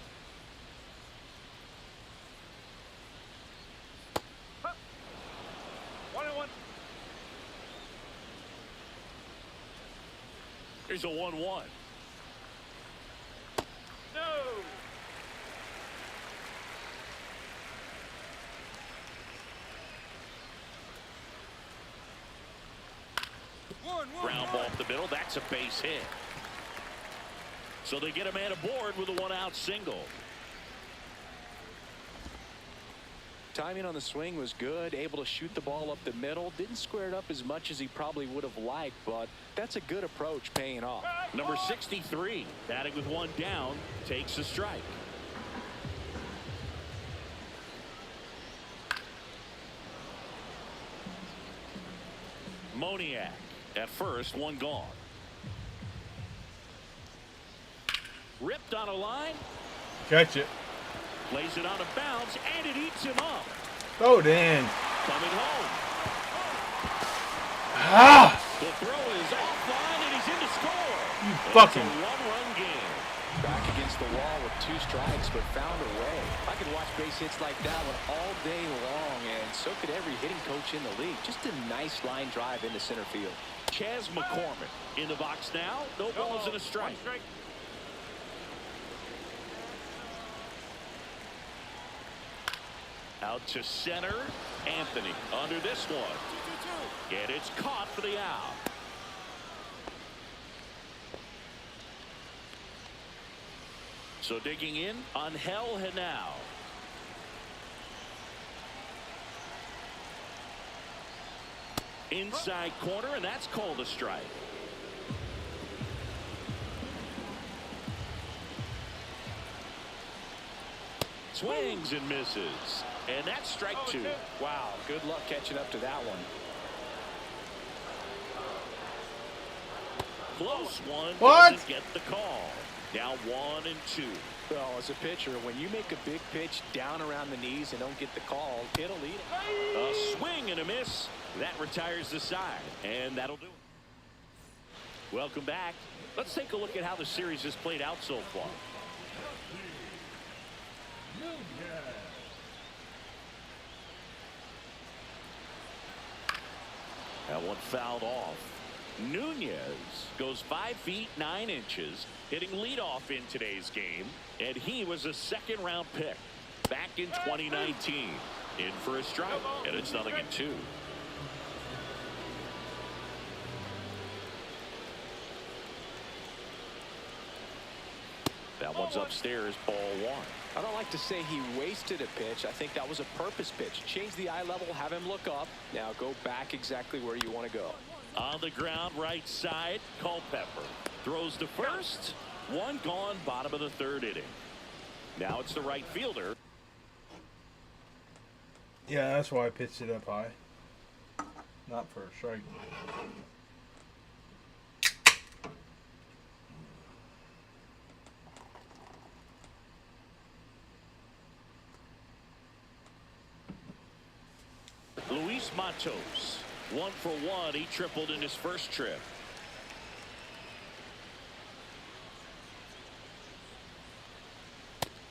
Speaker 2: Here's a 1-1.
Speaker 5: No.
Speaker 2: Ground ball up the middle. That's a base hit. So they get a man aboard with a 1-out single.
Speaker 4: Timing on the swing was good, able to shoot the ball up the middle. Didn't square it up as much as he probably would have liked, but that's a good approach paying off.
Speaker 2: Number 63, batting with one down, takes a strike. Moniak at first, one gone. Ripped on a line.
Speaker 1: Catch it.
Speaker 2: Lays it on a bounce, and it eats him up.
Speaker 1: Throw it in.
Speaker 2: Coming home.
Speaker 1: Ah!
Speaker 2: The throw is offline, and he's in to score.
Speaker 1: You
Speaker 2: And
Speaker 1: fucking.
Speaker 2: it's a one-run game.
Speaker 4: Back against the wall with 2 strikes, but found a way. I could watch base hits like that one all day long, and so could every hitting coach in the league. Just a nice line drive into center field.
Speaker 2: Chas McCormick in the box now. No balls and a strike. Out to center. Anthony under this one. And it's caught for the out. So digging in, Angel Henao. Inside corner, and that's called a strike. Swings and misses. And that's strike 2.
Speaker 4: Wow, good luck catching up to that one.
Speaker 2: Close one.
Speaker 1: What?
Speaker 2: Doesn't get the call. Now 1-2.
Speaker 4: Well, as a pitcher, when you make a big pitch down around the knees and don't get the call, it'll lead it.
Speaker 2: A swing and a miss. That retires the side. And that'll do it. Welcome back. Let's take a look at how the series has played out so far. That one fouled off. Nunez goes 5 feet 9 inches, hitting leadoff in today's game, and he was a second-round pick back in 2019. In for a strike, and it's 0-2. That one's upstairs, ball 1.
Speaker 4: I don't like to say he wasted a pitch. I think that was a purpose pitch. Change the eye level, have him look up. Now go back exactly where you want to go.
Speaker 2: On the ground, right side, Culpepper throws to first. One gone, bottom of the 3rd inning. Now it's the right fielder.
Speaker 1: Yeah, that's why I pitched it up high. Not for a strike.
Speaker 2: Luis Matos, 1 for 1. He tripled in his first trip.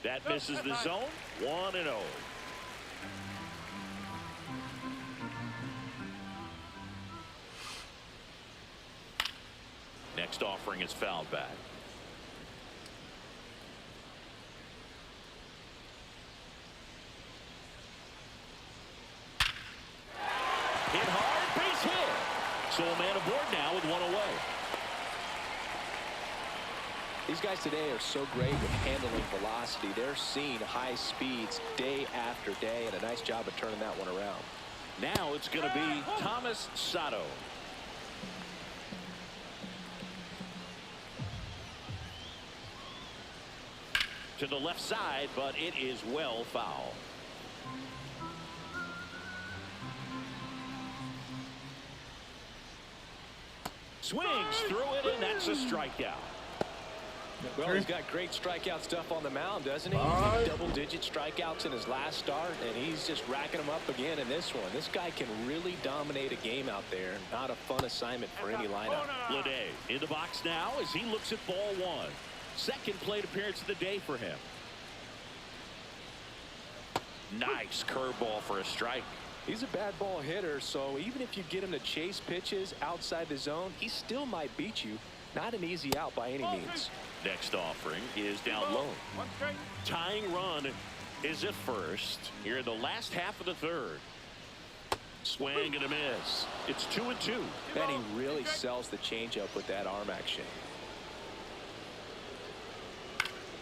Speaker 2: That misses the zone. 1-0. Next offering is fouled back. Hit hard, base hit. So a man aboard now with 1 away.
Speaker 4: These guys today are so great with handling velocity. They're seeing high speeds day after day, and a nice job of turning that one around.
Speaker 2: Now it's going to be Thomas Sato. To the left side, but it is well foul. Swings through it, and that's a strikeout.
Speaker 4: Well, he's got great strikeout stuff on the mound, doesn't he? Double-digit strikeouts in his last start, and he's just racking them up again in this one. This guy can really dominate a game out there. Not a fun assignment for any lineup.
Speaker 2: Lede in the box now as he looks at ball 1. Second plate appearance of the day for him. Nice curveball for a strike.
Speaker 4: He's a bad ball hitter, so even if you get him to chase pitches outside the zone, he still might beat you. Not an easy out by any means.
Speaker 2: Next offering is down low. Tying run is at first here in the last half of the 3rd. Swing and a miss. It's 2-2.
Speaker 4: Then he really sells the changeup with that arm action.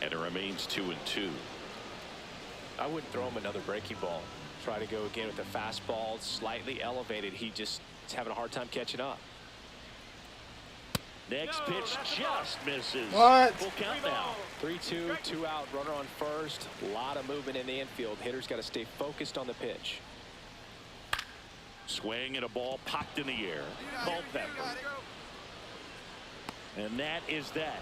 Speaker 2: And it remains 2-2.
Speaker 4: I wouldn't throw him another breaking ball. Try to go again with the fastball slightly elevated. He just is having a hard time catching up.
Speaker 2: Next pitch just misses.
Speaker 1: What?
Speaker 2: Full count now.
Speaker 4: 3-2, 2 out, runner on first. A lot of movement in the infield. Hitter's got to stay focused on the pitch.
Speaker 2: Swing and a ball popped in the air. Culpepper. And that is that.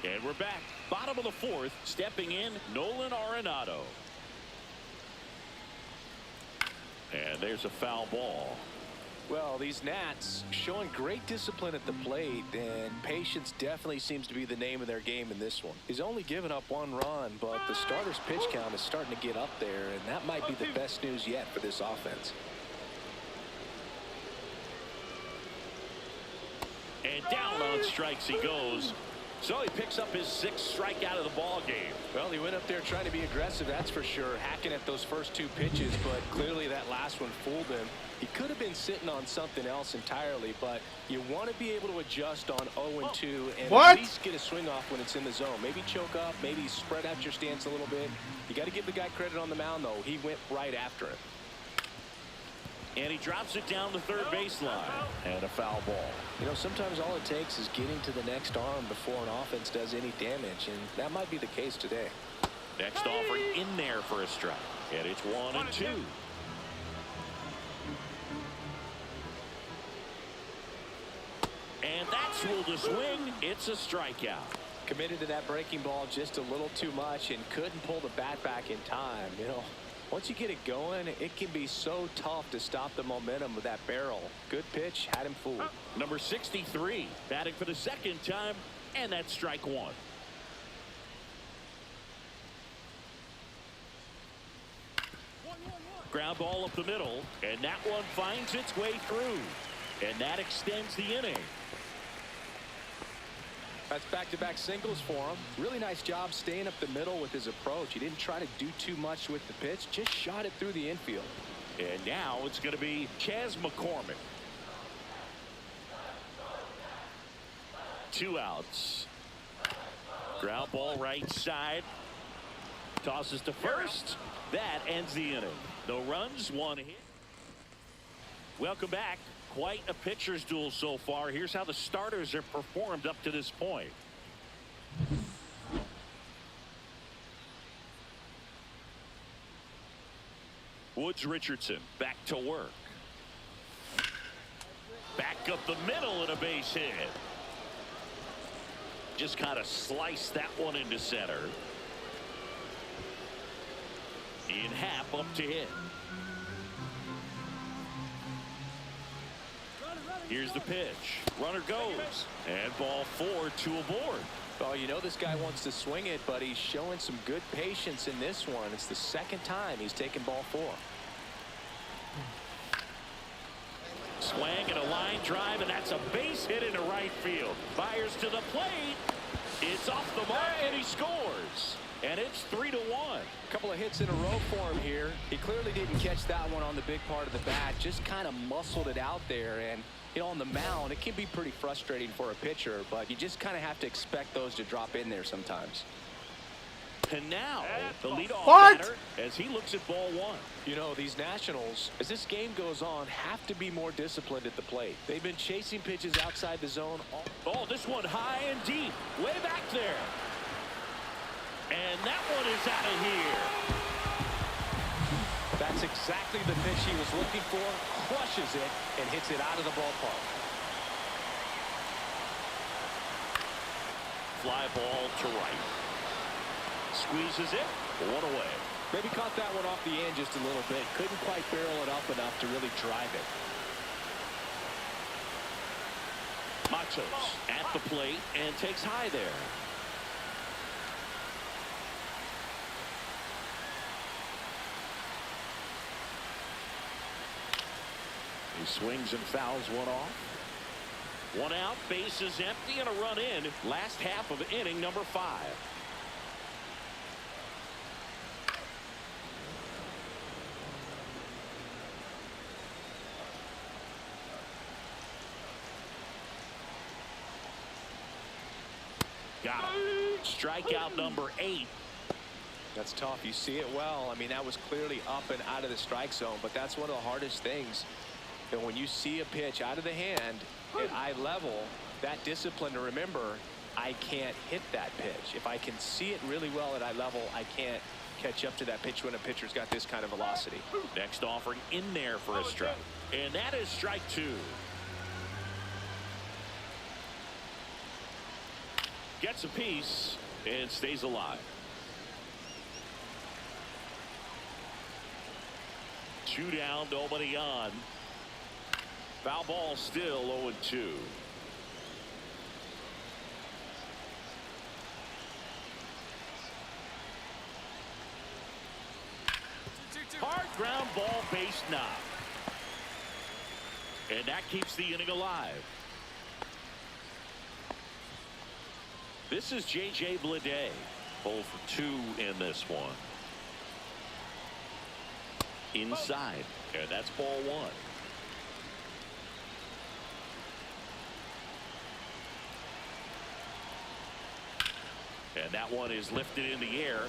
Speaker 2: And we're back. Bottom of the 4th. Stepping in, Nolan Arenado. And there's a foul ball.
Speaker 4: Well, these Nats showing great discipline at the plate, and patience definitely seems to be the name of their game in this one. He's only given up 1 run, but the starter's pitch count is starting to get up there, and that might be the best news yet for this offense.
Speaker 2: And down on strikes he goes. So he picks up his 6th strikeout of the ball game.
Speaker 4: Well, he went up there trying to be aggressive, that's for sure, hacking at those first 2 pitches, but clearly that last one fooled him. He could have been sitting on something else entirely, but you want to be able to adjust on 0-2 and at least get a swing off when it's in the zone. Maybe choke up, maybe spread out your stance a little bit. You got to give the guy credit on the mound, though. He went right after him.
Speaker 2: And he drops it down the 3rd baseline. And a foul ball.
Speaker 4: You know, sometimes all it takes is getting to the next arm before an offense does any damage, and that might be the case today.
Speaker 2: Next offering in there for a strike. And it's 1-2. And that's ruled a swing. It's a strikeout.
Speaker 4: Committed to that breaking ball just a little too much and couldn't pull the bat back in time. You know, once you get it going, it can be so tough to stop the momentum with that barrel. Good pitch, had him fooled.
Speaker 2: Number 63 batting for the 2nd time, and that's strike 1. Ground ball up the middle, and that one finds its way through, and that extends the inning.
Speaker 4: That's back-to-back singles for him. Really nice job staying up the middle with his approach. He didn't try to do too much with the pitch, just shot it through the infield.
Speaker 2: And now it's going to be Chas McCormick. 2 outs. Ground ball right side. Tosses to first. That ends the inning. No runs, 1 hit. Welcome back. Quite a pitcher's duel so far. Here's how the starters have performed up to this point. Woods Richardson back to work. Back up the middle and a base hit. Just kind of sliced that one into center. In half up to hit. Here's the pitch. Runner goes. And ball 4, 2 aboard.
Speaker 4: Oh, you know this guy wants to swing it, but he's showing some good patience in this one. It's the second time he's taken ball 4.
Speaker 2: Swing and a line drive, and that's a base hit into right field. Fires to the plate. It's off the mark, and he scores. And it's 3-1.
Speaker 4: A couple of hits in a row for him here. He clearly didn't catch that one on the big part of the bat. Just kind of muscled it out there. And, you know, on the mound, it can be pretty frustrating for a pitcher, but you just kind of have to expect those to drop in there sometimes.
Speaker 2: And now, the leadoff
Speaker 1: What?
Speaker 2: batter as he looks at ball 1.
Speaker 4: You know, these Nationals, as this game goes on, have to be more disciplined at the plate. They've been chasing pitches outside the zone.
Speaker 2: Oh, this one high and deep. Way back there. And that one is out of here.
Speaker 4: That's exactly the pitch he was looking for. Crushes it and hits it out of the ballpark.
Speaker 2: Fly ball to right. Squeezes it. 1 away.
Speaker 4: Maybe caught that one off the end just a little bit. Couldn't quite barrel it up enough to really drive it.
Speaker 2: Matos at the plate and takes high there. He swings and fouls one off. 1 out, base is empty, and a run in. Last half of inning number 5. Got it. Strikeout number 8.
Speaker 4: That's tough. You see it well. I mean, that was clearly up and out of the strike zone, but that's one of the hardest things. And when you see a pitch out of the hand at eye level, that discipline to remember, I can't hit that pitch. If I can see it really well at eye level, I can't catch up to that pitch when a pitcher's got this kind of velocity.
Speaker 2: Next offering in there for a strike. And that is strike 2. Gets a piece and stays alive. 2 down, nobody on. Foul ball still 0-2. Hard ground ball, base knock. And that keeps the inning alive. This is J.J. Bleday. 0 for 2 in this one. Inside. And that's ball 1. And that one is lifted in the air.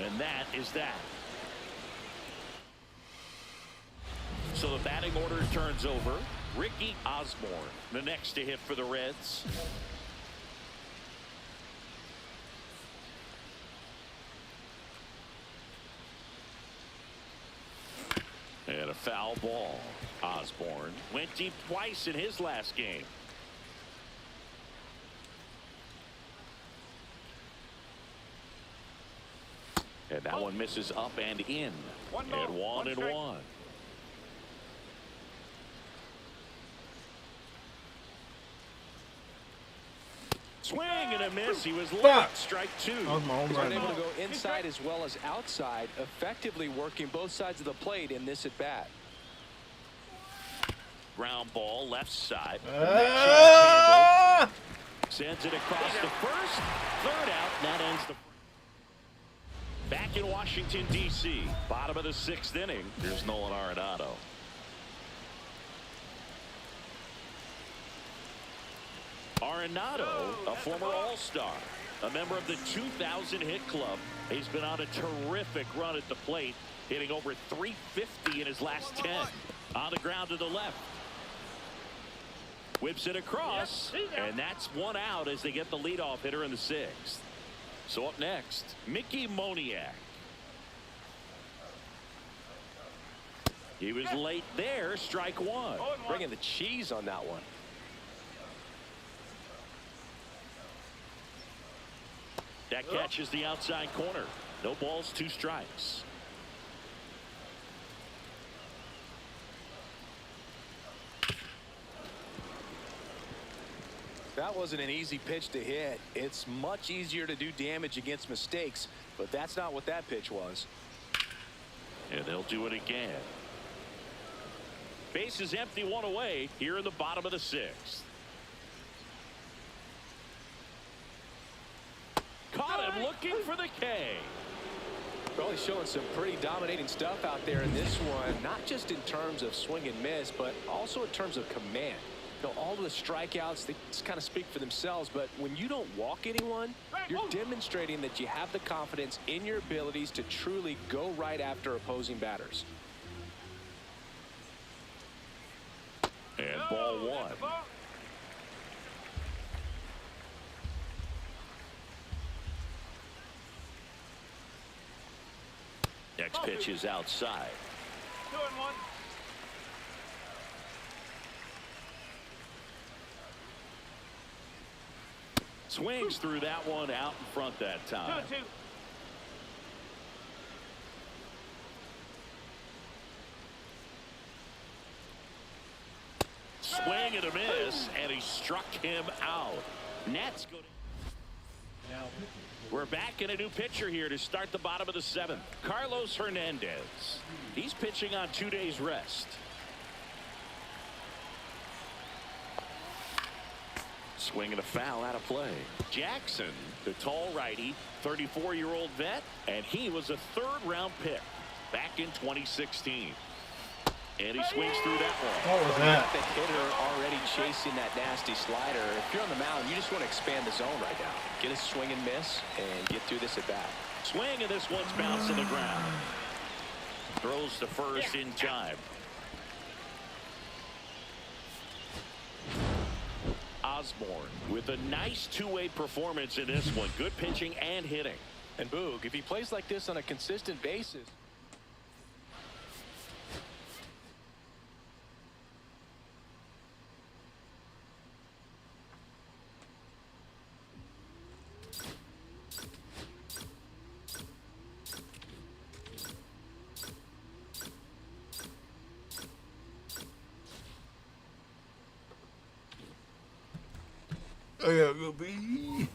Speaker 2: And that is that. So the batting order turns over. Ricky Osborne, the next to hit for the Reds. And a foul ball. Osborne went deep twice in his last game. And that one misses up and in. And 1-1. Swing and a miss. He was late. Strike 2.
Speaker 1: That was my home
Speaker 4: He's
Speaker 1: run.
Speaker 4: been able to go inside as well as outside, effectively working both sides of the plate in this at bat.
Speaker 2: Ground ball left side.
Speaker 1: Ah!
Speaker 2: Sends it across the first. 3rd out. That ends the. Back in Washington, D.C. Bottom of the 6th inning. Here's Nolan Arenado. Arenado, a former All-Star, a member of the 2000 hit club. He's been on a terrific run at the plate, hitting over 350 in his last 10. On the ground to the left. Whips it across, and that's one out as they get the leadoff hitter in the sixth. So up next, Mickey Moniak. He was late there, strike one.
Speaker 4: Bringing the cheese on that one.
Speaker 2: That catches the outside corner. No balls, 2 strikes.
Speaker 4: That wasn't an easy pitch to hit. It's much easier to do damage against mistakes, but that's not what that pitch was.
Speaker 2: And they'll do it again. Base is empty, 1 away here in the bottom of the sixth. Caught him looking for the K.
Speaker 4: Probably showing some pretty dominating stuff out there in this one, not just in terms of swing and miss, but also in terms of command. You know, all the strikeouts, they just kind of speak for themselves, but when you don't walk anyone, you're demonstrating that you have the confidence in your abilities to truly go right after opposing batters.
Speaker 2: And ball 1. Next pitch is outside.
Speaker 5: 2-1.
Speaker 2: Swings through that one out in front that time.
Speaker 5: 2-2.
Speaker 2: Swing and a miss, and he struck him out. Nats go to.
Speaker 3: Now pitching.
Speaker 2: We're back in a new pitcher here to start the bottom of the 7th. Carlos Hernandez. He's pitching on 2 days rest. Swing and a foul out of play. Jackson, the tall righty, 34-year-old vet, and he was a 3rd-round pick back in 2016. And he swings through that one.
Speaker 1: What was that?
Speaker 4: The hitter already chasing that nasty slider. If you're on the mound, you just want to expand the zone right now. Get a swing and miss and get through this at bat.
Speaker 2: Swing, and this one's bouncing the ground. Throws to first in time. Osborne with a nice 2-way performance in this one. Good pitching and hitting.
Speaker 4: And Boog, if he plays like this on a consistent basis.
Speaker 1: I gotta go be.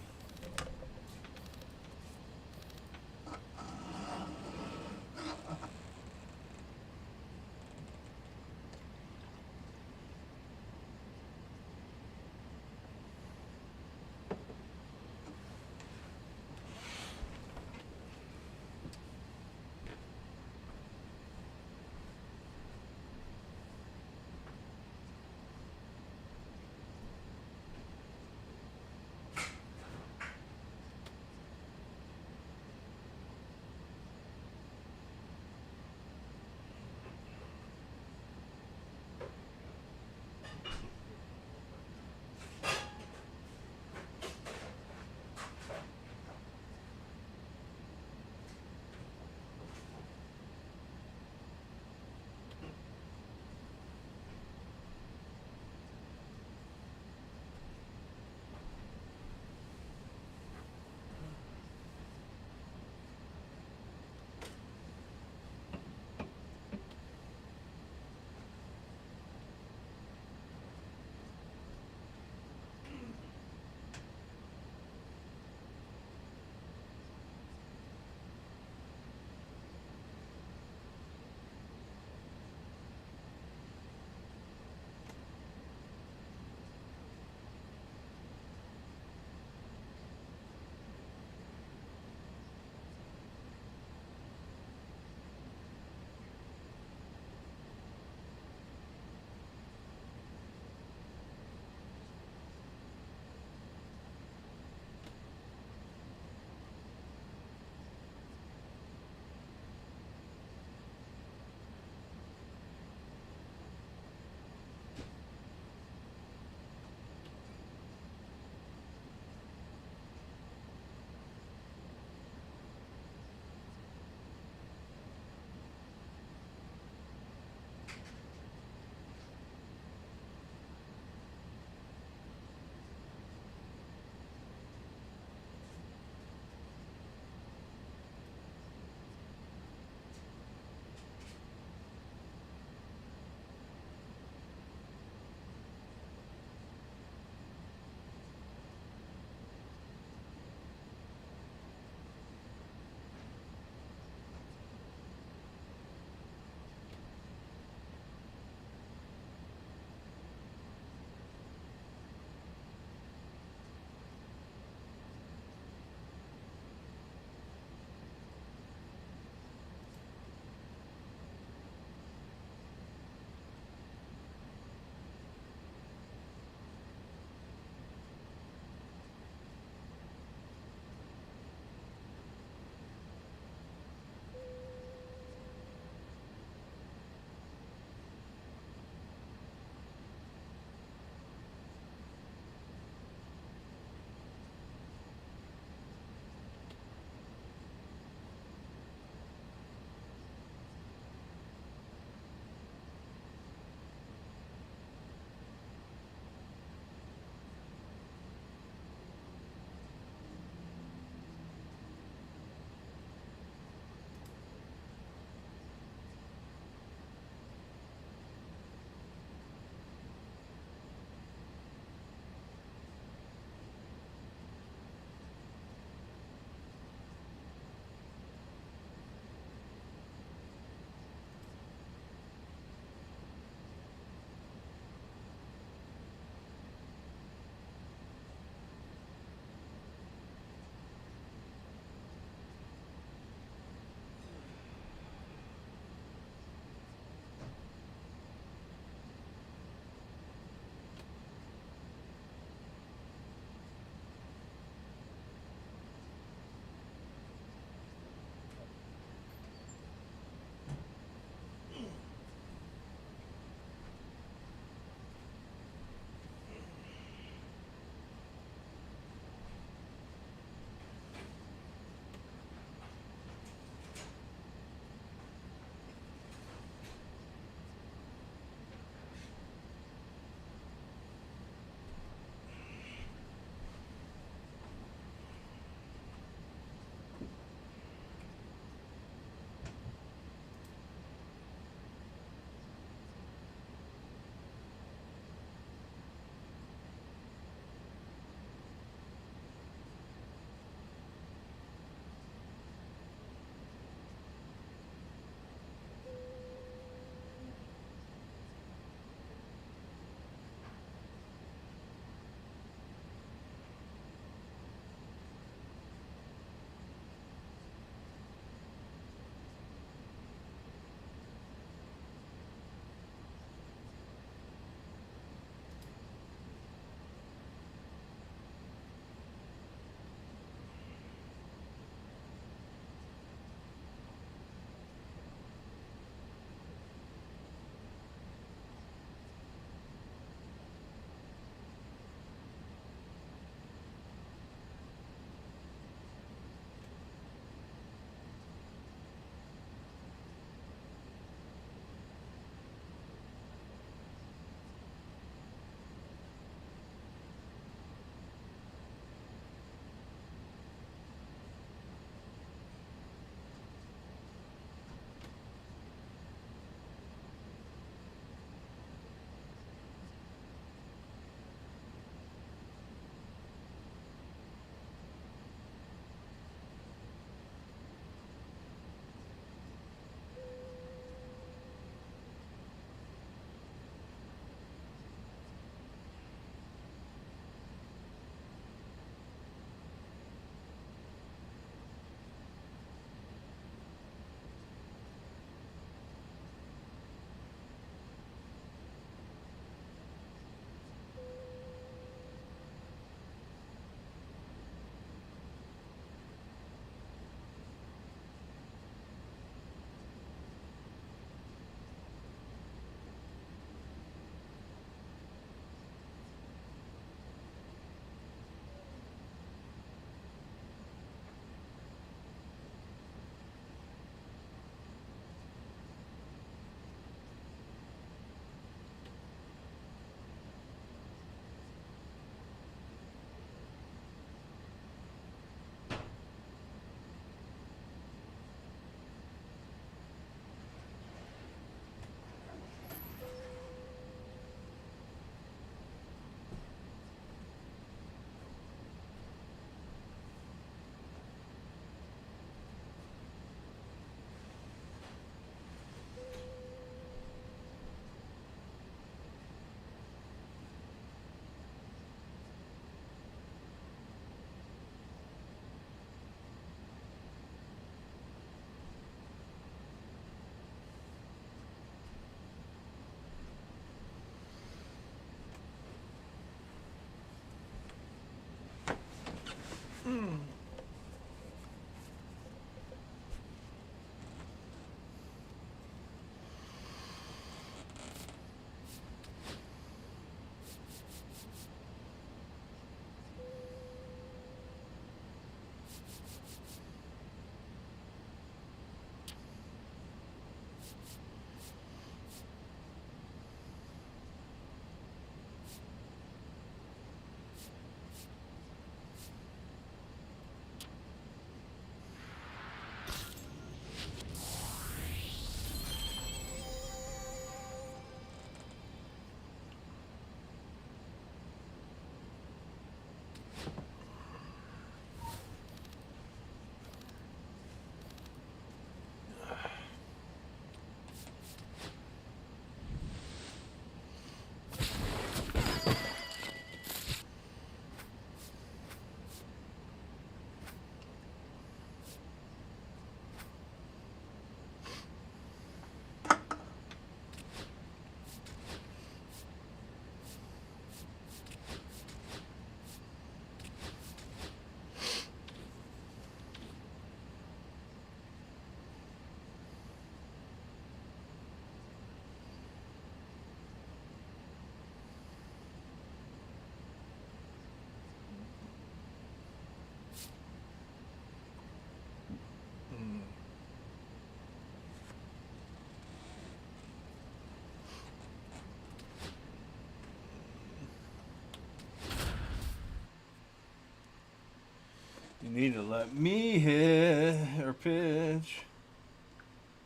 Speaker 1: You need to let me hit or pitch.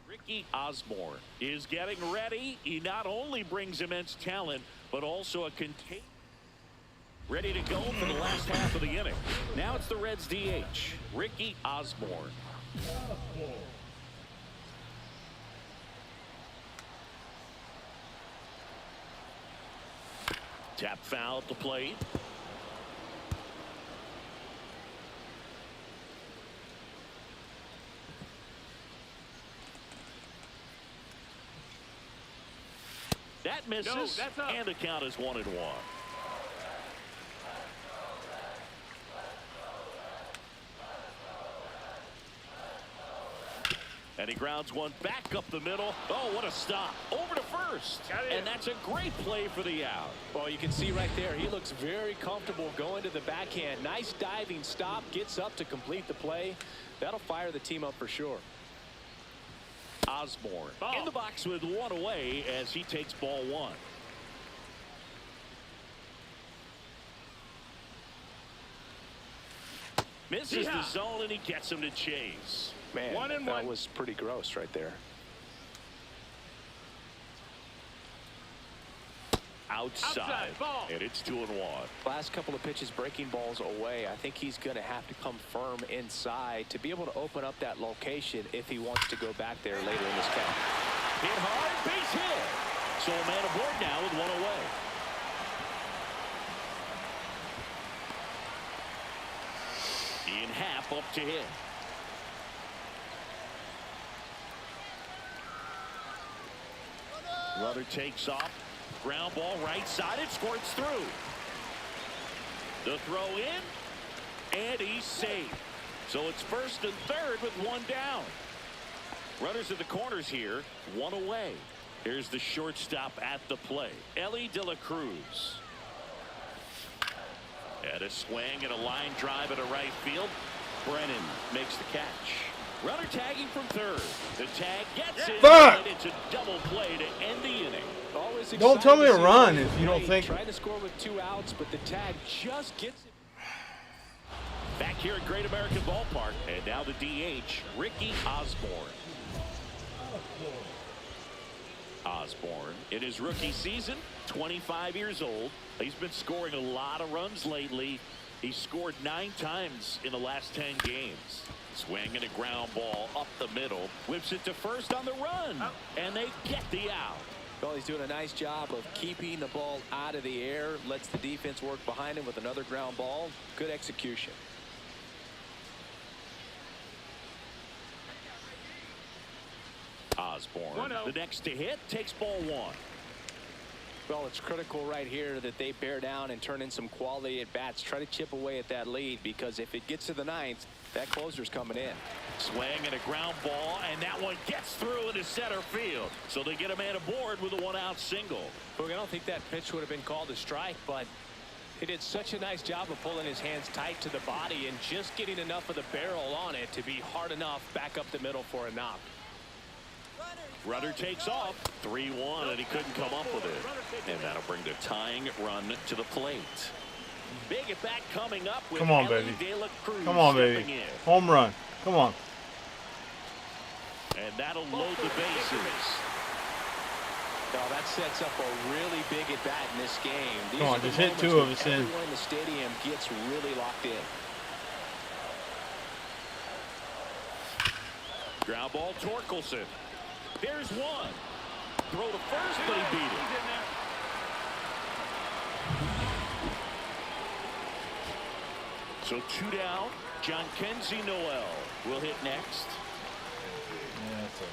Speaker 2: Ricky Osborne is getting ready. He not only brings immense talent, but also a contagion. Ready to go for the last half of the inning. Now it's the Reds DH, Ricky Osborne. Tap foul at the plate. That misses, and the count is 1-1. And he grounds one back up the middle. Oh, what a stop. Over to first. And that's a great play for the out.
Speaker 4: Well, you can see right there, he looks very comfortable going to the backhand. Nice diving stop, gets up to complete the play. That'll fire the team up for sure.
Speaker 2: Osborne in the box with one away as he takes ball one. Misses the zone, and he gets him to chase.
Speaker 4: Man, that was pretty gross right there.
Speaker 2: Outside and it's 2-1.
Speaker 4: Last couple of pitches breaking balls away. I think he's going to have to come firm inside to be able to open up that location if he wants to go back there later in this count.
Speaker 2: Hit hard, base hit. So a man aboard now with one away. Ian Happ up to hit. Runner takes off. Ground ball right side. It squirts through. The throw in. And he's safe. So it's first and third with one down. Runners at the corners here. One away. Here's the shortstop at the plate. Ellie De La Cruz. And a swing and a line drive at a right field. Brennan makes the catch. Runner tagging from third. The tag gets it. And it's a double play to end the inning.
Speaker 4: Always
Speaker 1: don't tell me to run if you don't think.
Speaker 4: Trying to score with 2 outs, but the tag just gets it.
Speaker 2: Back here at Great American Ballpark. And now the DH, Ricky Osborne. Osborne in his rookie season, 25 years old. He's been scoring a lot of runs lately. He scored 9 times in the last 10 games. Swing and a ground ball up the middle. Whips it to first on the run. And they get the out.
Speaker 4: Well, he's doing a nice job of keeping the ball out of the air. Lets the defense work behind him with another ground ball. Good execution.
Speaker 2: Osborne, the next to hit, takes ball one.
Speaker 4: Well, it's critical right here that they bear down and turn in some quality at bats. Try to chip away at that lead, because if it gets to the ninth, that closer's coming in.
Speaker 2: Swing and a ground ball, and that one gets through into center field. So they get a man aboard with a one-out single.
Speaker 4: Look, I don't think that pitch would have been called a strike, but he did such a nice job of pulling his hands tight to the body and just getting enough of the barrel on it to be hard enough back up the middle for a knock.
Speaker 2: Runner takes off, 3-1, and he couldn't come up with it. And that'll bring the tying run to the plate. Big at bat coming up with
Speaker 1: Come on, baby. Come on, baby. Home run. Come on.
Speaker 2: And that'll load the bases.
Speaker 4: Now that sets up a really big at bat in this game. These
Speaker 1: Come on, just hit two of us in.
Speaker 4: Everyone in the stadium gets really locked in.
Speaker 2: Ground ball, Torkelson. There's one. Throw to first, but he beat it. So 2 down. John Kenzie Noel will hit next.
Speaker 1: Yeah, that's it.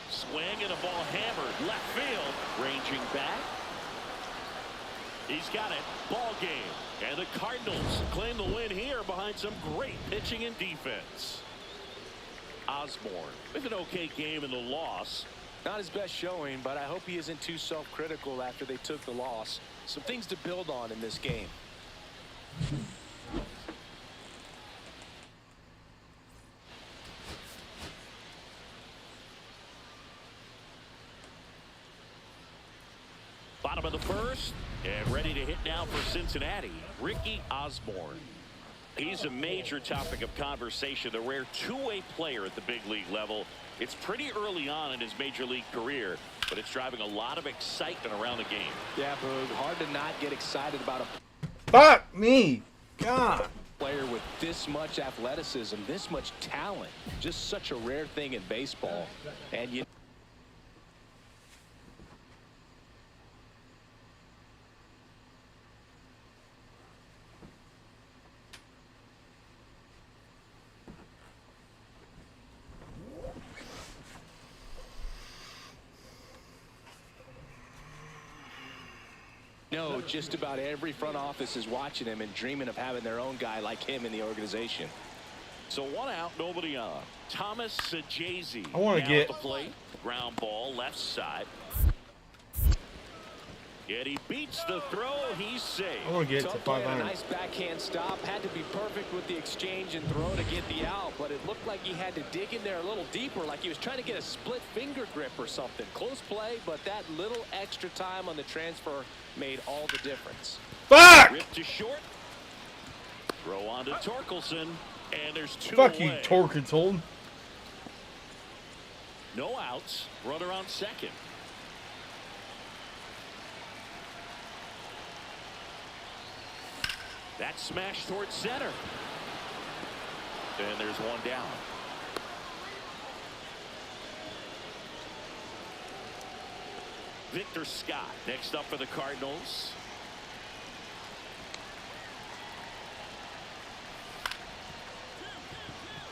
Speaker 2: Swing and a ball hammered left field. Ranging back. He's got it. Ball game. And the Cardinals claim the win here behind some great pitching and defense. Osborne with an okay game in the loss.
Speaker 4: Not his best showing, but I hope he isn't too self-critical after they took the loss. Some things to build on in this game.
Speaker 2: Bottom of the first, and ready to hit now for Cincinnati, Ricky Osborne. He's a major topic of conversation, the rare two-way player at the big league level. It's pretty early on in his major league career, but it's driving a lot of excitement around the game.
Speaker 4: Yeah, Boog, hard to not get excited about a
Speaker 1: Fuck me. God.
Speaker 4: player with this much athleticism, this much talent. Just such a rare thing in baseball. And you know just about every front office is watching him and dreaming of having their own guy like him in the organization.
Speaker 2: So 1 out, nobody on. Thomas Sajazi.
Speaker 1: I want to get
Speaker 2: the plate. Ground ball left side. Yet he beats the throw. He's safe.
Speaker 1: I want to get to
Speaker 4: Tough play on a
Speaker 1: 500.
Speaker 4: nice backhand stop. Had to be perfect with the exchange and throw to get the out, but it looked like he had to dig in there a little deeper, like he was trying to get a split finger grip or something. Close play, but that little extra time on the transfer made all the difference.
Speaker 1: Fuck!
Speaker 2: Ripped to short. Throw on to Torkelson. And there's 2
Speaker 1: Fuck
Speaker 2: away.
Speaker 1: you, Torkelson.
Speaker 2: No outs. Runner on second. That smash towards center. And there's 1 down. Victor Scott next up for the Cardinals.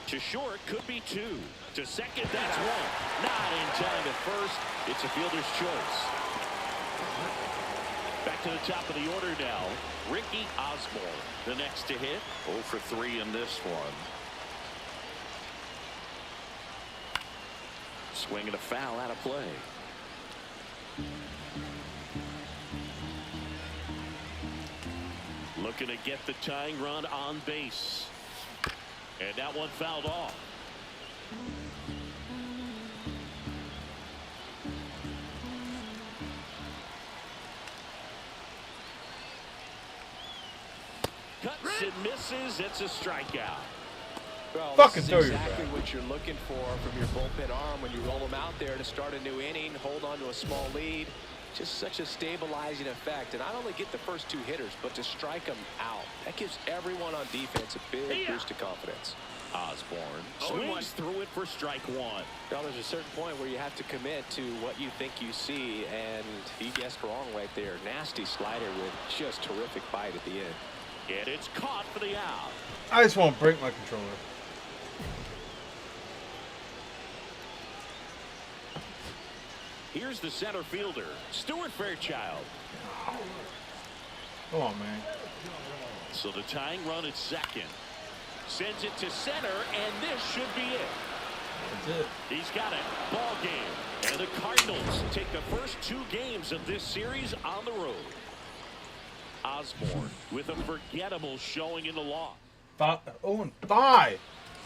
Speaker 2: To short, could be 2. To second, that's 1. Not in time at first. It's a fielder's choice. Back to the top of the order now. Ricky Osborne, the next to hit. 0 for 3 in this one. Swing and a foul out of play. Looking to get the tying run on base. And that one fouled off. Cuts and misses. It's a strikeout.
Speaker 4: Well,
Speaker 1: Fucking
Speaker 4: this
Speaker 1: throw
Speaker 4: is
Speaker 1: your
Speaker 4: exactly
Speaker 1: bat.
Speaker 4: what you're looking for from your bullpen arm when you roll them out there to start a new inning, hold on to a small lead. Just such a stabilizing effect, and not only get the first 2 hitters, but to strike them out. That gives everyone on defense a big boost of confidence.
Speaker 2: Osborne swings through it for strike 1.
Speaker 4: Well, there's a certain point where you have to commit to what you think you see, and he guessed wrong right there. Nasty slider with just terrific bite at the end.
Speaker 2: And it's caught for the out.
Speaker 1: I just want to break my controller.
Speaker 2: Here's the center fielder, Stuart Fairchild.
Speaker 1: Come on, man.
Speaker 2: So the tying run at second. Sends it to center, and this should be it.
Speaker 1: That's it.
Speaker 2: He's got it. Ball game. And the Cardinals take the first 2 games of this series on the road. Osborne with a forgettable showing in the loss.
Speaker 1: 0-5.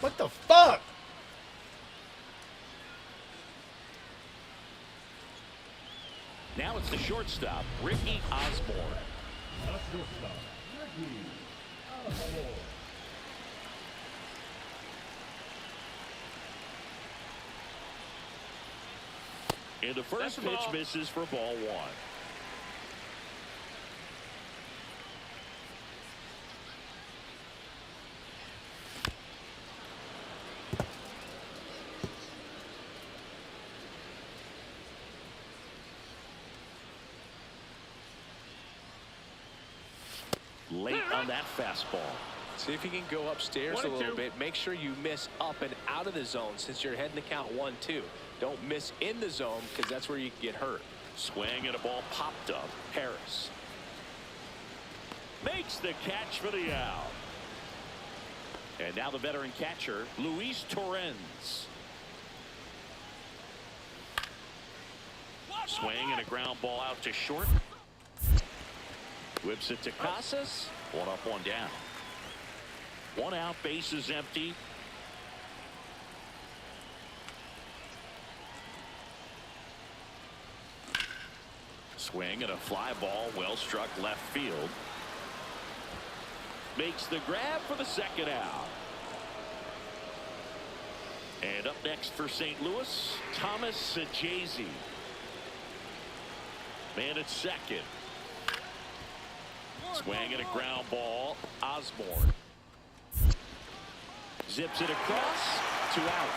Speaker 1: What the fuck?
Speaker 2: Now it's the shortstop, Ricky Osborne.
Speaker 3: Shortstop, Ricky Osborne.
Speaker 2: And the first pitch misses for ball 1. Late on that fastball.
Speaker 4: See if you can go upstairs a little bit. Make sure you miss up and out of the zone since you're heading to count 1-2. Don't miss in the zone because that's where you can get hurt.
Speaker 2: Swing and a ball popped up. Harris makes the catch for the out. And now the veteran catcher, Luis Torrens. Swing and a ground ball out to short. Whips it to Casas. 1 up, 1 down. 1 out, base is empty. Swing and a fly ball, well struck left field. Makes the grab for the second out. And up next for St. Louis, Thomas Sajazi. Man at second. Swing and a ground ball, Osborne. Zips it across, 2 out.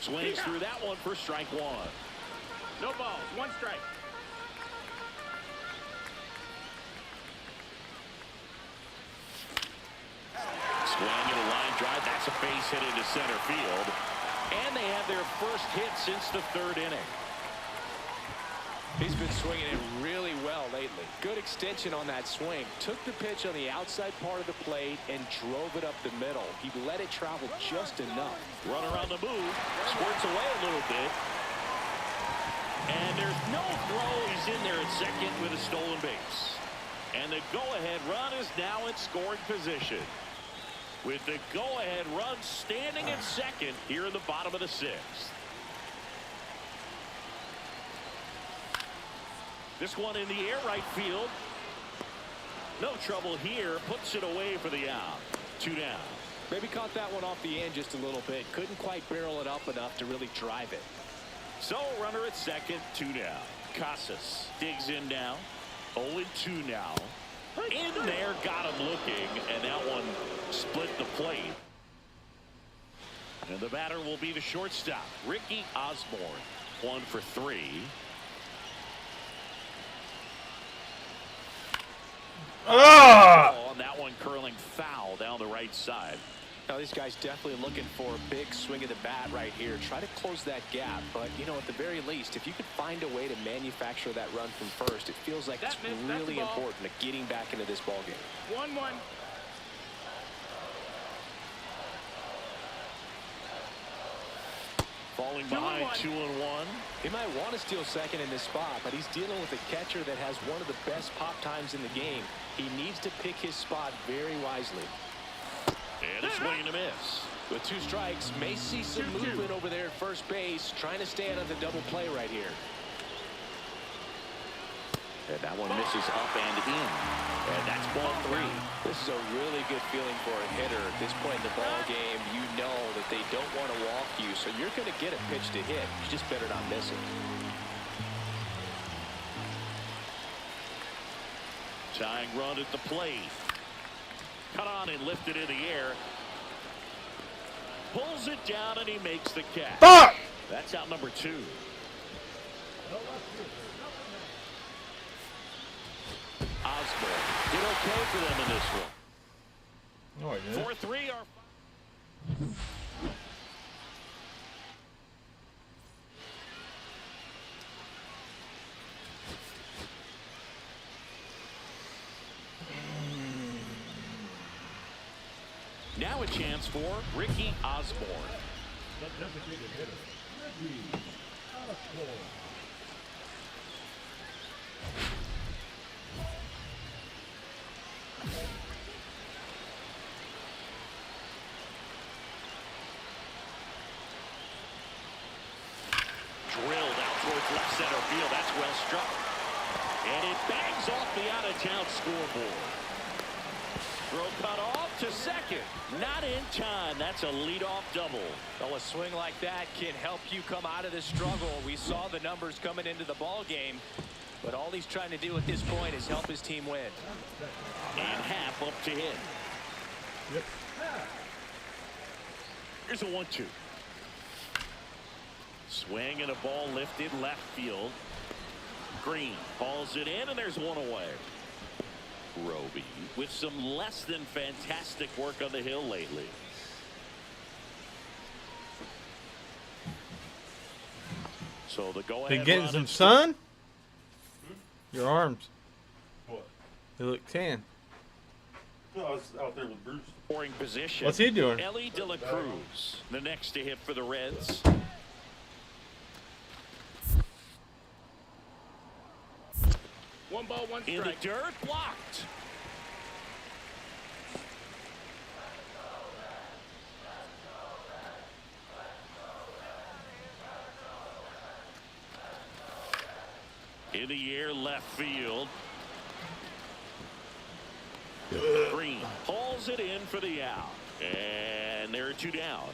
Speaker 2: Swings through that one for strike 1.
Speaker 5: No balls, 1 strike.
Speaker 2: Swing and a line drive. That's a base hit into center field. And they have their first hit since the 3rd inning.
Speaker 4: He's been swinging it really well lately. Good extension on that swing. Took the pitch on the outside part of the plate and drove it up the middle. He let it travel just enough.
Speaker 2: Runner on the move. Squirts away a little bit. And there's no throw. He's in there at second with a stolen base. And the go-ahead run is now in scoring position. With the go-ahead run standing at second here in the bottom of the 6th. This one in the air, right field. No trouble here. Puts it away for the out. 2 down.
Speaker 4: Maybe caught that one off the end just a little bit. Couldn't quite barrel it up enough to really drive it.
Speaker 2: So runner at second, 2 down. Casas digs in now. 0-2 now. In there, got him looking, and that one split the plate. And the batter will be the shortstop, Ricky Osborne. 1 for 3. On that one, curling foul down the right side.
Speaker 4: Now these guys definitely looking for a big swing of the bat right here. Try to close that gap, but you know, at the very least, if you could find a way to manufacture that run from first, it feels like it's really important to getting back into this ball game.
Speaker 5: 1-1.
Speaker 2: Falling behind 2-1.
Speaker 4: He might want to steal second in this spot, but he's dealing with a catcher that has one of the best pop times in the game. He needs to pick his spot very wisely.
Speaker 2: And a swing and a miss.
Speaker 4: With 2 strikes, may see some movement over there at first base, trying to stay out of the double play right here.
Speaker 2: And that one misses up and in. And that's ball 3.
Speaker 4: This is a really good feeling for a hitter. At this point in the ball game, you know that they don't want to walk you, so you're going to get a pitch to hit. You just better not miss it.
Speaker 2: Tying run at the plate. Cut on and lifted in the air. Pulls it down and he makes the catch.
Speaker 1: Fuck!
Speaker 2: That's out number 2. Osborne did okay for them in this one.
Speaker 1: No, I didn't.
Speaker 2: 4-3 or now a chance for Ricky Osborne.
Speaker 3: The designated hitter, Ricky Osborne.
Speaker 2: Drilled out towards left center field. That's well struck. And it bangs off the out-of-town scoreboard. Throw cut off to second. Not in time. That's a leadoff double.
Speaker 4: Well, a swing like that can help you come out of this struggle. We saw the numbers coming into the ball game, but all he's trying to do at this point is help his team win.
Speaker 2: And half up to hit.
Speaker 3: Yep.
Speaker 2: Here's a 1-2. Swing and a ball lifted left field. Green hauls it in, and there's one away. Roby with some less than fantastic work on the hill lately. So the go ahead.
Speaker 1: Been getting some sun? Your arms.
Speaker 6: What?
Speaker 1: They look tan.
Speaker 6: No, I was out there with Bruce.
Speaker 2: Scoring position.
Speaker 1: What's he doing?
Speaker 2: Ellie De La Cruz, the next to hit for the Reds.
Speaker 5: One ball, one
Speaker 2: In the
Speaker 5: strike.
Speaker 2: dirt, blocked. In the air, left field. Green hauls it in for the out. And there are two down.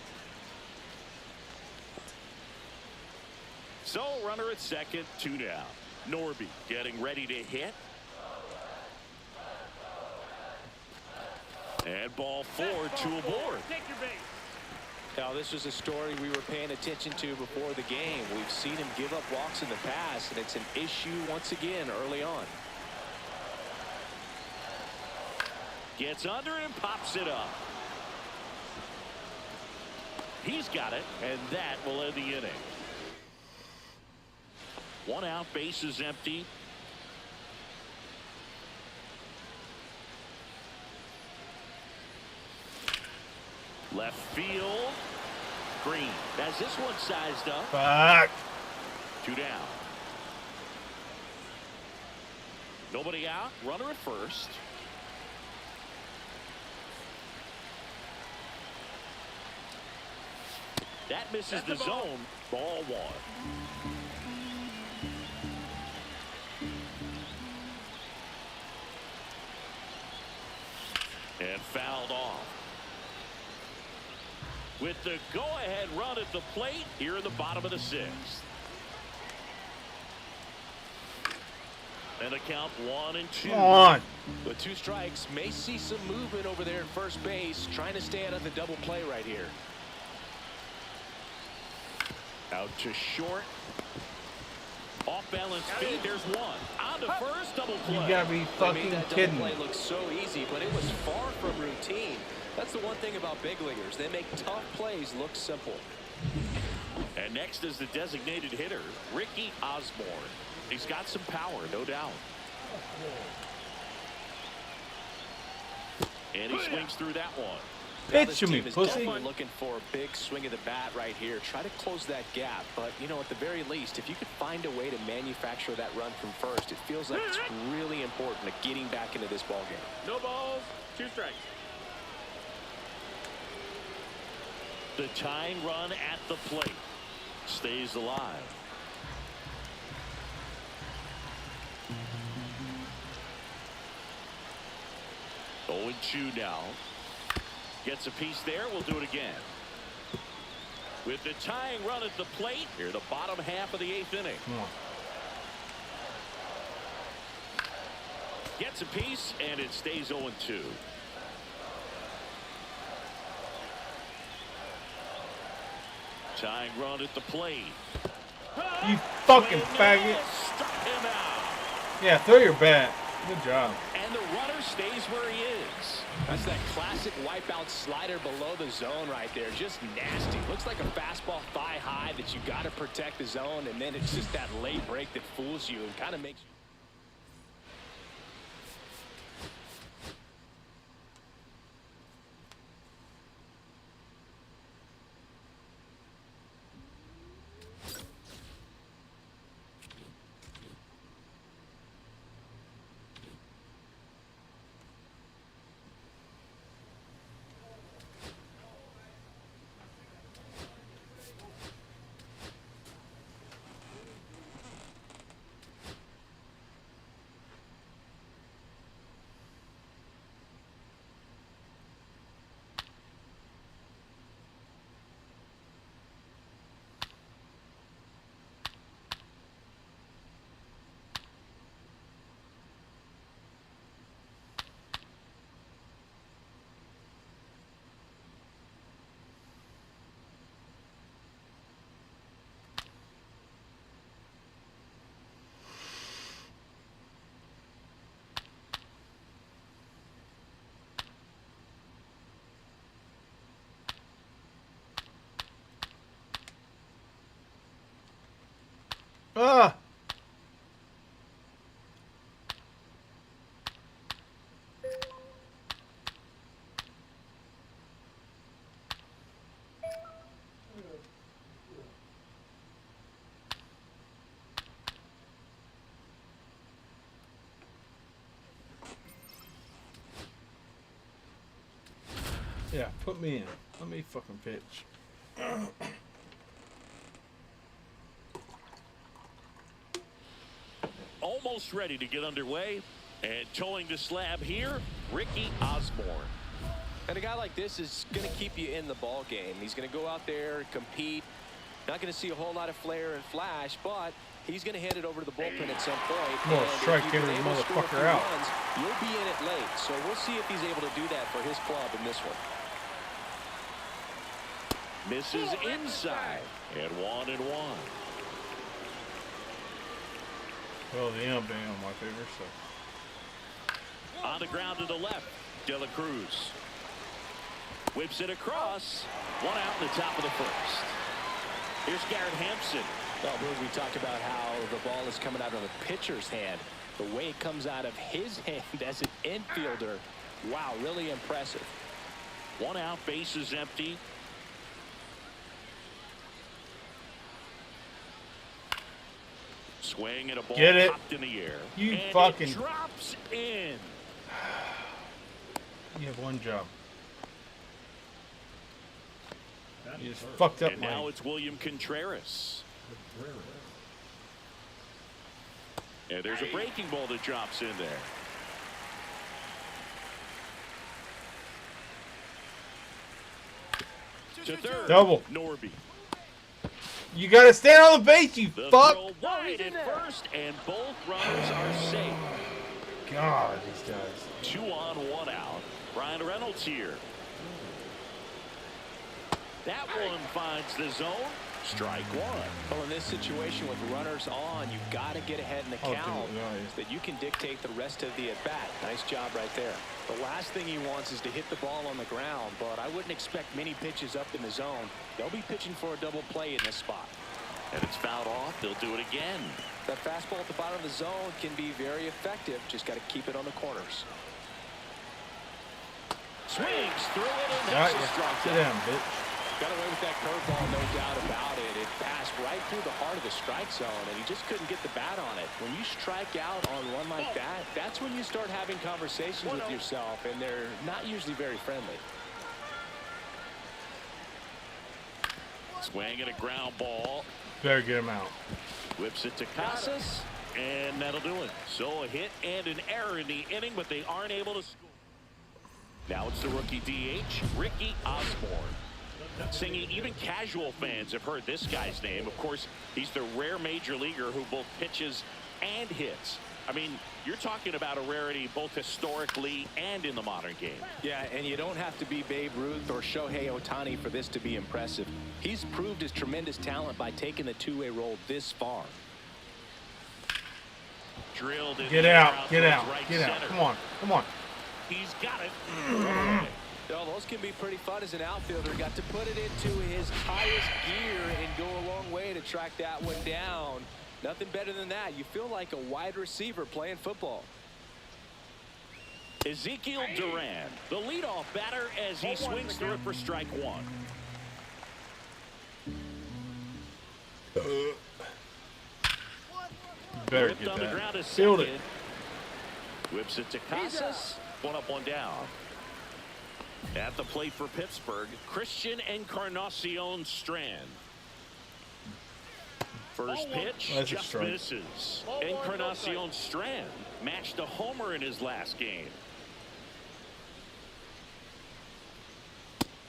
Speaker 2: So runner at second, two down. Norby getting ready to hit. And ball four, two aboard.
Speaker 5: Take your base.
Speaker 4: Now, this was a story we were paying attention to before the game. We've seen him give up walks in the past, and it's an issue once again early on.
Speaker 2: Gets under and pops it up. He's got it, and that will end the inning. One out, base is empty. Left field. Green has this one sized up.
Speaker 1: Fuck.
Speaker 2: Two down. Nobody out. Runner at first. That misses the zone. Ball one. And fouled off. With the go-ahead run at the plate here in the bottom of the sixth. And a count 1-2.
Speaker 1: Come on.
Speaker 4: With two strikes, may see some movement over there at first base, trying to stay out of the double play right here.
Speaker 2: Out to short. Off balance feed. There's one. On to first. Double play.
Speaker 1: You gotta be
Speaker 4: They
Speaker 1: fucking
Speaker 4: made that double
Speaker 1: kidding
Speaker 4: play
Speaker 1: me.
Speaker 4: look so easy, but it was far from routine. That's the one thing about big leaguers. They make tough plays look simple.
Speaker 2: And next is the designated hitter, Ricky Osborne. He's got some power, no doubt. And he swings through that one.
Speaker 1: Pitch to me,
Speaker 4: This team is
Speaker 1: pussy.
Speaker 4: definitely looking for a big swing of the bat right here. Try to close that gap. But, you know, at the very least, if you could find a way to manufacture that run from first, it feels like it's really important to getting back into this ball game.
Speaker 5: No balls, two strikes.
Speaker 2: The tying run at the plate stays alive. Oh, 0-2 now. Gets a piece there. We'll do it again. With the tying run at the plate here, the bottom half of the eighth inning.
Speaker 1: Come on.
Speaker 2: Gets a piece, and it stays 0-2. Tying run at the plate.
Speaker 1: You fucking faggot.
Speaker 2: Struck him out.
Speaker 1: Yeah, throw your bat. Good job.
Speaker 2: And the runner stays where he is.
Speaker 4: That's that classic wipeout slider below the zone right there. Just nasty. Looks like a fastball thigh high that you got to protect the zone, and then it's just that late break that fools you and kind of makes you.
Speaker 1: Ah! Yeah, put me in. Let me fucking pitch.
Speaker 2: Almost ready to get underway. And towing the slab here, Ricky Osborne.
Speaker 4: And a guy like this is going to keep you in the ball game. He's going to go out there, compete. Not going to see a whole lot of flair and flash, but he's going to hand it over to the bullpen at some point.
Speaker 1: Well,
Speaker 4: And
Speaker 1: strike
Speaker 4: if you've been
Speaker 1: every
Speaker 4: able to score a
Speaker 1: motherfucker
Speaker 4: few
Speaker 1: out.
Speaker 4: runs, you'll be in it late. So we'll see if he's able to do that for his club in this one.
Speaker 2: Misses inside. And 1-1.
Speaker 1: Well, the end being on my favor, so.
Speaker 2: On the ground to the left, De La Cruz. Whips it across. 1 out in the top of the first. Here's Garrett Hampson.
Speaker 4: Well, Bruce, we talked about how the ball is coming out of the pitcher's hand. The way it comes out of his hand as an infielder. Wow, really impressive.
Speaker 2: 1 out, bases empty. Swing and a ball
Speaker 1: Get it.
Speaker 2: popped in the air.
Speaker 1: You
Speaker 2: and
Speaker 1: fucking-
Speaker 2: it drops in.
Speaker 1: You have one job.
Speaker 3: That's
Speaker 1: You just
Speaker 3: first.
Speaker 1: fucked up
Speaker 2: And now
Speaker 1: my.
Speaker 2: it's William Contreras. And there's a breaking ball that drops in there. To third,
Speaker 1: Double.
Speaker 2: Norby.
Speaker 1: You gotta stand on the base, you
Speaker 2: The
Speaker 1: fuck!
Speaker 2: throw wide at first, and both runners are safe.
Speaker 1: God, these guys.
Speaker 2: 2 on, 1 out. Brian Reynolds here. That one finds the zone. Strike 1.
Speaker 4: Well, in this situation with runners on, you've got to get ahead in the
Speaker 1: Oh,
Speaker 4: count
Speaker 1: dude, nice.
Speaker 4: so that you can dictate the rest of the at-bat. Nice job right there. The last thing he wants is to hit the ball on the ground, but I wouldn't expect many pitches up in the zone. They'll be pitching for a double play in this spot.
Speaker 2: And it's fouled off. They'll do it again.
Speaker 4: That fastball at the bottom of the zone can be very effective. Just got to keep it on the corners.
Speaker 2: Swings through it, and
Speaker 1: Got
Speaker 2: that's a
Speaker 1: ya.
Speaker 2: strikeout.
Speaker 1: Sit down, bitch.
Speaker 4: Got away with that curveball, no doubt about it. It passed right through the heart of the strike zone, and he just couldn't get the bat on it. When you strike out on one like that, that's when you start having conversations with yourself, and they're not usually very friendly.
Speaker 2: Swing and a ground ball.
Speaker 1: Better get him out.
Speaker 2: Whips it to Casas, and that'll do it. So a hit and an error in the inning, but they aren't able to score. Now it's the rookie DH, Ricky Osborne. Singing, even casual fans have heard this guy's name. Of course, he's the rare major leaguer who both pitches and hits. I mean, you're talking about a rarity both historically and in the modern game.
Speaker 4: Yeah, and you don't have to be Babe Ruth or Shohei Ohtani for this to be impressive. He's proved his tremendous talent by taking the two-way role this far.
Speaker 2: drilled it.
Speaker 1: Get out. Get out. Get out. Come on. Come on.
Speaker 2: He's got it.
Speaker 4: No, those can be pretty fun as an outfielder. Got to put it into his highest gear and go a long way to track that one down. Nothing better than that. You feel like a wide receiver playing football.
Speaker 2: Ezekiel Duran, the leadoff batter, as he swings through it for strike one.
Speaker 1: Better
Speaker 2: Whipped
Speaker 1: get
Speaker 2: on the ground
Speaker 1: that.
Speaker 2: to
Speaker 1: Field it.
Speaker 2: second. Whips it to Casas. One up, one down. At the plate for Pittsburgh, Christian Encarnacion Strand. First pitch
Speaker 1: That's a
Speaker 2: just
Speaker 1: strike.
Speaker 2: misses. Encarnacion Strand matched a homer in his last game.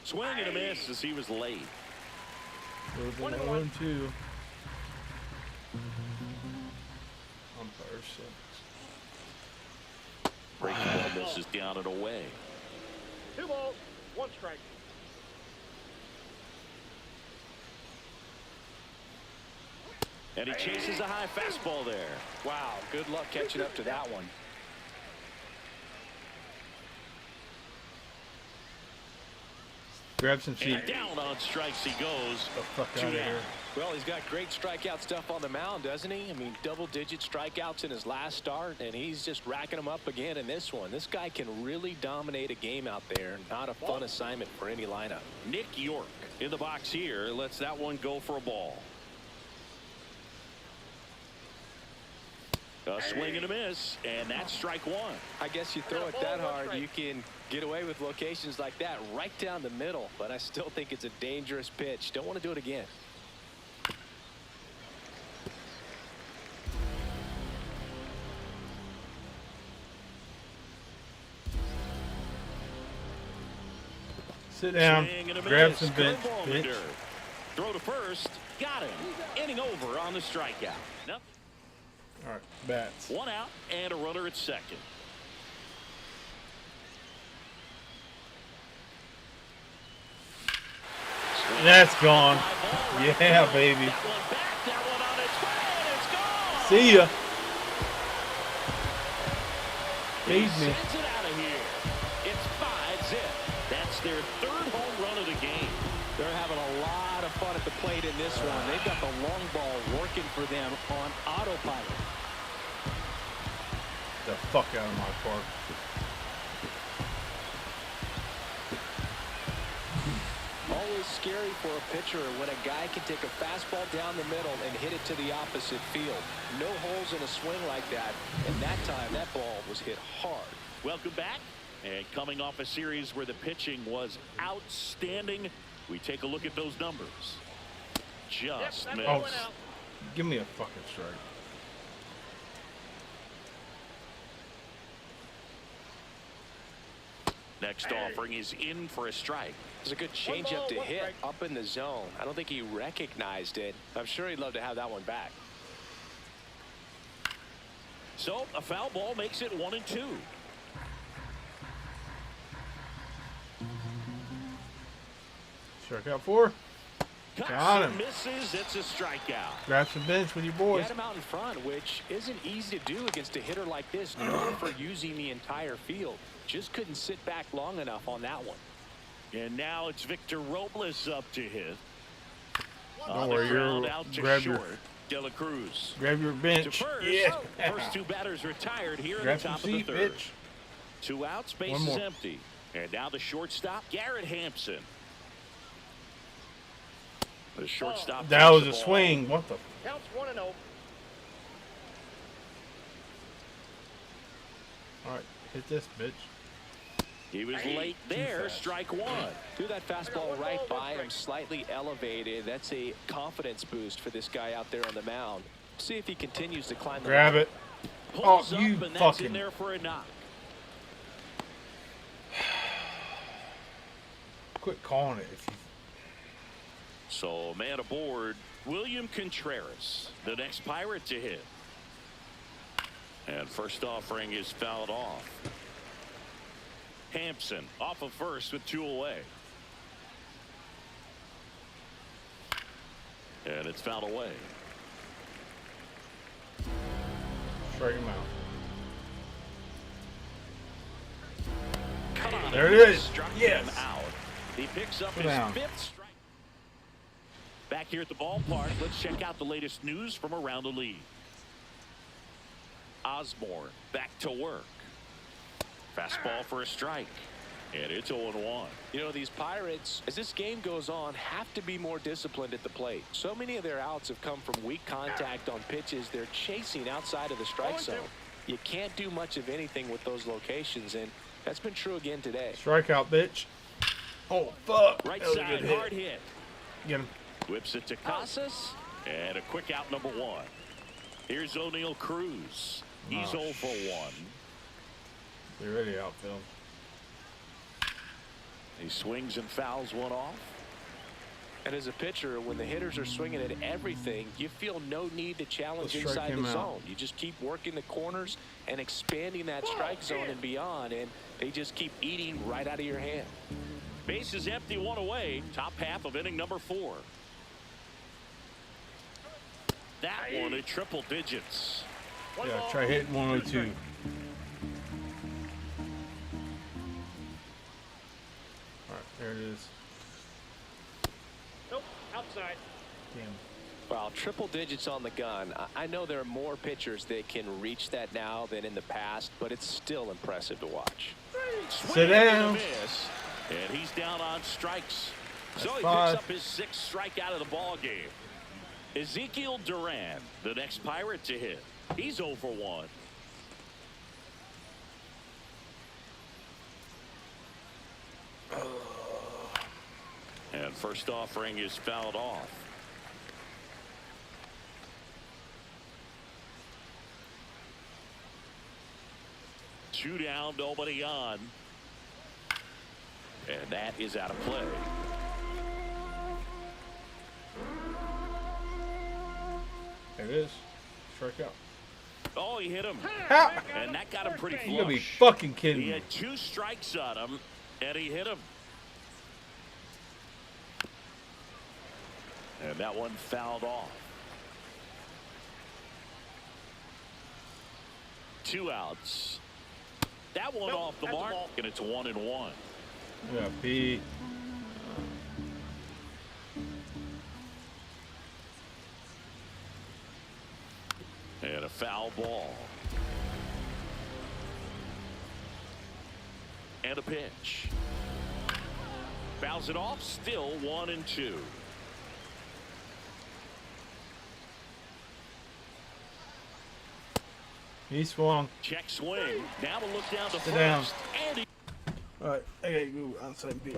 Speaker 2: Swing and a miss as he was late.
Speaker 1: 1-2. Umpire sucks.
Speaker 2: Breaking ball misses down and away.
Speaker 5: 2 balls, 1 strike.
Speaker 2: And he chases a high fastball there.
Speaker 4: Wow, good luck catching up to that one.
Speaker 1: Grab some feet.
Speaker 2: And down on strikes he goes.
Speaker 1: The fuck out of here.
Speaker 4: Well, he's got great strikeout stuff on the mound, doesn't he? I mean, double-digit strikeouts in his last start, and he's just racking them up again in this one. This guy can really dominate a game out there. Not a fun assignment for any lineup.
Speaker 2: Nick York in the box here lets that one go for a ball. A swing and a miss, and that's strike one.
Speaker 4: I guess you throw it that hard, you can get away with locations like that right down the middle, but I still think it's a dangerous pitch. Don't want to do it again.
Speaker 1: Sit down.
Speaker 2: Swing and a
Speaker 1: Grab
Speaker 2: miss.
Speaker 1: some bench.
Speaker 2: Curveball in the
Speaker 1: Bitch.
Speaker 2: dirt. Throw to first. Got him. Inning over on the strikeout. Nothing.
Speaker 1: All right. Bats.
Speaker 2: One out and a runner at second.
Speaker 1: That's gone. Yeah, baby.
Speaker 2: That one back. That one on its way, and it's gone.
Speaker 1: See ya.
Speaker 2: He
Speaker 1: Feed me.
Speaker 2: sends it out of here. It's 5-zip. That's their 3rd home run of the game.
Speaker 4: They're having a lot of fun at the plate in this one. They've got the long ball working for them on autopilot.
Speaker 1: The fuck out of my park.
Speaker 4: Always scary for a pitcher when a guy can take a fastball down the middle and hit it to the opposite field. No holes in a swing like that, and that time that ball was hit hard.
Speaker 2: Welcome back. And coming off a series where the pitching was outstanding, we take a look at those numbers. Just missed.
Speaker 1: Oh, give me a fucking strike.
Speaker 2: Next offering is in for a strike.
Speaker 4: It was a good changeup to hit up in the zone. I don't think he recognized it. I'm sure he'd love to have that one back.
Speaker 2: So a foul ball makes it 1-2.
Speaker 1: Strike out 4. Got him.
Speaker 2: Misses. It's a strikeout.
Speaker 1: Grab some bench with your
Speaker 4: He
Speaker 1: boys.
Speaker 4: had him out in front, which isn't easy to do against a hitter like this, known for using the entire field. Just couldn't sit back long enough on that one.
Speaker 2: And now it's Victor Robles up to hit.
Speaker 1: Don't worry, you're
Speaker 2: Out to
Speaker 1: grab
Speaker 2: short.
Speaker 1: your
Speaker 2: De La Cruz
Speaker 1: grab your
Speaker 2: to
Speaker 1: bench.
Speaker 2: first.
Speaker 1: Yeah.
Speaker 2: First 2 batters retired here
Speaker 1: Grab
Speaker 2: in the
Speaker 1: some
Speaker 2: top of the
Speaker 1: seat,
Speaker 2: 3rd.
Speaker 1: bitch.
Speaker 2: 2 outs, base
Speaker 1: One
Speaker 2: is
Speaker 1: more.
Speaker 2: empty. And now the shortstop, Garrett Hampson. The shortstop.
Speaker 1: That
Speaker 2: takes
Speaker 1: was
Speaker 2: the
Speaker 1: a
Speaker 2: ball.
Speaker 1: swing. What the?
Speaker 5: Counts 1-0.
Speaker 1: All right, hit this bitch.
Speaker 2: He was late there.
Speaker 1: fast.
Speaker 2: Strike 1.
Speaker 4: Threw that fastball right by him, slightly elevated. That's a confidence boost for this guy out there on the mound. See if he continues to climb the
Speaker 1: Grab
Speaker 4: ladder.
Speaker 1: it.
Speaker 2: Pulls
Speaker 1: Oh,
Speaker 2: up,
Speaker 1: you
Speaker 2: and that's
Speaker 1: fucking-
Speaker 2: in there for a knock.
Speaker 1: Quit calling it. If you...
Speaker 2: So man aboard, William Contreras, the next Pirate to hit. And first offering is fouled off. Hampson off of first with 2 away. And it's fouled away.
Speaker 7: Strike him out.
Speaker 2: Come on,
Speaker 7: There it is.
Speaker 2: struck
Speaker 7: Yes.
Speaker 2: him out. He picks up
Speaker 7: Sit
Speaker 2: his
Speaker 7: down.
Speaker 2: 5th strike. Back here at the ballpark, let's check out the latest news from around the league. Osborne back to work. Fastball for a strike. And it's 0-1.
Speaker 4: You know, these Pirates, as this game goes on, have to be more disciplined at the plate. So many of their outs have come from weak contact on pitches they're chasing outside of the strike zone. You can't do much of anything with those locations, and that's been true again today.
Speaker 7: Strikeout, bitch. Oh, fuck.
Speaker 2: Right
Speaker 7: That was a
Speaker 2: side,
Speaker 7: good
Speaker 2: hard hit.
Speaker 7: Get him.
Speaker 2: Whips it to Casas. And a quick out, number 1. Here's O'Neal Cruz. He's 0 for 1.
Speaker 7: They're ready, outfield.
Speaker 2: He swings and fouls one off.
Speaker 4: And as a pitcher, when the hitters are swinging at everything, you feel no need to challenge
Speaker 7: Let's strike
Speaker 4: inside
Speaker 7: him
Speaker 4: the
Speaker 7: out.
Speaker 4: zone. You just keep working the corners and expanding that strike zone and beyond, and they just keep eating right out of your hand.
Speaker 2: Base is empty, 1 away. Top half of inning number 4. That one at triple digits.
Speaker 7: Yeah, try hitting 102. Alright, there it is.
Speaker 5: Nope, outside.
Speaker 7: Damn.
Speaker 4: Well, triple digits on the gun. I know there are more pitchers that can reach that now than in the past, but it's still impressive to watch.
Speaker 7: Sit down.
Speaker 2: Miss, and he's down on strikes. So he
Speaker 7: 5.
Speaker 2: picks up his 6th strikeout of the ball game. Ezekiel Duran, the next Pirate to hit. He's 0 for 1. And first offering is fouled off. Two down, nobody on. And that is out of play.
Speaker 7: There it is. Strikeout.
Speaker 2: Oh, he hit him.
Speaker 7: How?
Speaker 2: And that got him pretty
Speaker 7: You gotta be
Speaker 2: flush.
Speaker 7: fucking kidding
Speaker 2: He
Speaker 7: me.
Speaker 2: had 2 strikes on him, and he hit him. And that one fouled off. 2 outs. That one
Speaker 5: Nope,
Speaker 2: off the
Speaker 5: that's a
Speaker 2: mark,
Speaker 5: ball.
Speaker 2: and it's 1-1.
Speaker 7: Yeah, P.
Speaker 2: And a foul ball. And a pitch. Fouls it off, still 1-2.
Speaker 7: He swung.
Speaker 2: Check swing. Now to look down to
Speaker 7: Sit
Speaker 2: first.
Speaker 7: down.
Speaker 2: And he
Speaker 1: Alright, I gotta go outside B.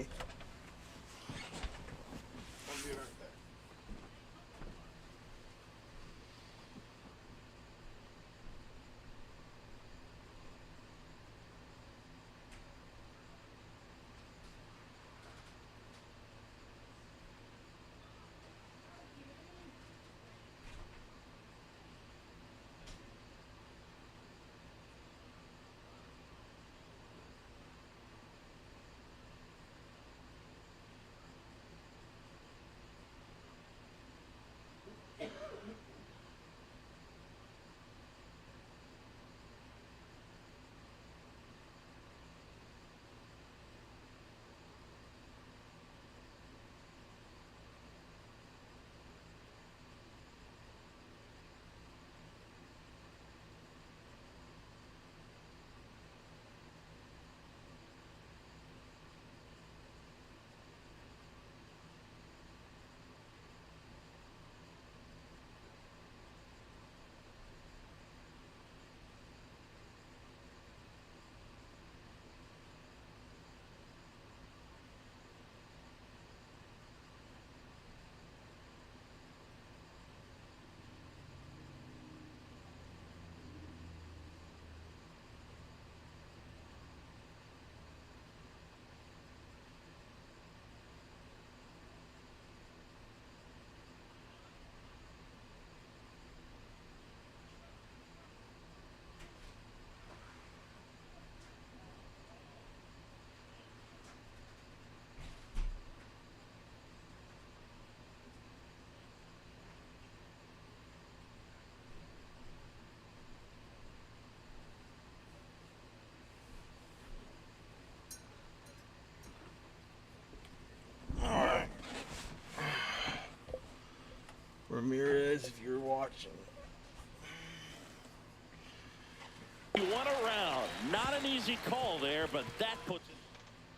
Speaker 2: easy call there, but that puts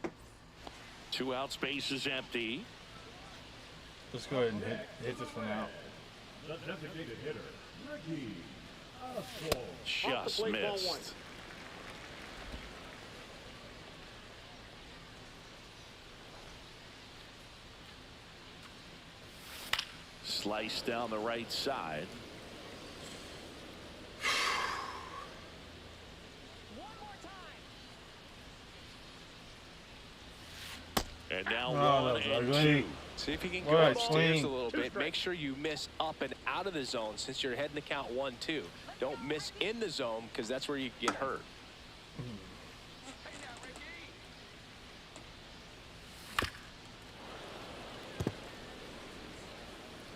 Speaker 2: it. 2 out, space is empty.
Speaker 7: Let's go ahead and hit this one out.
Speaker 3: The designated hitter, Ricky Oswald.
Speaker 2: Just
Speaker 5: plate, ball 1.
Speaker 2: missed. Slice down the right side. And now
Speaker 7: Oh,
Speaker 2: 1
Speaker 7: that was
Speaker 2: and
Speaker 7: ugly.
Speaker 2: 2.
Speaker 4: See if you can
Speaker 7: All
Speaker 4: go
Speaker 7: right,
Speaker 4: upstairs
Speaker 7: swing.
Speaker 4: a little bit.
Speaker 5: Two
Speaker 4: Make sure you miss up and out of the zone since you're heading the count 1-2. Don't miss in the zone because that's where you get hurt.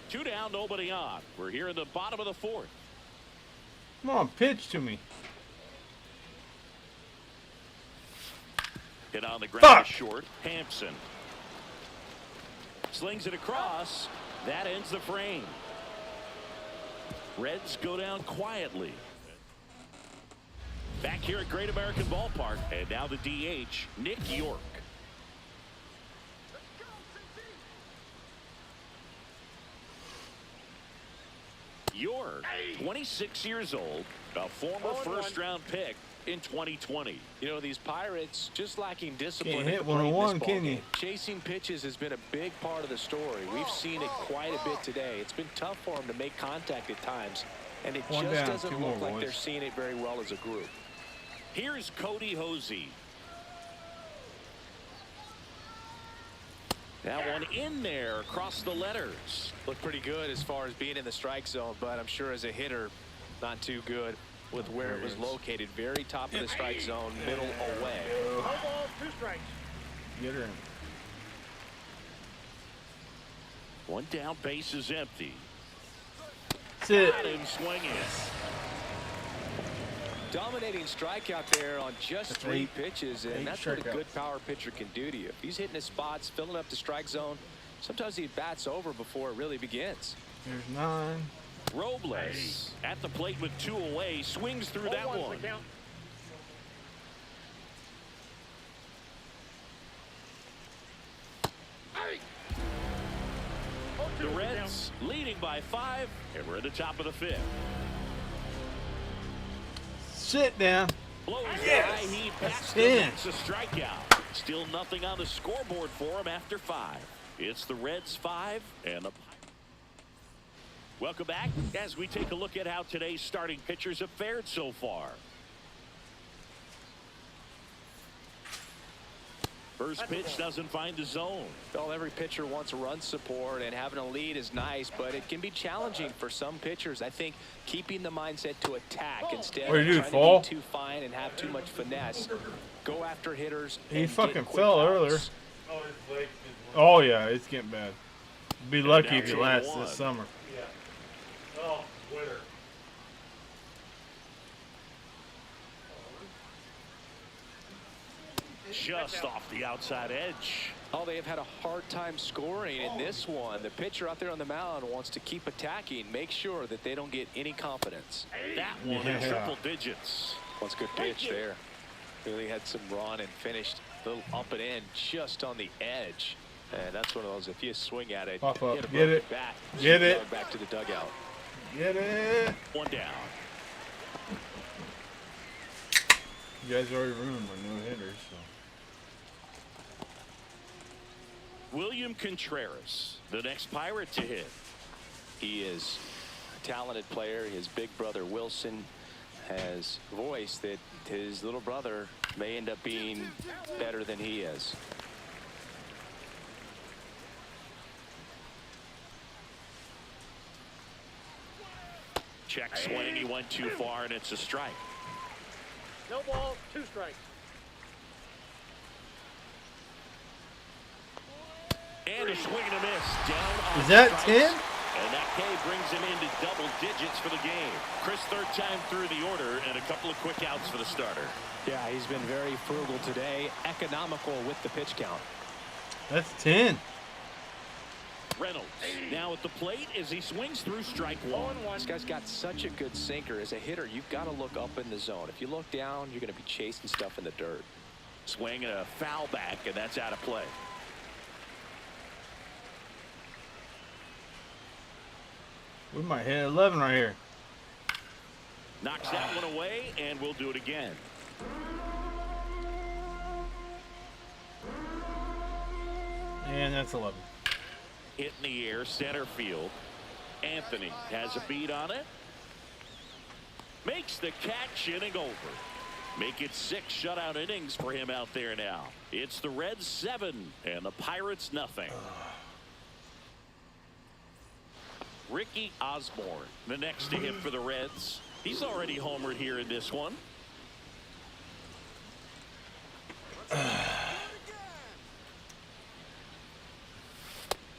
Speaker 2: Two down, nobody on. We're here in the bottom of the 4th.
Speaker 7: Come on, pitch to me.
Speaker 2: Hit on the ground
Speaker 7: Fuck.
Speaker 2: short. Hampson slings it across. That ends the frame. Reds go down quietly. Back here at Great American Ballpark. And now the DH, Nick York. York, 26 years old, a former first-round pick in 2020.
Speaker 4: You know, these Pirates just lacking discipline.
Speaker 7: Can't
Speaker 4: at
Speaker 7: hit
Speaker 4: the plate in this
Speaker 7: 101,
Speaker 4: ball
Speaker 7: can you?
Speaker 4: game. Chasing pitches has been a big part of the story. We've seen it quite a bit today. It's been tough for them to make contact at times, and it
Speaker 7: One
Speaker 4: just
Speaker 7: down,
Speaker 4: doesn't
Speaker 7: two
Speaker 4: look
Speaker 7: more,
Speaker 4: like they're
Speaker 7: boys.
Speaker 4: seeing it very well as a group.
Speaker 2: Here's Cody Hosey. That one in there across the letters.
Speaker 4: Looked pretty good as far as being in the strike zone, but I'm sure as a hitter, not too good with where it was located. Very top of the strike zone, middle away.
Speaker 5: No ball, 2 strikes.
Speaker 7: Get her in.
Speaker 2: 1 down, base is empty.
Speaker 7: Sit.
Speaker 2: Got him swinging.
Speaker 4: Dominating strikeout there on just
Speaker 7: That's
Speaker 4: 3
Speaker 7: eight.
Speaker 4: pitches, and
Speaker 7: 8
Speaker 4: that's what a
Speaker 7: strikeouts.
Speaker 4: good power pitcher can do to you. If he's hitting his spots, filling up the strike zone, sometimes he bats over before it really begins.
Speaker 7: There's 9.
Speaker 2: Robles at the plate with 2 away, swings through that
Speaker 5: 0-1's
Speaker 2: one.
Speaker 5: the count.
Speaker 2: The Reds leading by 5, and we're at the top of the 5th.
Speaker 7: Sit down.
Speaker 2: Blows
Speaker 7: Yes.
Speaker 2: by, he passed
Speaker 7: That's
Speaker 2: him.
Speaker 7: in.
Speaker 2: It's a strikeout. Still nothing on the scoreboard for him after 5. It's the Reds 5 and the Welcome back as we take a look at how today's starting pitchers have fared so far. First pitch doesn't find the zone.
Speaker 4: Well, every pitcher wants run support, and having a lead is nice, but it can be challenging for some pitchers. I think keeping the mindset to attack instead
Speaker 7: What
Speaker 4: of
Speaker 7: do you do,
Speaker 4: trying
Speaker 7: fall?
Speaker 4: to be too fine and have too much finesse. Go after hitters.
Speaker 7: He
Speaker 4: and
Speaker 7: fucking
Speaker 4: get quick
Speaker 7: fell
Speaker 4: outs.
Speaker 7: earlier.
Speaker 6: Oh, his leg is
Speaker 7: Oh, yeah, it's getting bad. Be lucky
Speaker 2: now
Speaker 7: if he
Speaker 2: two
Speaker 7: lasts
Speaker 2: one.
Speaker 7: this summer.
Speaker 6: Yeah. Oh, winner.
Speaker 2: Just off the outside edge.
Speaker 4: Oh, they have had a hard time scoring in this one. The pitcher out there on the mound wants to keep attacking, make sure that they don't get any confidence.
Speaker 2: That one in
Speaker 7: Yeah.
Speaker 2: triple digits.
Speaker 4: That's a good pitch there. Really had some run and finished a little up and in just on the edge. And that's one of those, if you swing at it,
Speaker 7: Pop up.
Speaker 4: hit a
Speaker 7: Get
Speaker 4: broken
Speaker 7: it.
Speaker 4: bat,
Speaker 7: Get
Speaker 4: you
Speaker 7: it.
Speaker 4: go back to the dugout.
Speaker 7: Get it.
Speaker 2: 1 down.
Speaker 7: You guys already ruined my no hitters, so.
Speaker 2: William Contreras, the next Pirate to hit.
Speaker 4: He is a talented player. His big brother Wilson has voiced that his little brother may end up being better than he is.
Speaker 2: Check swing. He went too far, and it's a strike.
Speaker 5: No ball, 2 strikes.
Speaker 2: And a swing and a miss. Down on
Speaker 7: Is that
Speaker 2: strikes.
Speaker 7: 10?
Speaker 2: And that K brings him into double digits for the game. Chris, 3rd time through the order, and a couple of quick outs for the starter.
Speaker 4: Yeah, he's been very frugal today, economical with the pitch count.
Speaker 7: That's 10.
Speaker 2: Reynolds now at the plate as he swings through strike one.
Speaker 4: This guy's got such a good sinker. As a hitter, you've got to look up in the zone. If you look down, you're going to be chasing stuff in the dirt.
Speaker 2: Swing and a foul back, and that's out of play.
Speaker 7: We might hit 11 right here.
Speaker 2: Knocks that one away, and we'll do it again.
Speaker 7: And that's 11.
Speaker 2: Hit in the air, center field. Anthony has a beat on it. Makes the catch, inning over. Make it 6 shutout innings for him out there now. It's the Reds 7 and the Pirates nothing. Ricky Osborne, the next to hit for the Reds. He's already homered here in this one.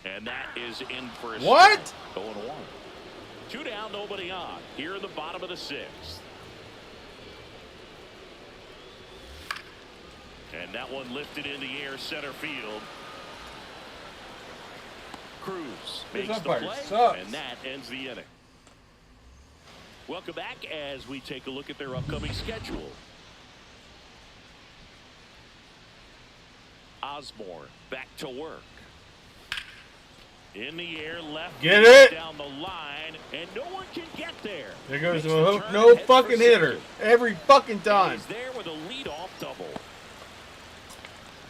Speaker 2: And that is in for a
Speaker 7: what?
Speaker 2: 0-1. 2 down, nobody on. Here in the bottom of the 6th. And that one lifted in the air, center field. Cruz makes the play, and that ends the inning. Welcome back as we take a look at their upcoming schedule. Osborne back to work. In the air, left.
Speaker 7: Get it
Speaker 2: down the line, and no one can get there.
Speaker 7: There goes the hook. No fucking hitter. Every fucking time.
Speaker 2: He's there with a leadoff double.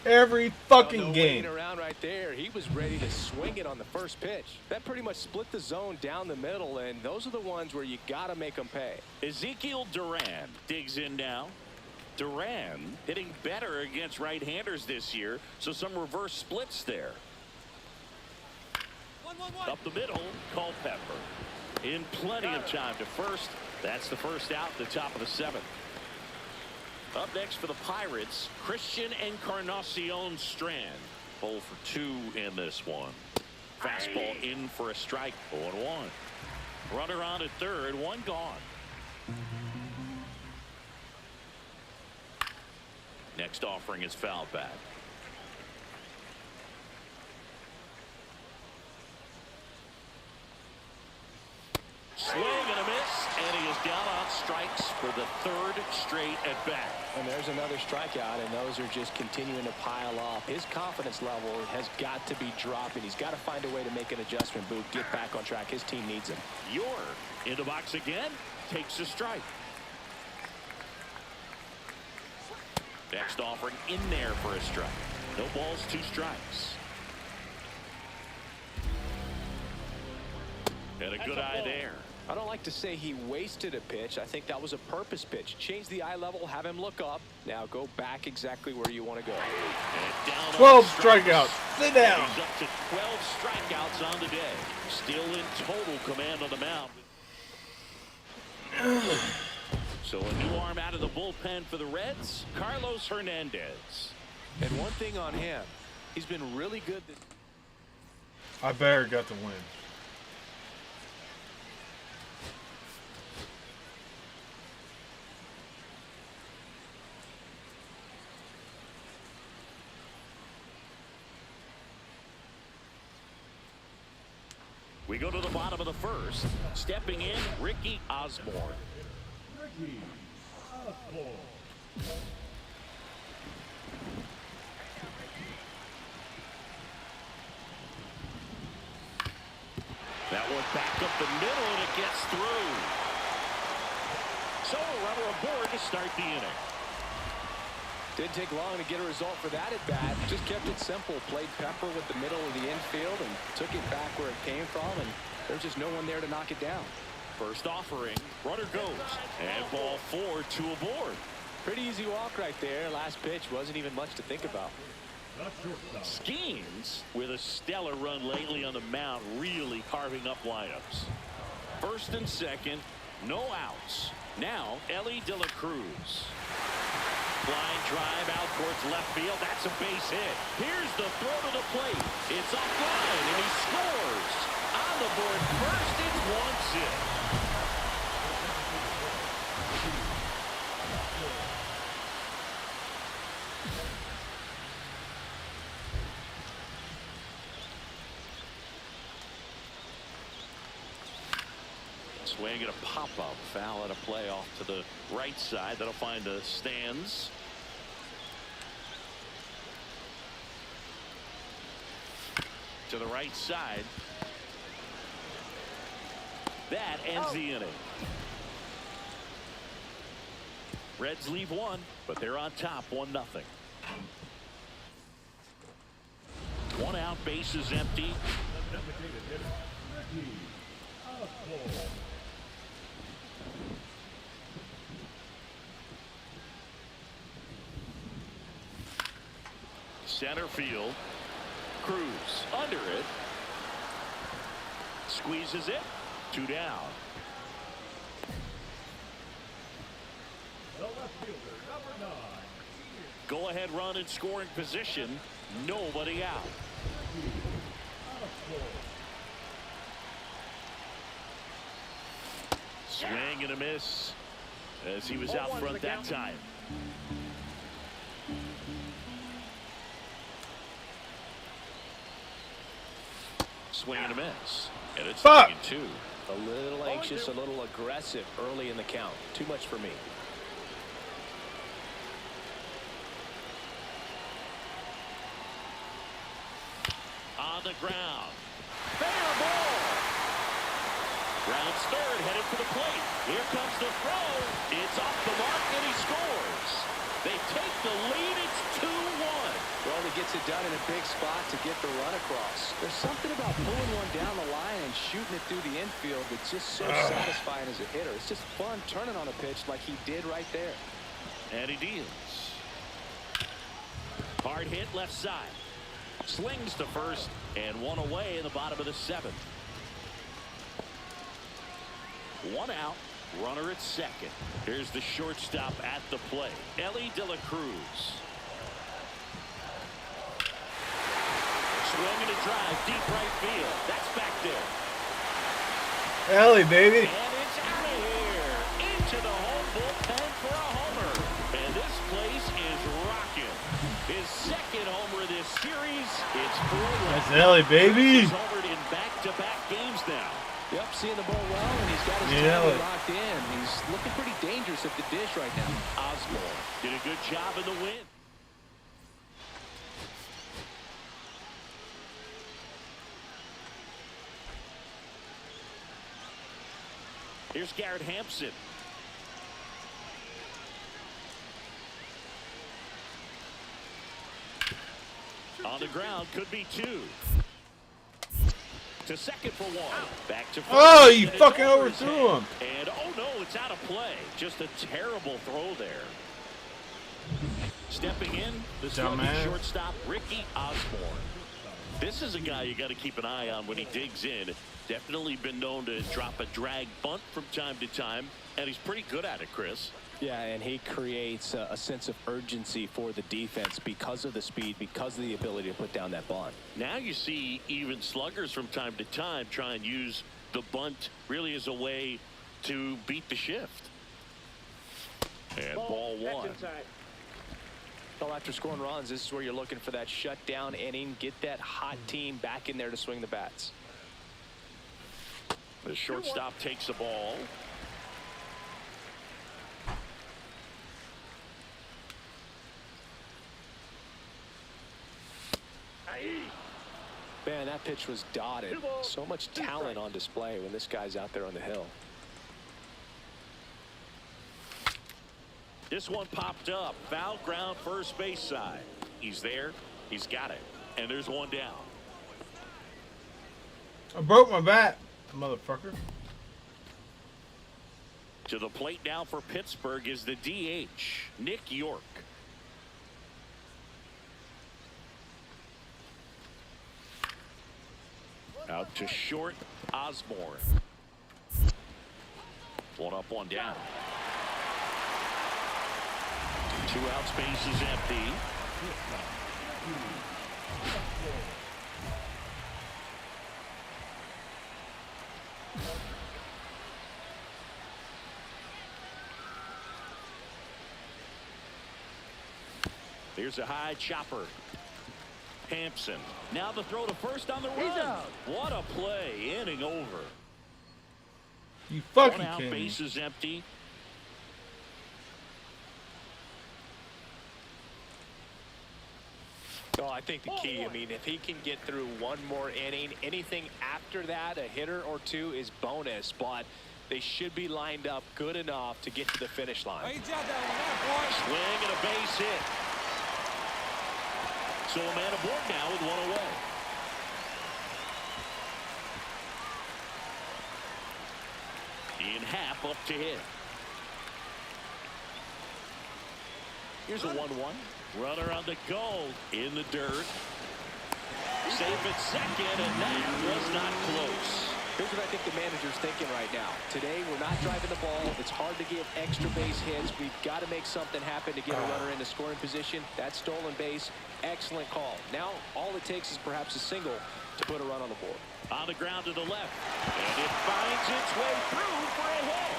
Speaker 7: Every fucking game.
Speaker 4: Around right there. He was ready to swing it on the first pitch. That pretty much split the zone down the middle, and those are the ones where you got to make them pay.
Speaker 2: Ezekiel Duran digs in now. Duran hitting better against right-handers this year, so some reverse splits there. Up the middle, Culpepper. In plenty of time to first. That's the first out, the top of the 7th. Up next for the Pirates, Christian Encarnacion Strand. 0 for 2 in this one. Fastball in for a strike. 0-1. Runner on at third, 1 gone. Next offering is foul back. Swing and a miss, and he is down on strikes for the 3rd straight at bat.
Speaker 4: And there's another strikeout, and those are just continuing to pile up. His confidence level has got to be dropping. He's got to find a way to make an adjustment, Boot, get back on track. His team needs him.
Speaker 2: You're in the box again, takes a strike. Next offering in there for a strike. No balls, 2 strikes. And a good eye there.
Speaker 4: I don't like to say he wasted a pitch. I think that was a purpose pitch. Change the eye level, have him look up. Now go back exactly where you want to go.
Speaker 7: 12 strikeouts. Sit down.
Speaker 2: He's up to 12 strikeouts on the day. Still in total command on the mound. So a new arm out of the bullpen for the Reds, Carlos Hernandez.
Speaker 4: And one thing on him, he's been really good.
Speaker 7: I better got the win.
Speaker 2: We go to the bottom of the 1st. Stepping in, Ricky Osborne.
Speaker 3: Ricky Osborne.
Speaker 2: That one back up the middle, and it gets through. So a runner aboard to start the inning.
Speaker 4: Didn't take long to get a result for that at bat. Just kept it simple. Played Pepper with the middle of the infield and took it back where it came from, and there's just no one there to knock it down.
Speaker 2: First offering, runner goes, and ball 4, 2 aboard.
Speaker 4: Pretty easy walk right there. Last pitch wasn't even much to think about.
Speaker 2: Skeens with a stellar run lately on the mound, really carving up lineups. 1st and 2nd, no outs. Now Ellie De La Cruz. Flying drive out towards left field. That's a base hit. Here's the throw to the plate. It's offline, and he scores. On the board first, it's 1-0. Swing and a pop-up. Foul at a play off to the right side. That'll find the stands. To the right side. That ends the inning. Reds leave one, but they're on top 1-0. 1 out, bases empty.
Speaker 3: Designated hitter, Ricky Oswald.
Speaker 2: Center field. Cruz under it. Squeezes it. 2 down.
Speaker 3: The left fielder, number 9.
Speaker 2: Go ahead run in scoring position. Nobody out.
Speaker 3: Ricky Oswald.
Speaker 2: Swing and a miss as he was out front that time. Swing and a miss. And it's 2.
Speaker 4: A little anxious, a little aggressive early in the count. Too much for me.
Speaker 2: On the ground. Fair ball. Rounds third, headed for the plate. Here comes the throw. It's off the mark, and he scores. They take the lead. It's 2-1.
Speaker 4: Well, he gets it done in a big spot to get the run across. There's something about pulling one down the line and shooting it through the infield that's just so satisfying as a hitter. It's just fun turning on a pitch like he did right there.
Speaker 2: And he deals. Hard hit left side. Slings to first, and 1 away in the bottom of the 7th. 1 out. Runner at second. Here's the shortstop at the plate, Ellie De La Cruz. Swinging a drive deep right field. That's back there.
Speaker 7: Ellie, baby.
Speaker 2: And it's out of here. Into the home bullpen for a homer. And this place is rocking. His 2nd homer of this series. It's 4 runs.
Speaker 7: That's Ellie, baby.
Speaker 2: He's homered in back-to-back games now.
Speaker 4: Yep, seeing the ball well, and he's got his timing locked in. He's looking pretty dangerous at the dish right now.
Speaker 2: Osborne did a good job in the win. Here's Garrett Hampson. On the ground, could be 2. To second for 1. Back to first.
Speaker 7: Oh, you fucking overthrew him.
Speaker 2: And oh no, it's out of play. Just a terrible throw there. Stepping in, the slugging shortstop, Ricky Osborne. This is a guy you got to keep an eye on when he digs in. Definitely been known to drop a drag bunt from time to time, and he's pretty good at it, Chris.
Speaker 4: Yeah, and he creates a sense of urgency for the defense because of the speed, because of the ability to put down that bunt.
Speaker 2: Now you see even sluggers from time to time try and use the bunt really as a way to beat the shift. And ball 1.
Speaker 4: Well, after scoring runs, this is where you're looking for that shutdown inning, get that hot team back in there to swing the bats.
Speaker 2: The shortstop takes the ball.
Speaker 4: Man, that pitch was dotted. So much talent on display when this guy's out there on the hill.
Speaker 2: This one popped up. Foul ground first base side. He's there. He's got it. And there's 1 down.
Speaker 7: I broke my bat, motherfucker.
Speaker 2: To the plate now for Pittsburgh is the DH, Nick York. Out to short, Osborne. 1 up, 1 down. 2 outs, base is empty. Here's a high chopper. Hampson. Now the throw to first on the run. What a play. Inning over.
Speaker 7: You
Speaker 2: One
Speaker 7: fucking
Speaker 2: out,
Speaker 7: kidding me.
Speaker 2: base is empty.
Speaker 4: Oh, I think the key, I mean, if he can get through one more inning, anything after that, a hitter or two is bonus, but they should be lined up good enough to get to the finish line.
Speaker 2: Swing and a base hit. So a man aboard now with one away. Ian Happ up to hit. Here's a 1-1. Runner on the go in the dirt. Safe at second, and that was not close.
Speaker 4: Here's what I think the manager's thinking right now. Today, we're not driving the ball. It's hard to get extra base hits. We've got to make something happen to get a runner into scoring position. That stolen base, excellent call. Now, all it takes is perhaps a single to put a run on the board.
Speaker 2: On the ground to the left, and it finds its way through for a hit.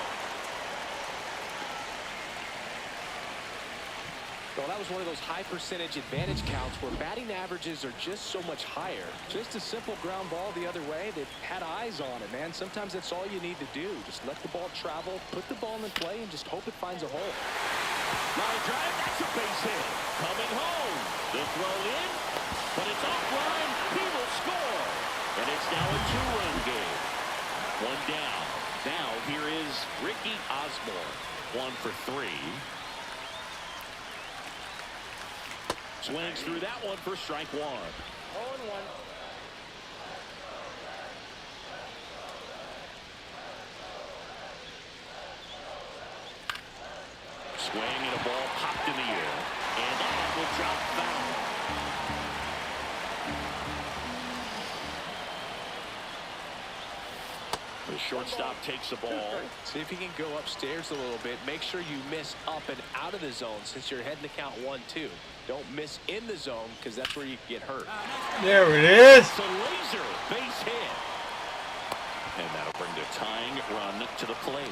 Speaker 4: Well, that was one of those high percentage advantage counts where batting averages are just so much higher. Just a simple ground ball the other way. They've had eyes on it, man. Sometimes that's all you need to do. Just let the ball travel, put the ball in play, and just hope it finds a hole.
Speaker 2: Line drive, that's a base hit. Coming home. The throw in, but it's offline. He will score. And it's now a 2-run game. One down. Now here is Ricky Osborne. 1 for 3. Swings through that one for strike 1.
Speaker 5: 0-1.
Speaker 2: Swing and a ball popped in the air. And that will drop foul. The shortstop takes the ball.
Speaker 4: See if you can go upstairs a little bit. Make sure you miss up and out of the zone since you're heading to count 1-2. Don't miss in the zone because that's where you get hurt.
Speaker 7: There it is.
Speaker 2: It's a laser base hit. And that'll bring the tying run to the plate.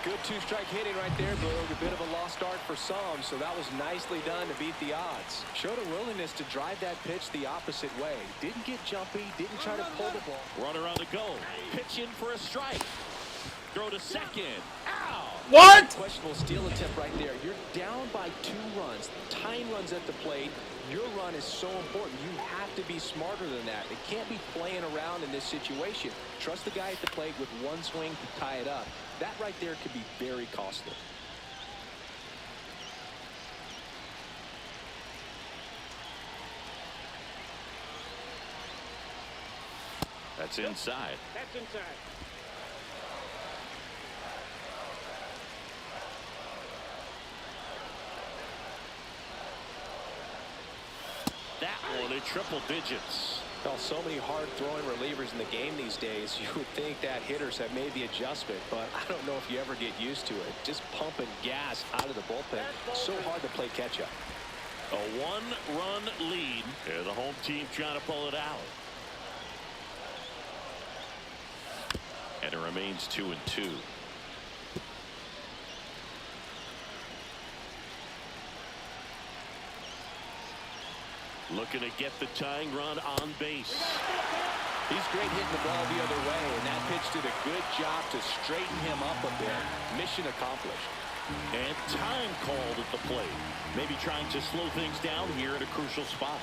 Speaker 4: Good two-strike hitting right there, but a bit of a lost start for some, so that was nicely done to beat the odds. Showed a willingness to drive that pitch the opposite way. Didn't get jumpy, didn't try to pull the ball.
Speaker 2: Runner on the go. Pitch in for a strike. Throw to second. Ow!
Speaker 7: What?
Speaker 4: Questionable steal attempt right there. You're down by 2 runs. Tying runs at the plate. Your run is so important. You have to be smarter than that. It can't be playing around in this situation. Trust the guy at the plate with one swing to tie it up. That right there could be very costly.
Speaker 2: That's inside.
Speaker 5: That's inside.
Speaker 2: That one in triple digits.
Speaker 4: Well, so many hard-throwing relievers in the game these days, you would think that hitters have made the adjustment, but I don't know if you ever get used to it. Just pumping gas out of the bullpen. So hard to play catch-up.
Speaker 2: A 1-run lead. And the home team trying to pull it out. And it remains 2-2. Looking to get the tying run on base.
Speaker 4: He's great hitting the ball the other way, and that pitch did a good job to straighten him up a bit. Mission accomplished.
Speaker 2: And time called at the plate. Maybe trying to slow things down here at a crucial spot.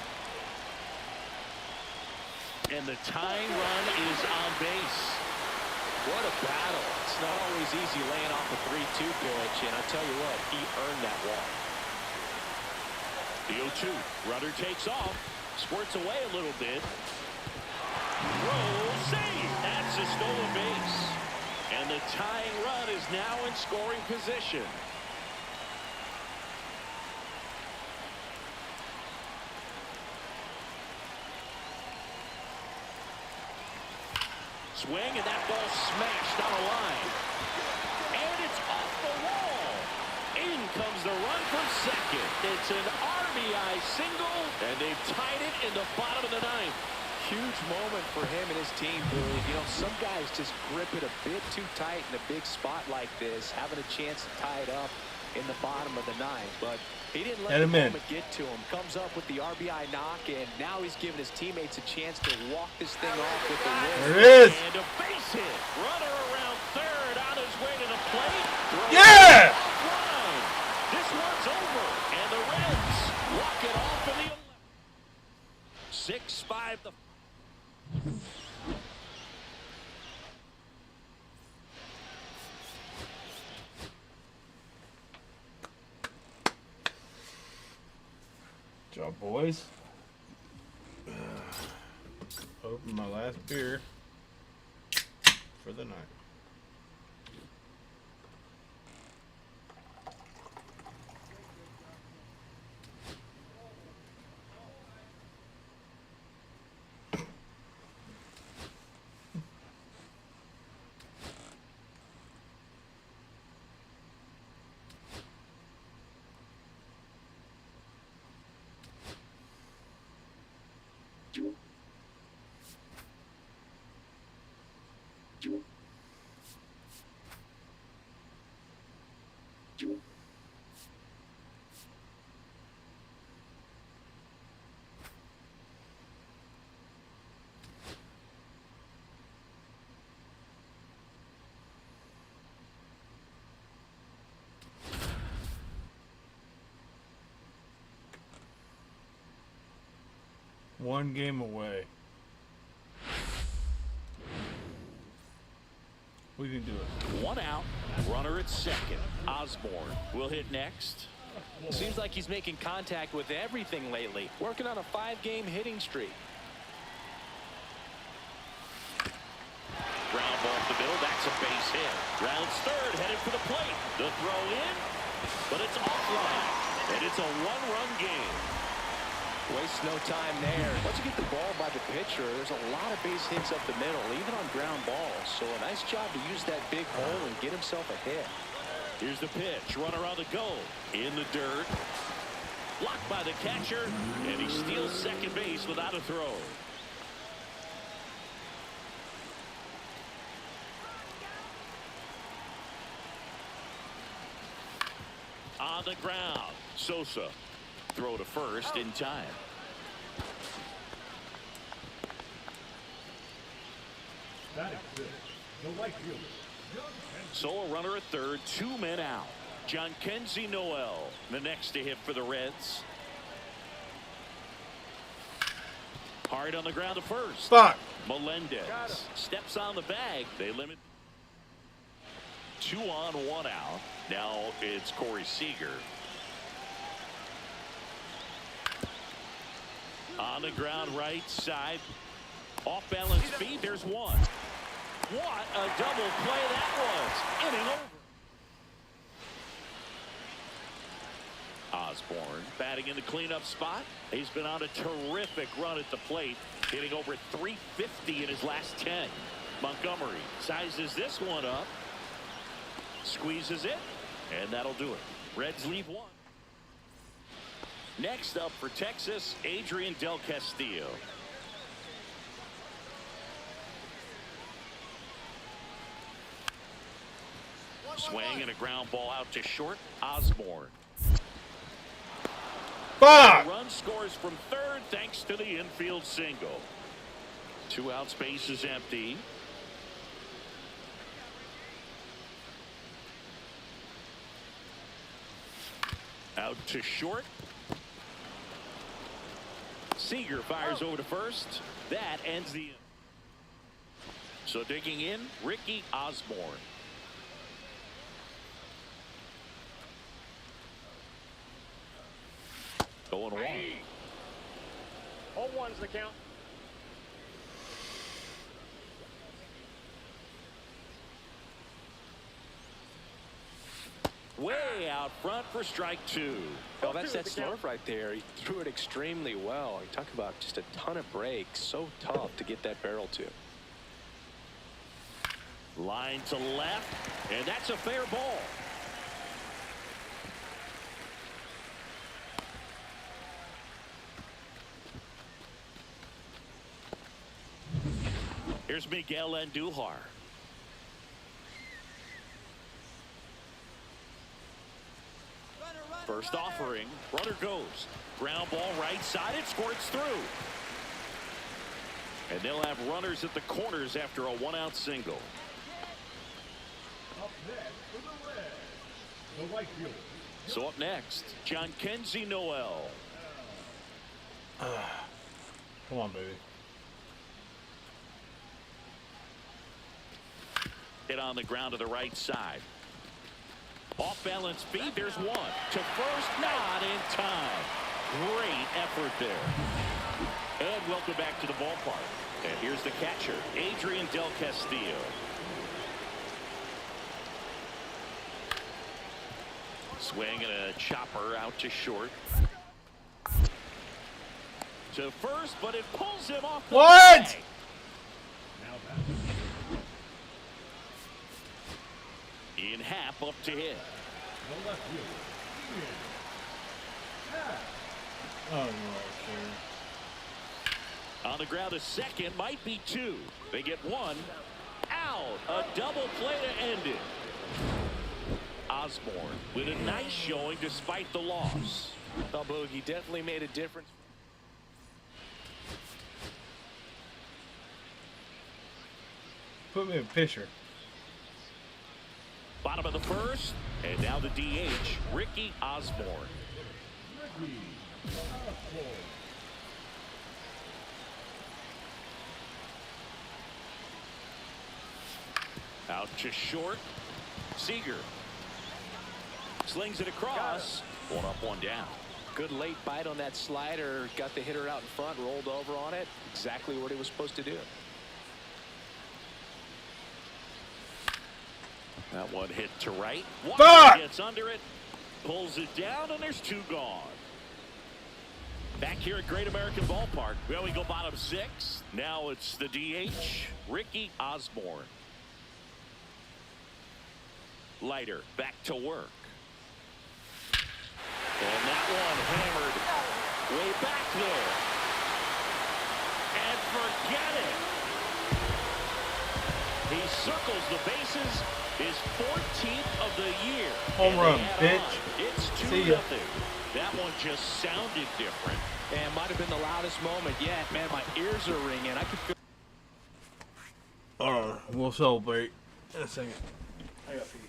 Speaker 2: And the tying run is on base.
Speaker 4: What a battle. It's not always easy laying off a 3-2 pitch, and I tell you what, he earned that walk.
Speaker 2: The 0-2. Runner takes off. Squirts away a little bit. Roll save. That's a stolen base. And the tying run is now in scoring position. Swing, and that ball smashed on a line. And it's off the wall. In comes the run from second. It's an RBI single, and they've tied it in the bottom of the 9th.
Speaker 4: Huge moment for him and his team, Boog. You know, some guys just grip it a bit too tight in a big spot like this, having a chance to tie it up in the bottom of the 9th. But he didn't let the moment get to him. Comes up with the RBI knock, and now he's giving his teammates a chance to walk this thing off with the win.
Speaker 7: There it is.
Speaker 2: And a base hit. Runner around third, out of plate.
Speaker 7: Yeah!
Speaker 2: Offline. This one's over, and the Reds walk it off in the 6-5. The
Speaker 7: Good job, boys. Open my last beer for the night. One game away. We can do it.
Speaker 2: one out. Runner at second. Osborne will hit next.
Speaker 4: Seems like he's making contact with everything lately. Working on a 5-game hitting streak.
Speaker 2: Ground ball up the middle. That's a base hit. Rounds third, headed for the plate. The throw in, but it's offline. And it's a one-run game.
Speaker 4: Waste no time there. Once you get the ball by the pitcher, there's a lot of base hits up the middle, even on ground balls. So a nice job to use that big hole and get himself a hit.
Speaker 2: Here's the pitch. Runner on the go. In the dirt. Blocked by the catcher. And he steals second base without a throw. On the ground. Sosa. Throw to first in time.
Speaker 3: Batting sixth, the right fielder.
Speaker 2: So a runner at third, 2 men out. John Kenzie Noel, the next to hit for the Reds. Hard on the ground to first.
Speaker 7: Fuck.
Speaker 2: Melendez steps on the bag. They limit 2 on, 1 out. Now it's Corey Seager. On the ground right side. Off balance feet. There's one. What a double play that was. Inning over. Osborne batting in the cleanup spot. He's been on a terrific run at the plate, hitting over 350 in his last 10. Montgomery sizes this one up, squeezes it, and that'll do it. Reds leave 1. Next up for Texas, Adrian Del Castillo. Swing and a ground ball out to short. Osborne.
Speaker 7: Fuck.
Speaker 2: The run scores from third thanks to the infield single. 2 out, space is empty. Out to short. Seager fires over to first. That ends the inning. So digging in, Ricky Osborne. Going 1.
Speaker 5: 0-1's the count.
Speaker 2: Way out front for strike 2.
Speaker 4: Well, that's that slurve right there. He threw it extremely well. You talk about just a ton of breaks. So tough to get that barrel to.
Speaker 2: Line to left, and that's a fair ball. Here's Miguel Andujar. First offering, runner goes. Ground ball right side, it squirts through. And they'll have runners at the corners after a 1-out single.
Speaker 3: Next for the Reds, the right fielder.
Speaker 2: So up next, John Kenzie Noel.
Speaker 7: Come on, baby.
Speaker 2: Hit on the ground to the right side. Off balance feed, there's one. To first, not in time. Great effort there. And welcome back to the ballpark. And here's the catcher, Adrian Del Castillo. Swing and a chopper out to short. To first, but it pulls him off the
Speaker 7: What?
Speaker 2: bag.
Speaker 3: Now back.
Speaker 2: Ian Happ up to hit.
Speaker 3: The left fielder, Ian Happ.
Speaker 7: Oh, you are sure.
Speaker 2: On the ground, a second, might be two. They get one out. A double play to end it. Osborne with a nice showing despite the loss.
Speaker 4: Well, Boog, he definitely made a difference.
Speaker 7: Put me a pitcher.
Speaker 2: Bottom of the first, and now the DH, Ricky Osborne.
Speaker 3: Ricky Osborne.
Speaker 2: Out to short. Seager slings it across. One up, one down.
Speaker 4: Good late bite on that slider. Got the hitter out in front, rolled over on it. Exactly what he was supposed to do.
Speaker 2: That one hit to right.
Speaker 7: Fuck!
Speaker 2: Walker gets under it, pulls it down, and there's two gone. Back here at Great American Ballpark. Well, we go bottom six. Now it's the DH, Ricky Osborne. Leiter back to work. And that one hammered way back there. And forget it. He circles the bases. His 14th of the year.
Speaker 7: Home
Speaker 2: And
Speaker 7: run,
Speaker 2: they add
Speaker 7: bitch.
Speaker 2: on. It's 2-0.
Speaker 7: See ya.
Speaker 2: That one just sounded different.
Speaker 4: And might have been the loudest moment yet. Man, my ears are ringing. I could feel.
Speaker 7: All right, we'll celebrate in a second. I got pee.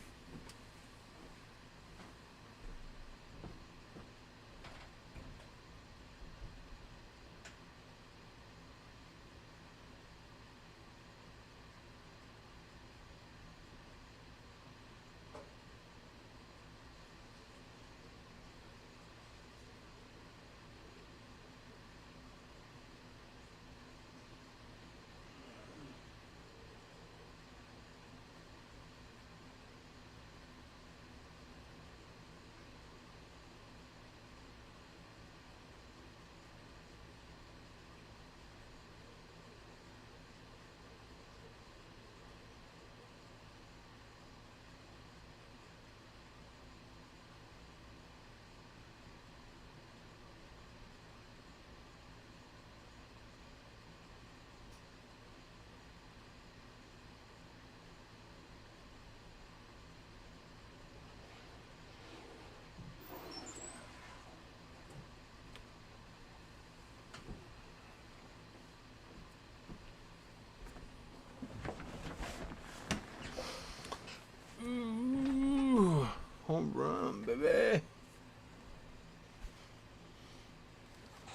Speaker 7: Ooh, home run, baby.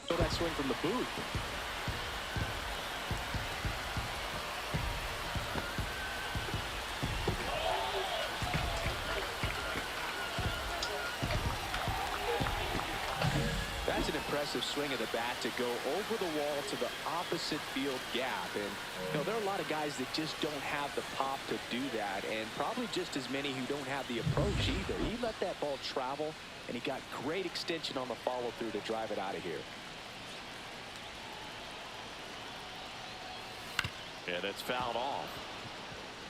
Speaker 4: So that swing from the booth. That's an impressive swing of the bat to go over the wall to the opposite field gap. And you know, there are a lot of guys that just don't have the pop to do that, and probably just as many who don't have the approach either. He let that ball travel, and he got great extension on the follow through to drive it out of here.
Speaker 2: Yeah, that's fouled off.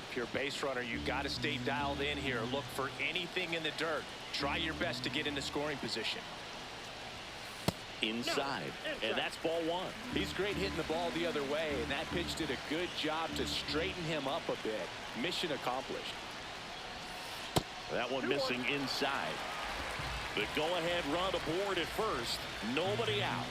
Speaker 4: If you're a base runner, you got to stay dialed in here. Look for anything in the dirt. Try your best to get into scoring position.
Speaker 2: Inside, and that's ball one.
Speaker 4: He's great hitting the ball the other way, and that pitch did a good job to straighten him up a bit. Mission accomplished.
Speaker 2: That one missing inside. The go-ahead run aboard at first. Nobody out.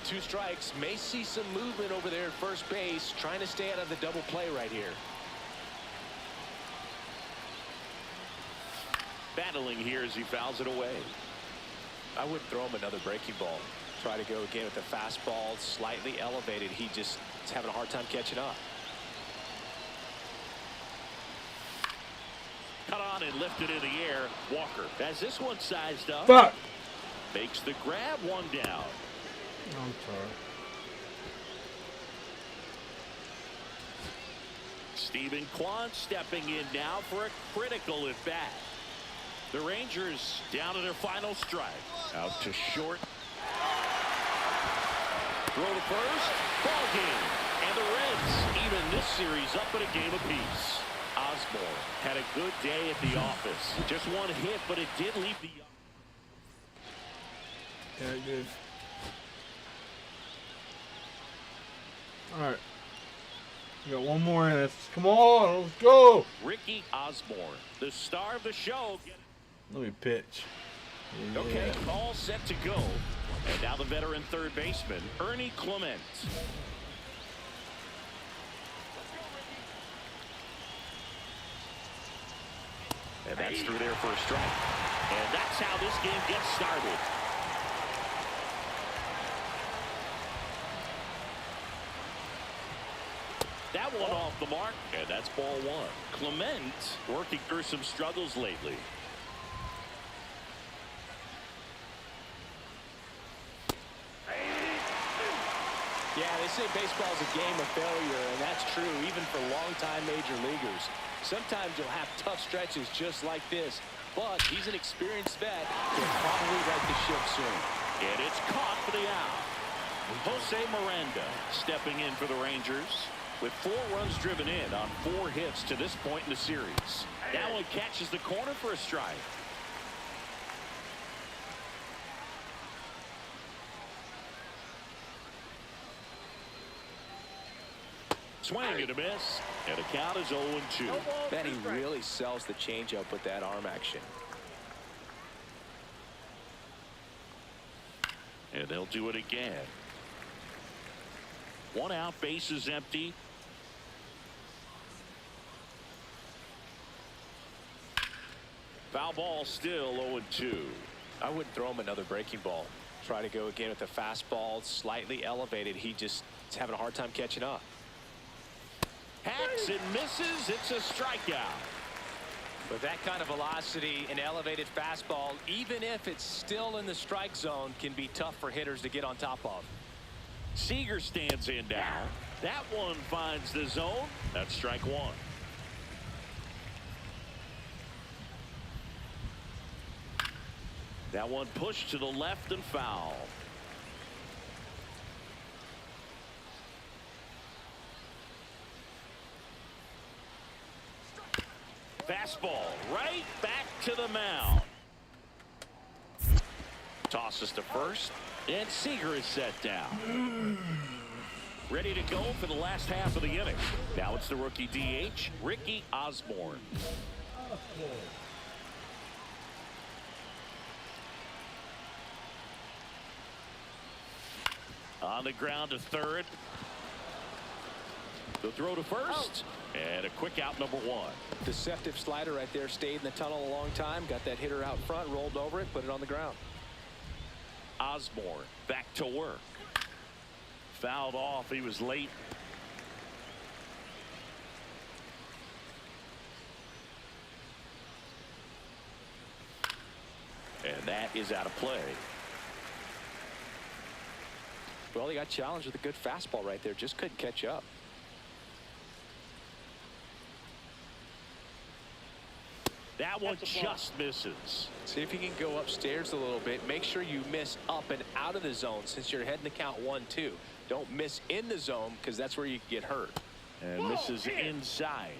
Speaker 4: with 2 strikes. May see some movement over there at first base, trying to stay out of the double play right here.
Speaker 2: Battling here as he fouls it away.
Speaker 4: I wouldn't throw him another breaking ball. Try to go again with the fastball slightly elevated. He just is having a hard time catching up.
Speaker 2: Cut on and lifted in the air. Walker has this one sized up.
Speaker 1: Fuck.
Speaker 2: Makes the grab, 1 down.
Speaker 1: I'm sorry.
Speaker 2: Stephen Kwan stepping in now for a critical at bat. The Rangers down to their final strike. Out to short. Throw to first. Ball game. And the Reds even this series up at a game apiece. Osborne had a good day at the office. Just 1 hit, but it did leave the...
Speaker 1: Yeah, it did. Alright. We got 1 more in us. Come on, let's go.
Speaker 2: Ricky Osborne, the star of the show.
Speaker 1: Let me pitch. Yeah.
Speaker 2: Okay, all set to go. And now the veteran third baseman, Ernie Clement. And that's through there for a strike. And that's how this game gets started. That one off the mark, and that's ball 1. Clement working through some struggles lately.
Speaker 4: Yeah, they say baseball is a game of failure, and that's true even for longtime major leaguers. Sometimes you'll have tough stretches just like this, but he's an experienced vet. He'll probably right the ship soon.
Speaker 2: And it's caught for the out. Jose Miranda stepping in for the Rangers with 4 runs driven in on 4 hits to this point in the series. That one catches the corner for a strike. Swing and a miss, and the count is 0-2.
Speaker 4: Bet he really sells the changeup with that arm action.
Speaker 2: And they'll do it again. 1 out, base is empty. Foul ball still 0-2.
Speaker 4: I wouldn't throw him another breaking ball. Try to go again with the fastball slightly elevated. He just is having a hard time catching up.
Speaker 2: Hacks and misses. It's a strikeout.
Speaker 4: With that kind of velocity, an elevated fastball, even if it's still in the strike zone, can be tough for hitters to get on top of.
Speaker 2: Seager stands in now. That one finds the zone. That's strike 1. That one pushed to the left and foul. Fastball right back to the mound. Tosses to first, and Seager is set down. Ready to go for the last half of the inning. Now it's the rookie DH, Ricky Osborne. On the ground to third. The throw to first. And a quick out, number 1.
Speaker 4: Deceptive slider right there. Stayed in the tunnel a long time. Got that hitter out front. Rolled over it. Put it on the ground.
Speaker 2: Osborne back to work. Fouled off. He was late. And that is out of play.
Speaker 4: Well, he got challenged with a good fastball right there. Just couldn't catch up.
Speaker 2: That one just misses.
Speaker 4: See if you can go upstairs a little bit. Make sure you miss up and out of the zone since you're heading to count 1-2. Don't miss in the zone because that's where you can get hurt.
Speaker 2: And misses inside.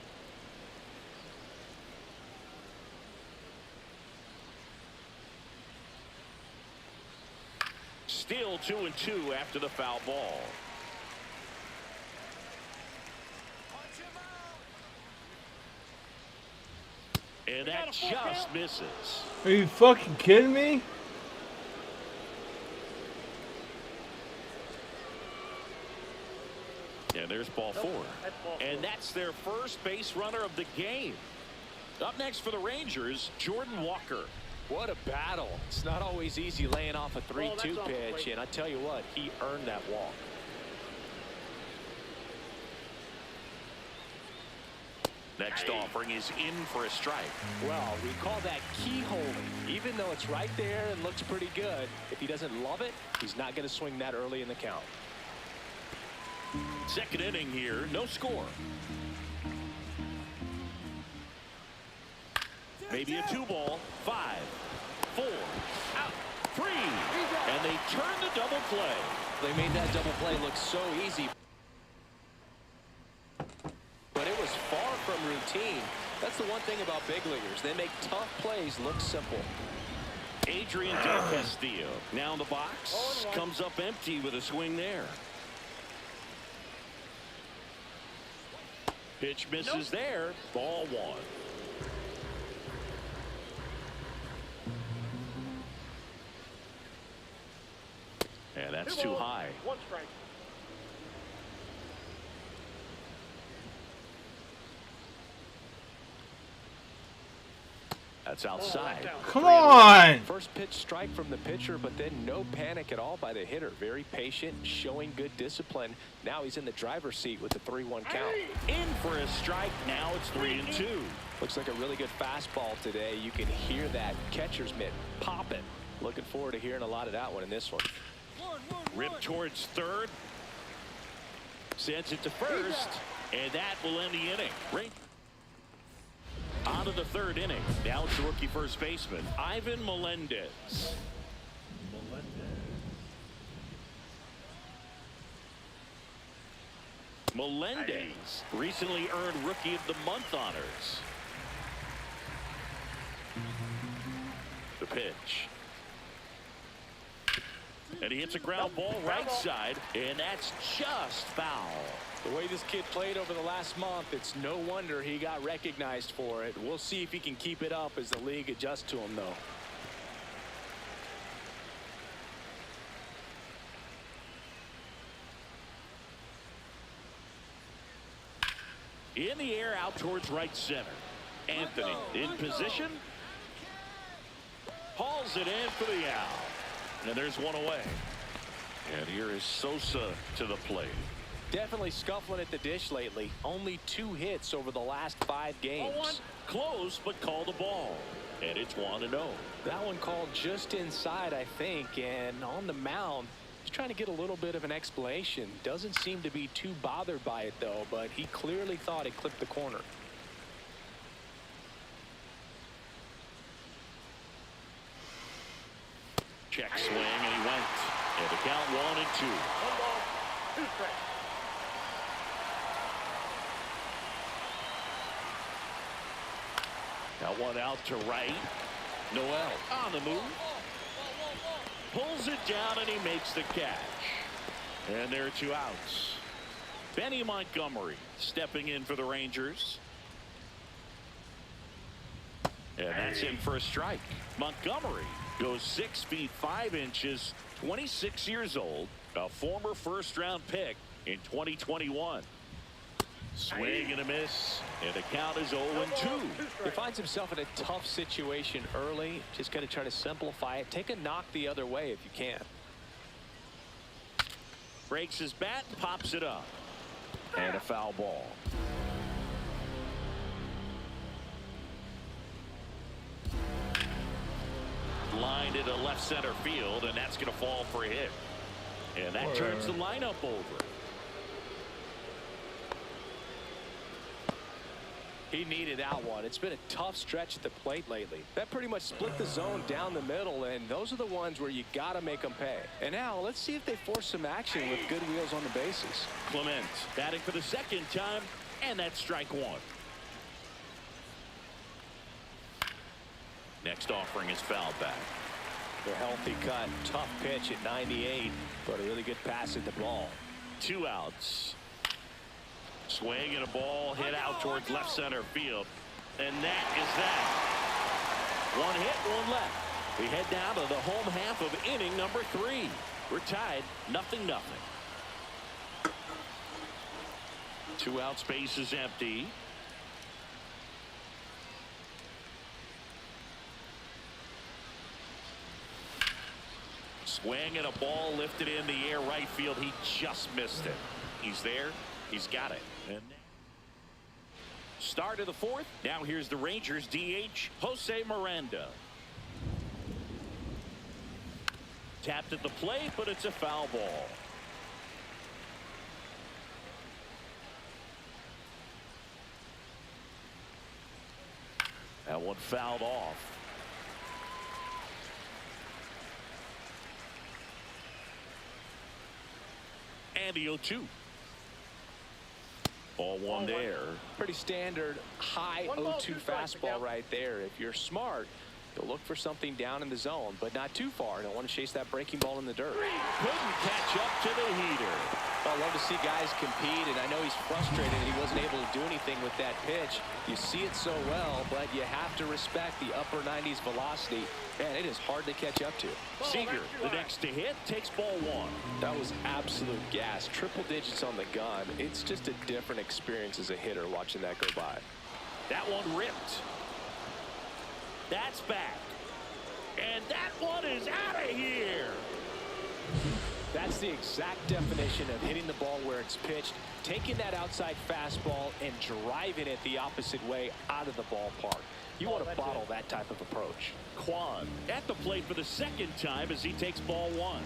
Speaker 2: Still 2-2 after the foul ball. And that just misses.
Speaker 1: Are you fucking kidding me?
Speaker 2: And there's ball four. And that's their first base runner of the game. Up next for the Rangers, Jordan Walker.
Speaker 4: What a battle. It's not always easy laying off a 3-2 pitch, and I tell you what, he earned that walk.
Speaker 2: Next offering is in for a strike.
Speaker 4: Well, we call that keyholing. Even though it's right there and looks pretty good, if he doesn't love it, he's not going to swing that early in the count.
Speaker 2: Second inning here, no score. Maybe a 2-ball, 5, 4, out, 3, and they turn the double play.
Speaker 4: They made that double play look so easy, but it was far from routine. That's the one thing about big leaguers. They make tough plays look simple.
Speaker 2: Adrian Del Castillo now in the box, comes up empty with a swing there. Pitch misses there, ball 1. And that's too high.
Speaker 5: 1 strike.
Speaker 2: That's outside.
Speaker 7: Come on!
Speaker 4: First pitch strike from the pitcher, but then no panic at all by the hitter. Very patient, showing good discipline. Now he's in the driver's seat with the 3-1 count.
Speaker 2: In for a strike. Now it's 3-2.
Speaker 4: Looks like a really good fastball today. You can hear that catcher's mitt popping. Looking forward to hearing a lot of that one in this one.
Speaker 2: Ripped towards third. Sends it to first. And that will end the inning. Right on to the third inning. Now it's the rookie first baseman, Ivan Melendez. Melendez recently earned Rookie of the Month honors. The pitch. And he hits a ground ball right side, and that's just foul.
Speaker 4: The way this kid played over the last month, it's no wonder he got recognized for it. We'll see if he can keep it up as the league adjusts to him, though.
Speaker 2: In the air out towards right center. Anthony in position. Hauls it in for the out. And there's one away. And here is Sosa to the plate.
Speaker 4: Definitely scuffling at the dish lately. Only 2 hits over the last 5 games.
Speaker 2: Close, but called a ball. And it's 1-0.
Speaker 4: That one called just inside, I think. And on the mound, he's trying to get a little bit of an explanation. Doesn't seem to be too bothered by it, though. But he clearly thought it clipped the corner.
Speaker 2: Check swing, and he went. And the count 1-2.
Speaker 5: 1 ball, 2 strikes.
Speaker 2: Now 1 out to right. Noel on the move. Pulls it down, and he makes the catch. And there are 2 outs. Benny Montgomery stepping in for the Rangers. And that's in for a strike. Montgomery goes 6 feet 5 inches, 26 years old, a former first-round pick in 2021. Swing and a miss, and the count is 0-2.
Speaker 4: He finds himself in a tough situation early. Just got to try to simplify it. Take a knock the other way if you can.
Speaker 2: Breaks his bat, pops it up, and a foul ball. Lined into left center field, and that's going to fall for a hit. And that turns the lineup over.
Speaker 4: He needed that one. It's been a tough stretch at the plate lately. That pretty much split the zone down the middle, and those are the ones where you got to make them pay. And now let's see if they force some action with good wheels on the bases.
Speaker 2: Clement batting for the second time, and that's strike 1. Next offering is fouled back.
Speaker 4: The healthy cut, tough pitch at 98, but a really good pass at the ball.
Speaker 2: 2 outs. Swing and a ball hit out towards left center field. And that is that. 1 hit, 1 left. We head down to the home half of inning number 3. We're tied 0-0. 2 out, space is empty. Swing and a ball lifted in the air right field. He just missed it. He's there. He's got it. And start of the 4th. Now here's the Rangers DH, Jose Miranda. Tapped at the plate, but it's a foul ball. That one fouled off. And the 0-2. Ball 1 there.
Speaker 4: Pretty standard high 0-2 fastball right there. If you're smart, you'll look for something down in the zone, but not too far. Don't want to chase that breaking ball in the dirt.
Speaker 2: Couldn't catch up to the heater.
Speaker 4: I love to see guys compete, and I know he's frustrated that he wasn't able to do anything with that pitch. You see it so well, but you have to respect the upper 90s velocity. Man, it is hard to catch up to.
Speaker 2: Seager, the next to hit, takes ball 1.
Speaker 4: That was absolute gas. Triple digits on the gun. It's just a different experience as a hitter watching that go by.
Speaker 2: That one ripped. That's back. And that one is out of here.
Speaker 4: That's the exact definition of hitting the ball where it's pitched, taking that outside fastball and driving it the opposite way out of the ballpark. You want to bottle that type of approach.
Speaker 2: Quan at the plate for the 2nd time as he takes ball 1.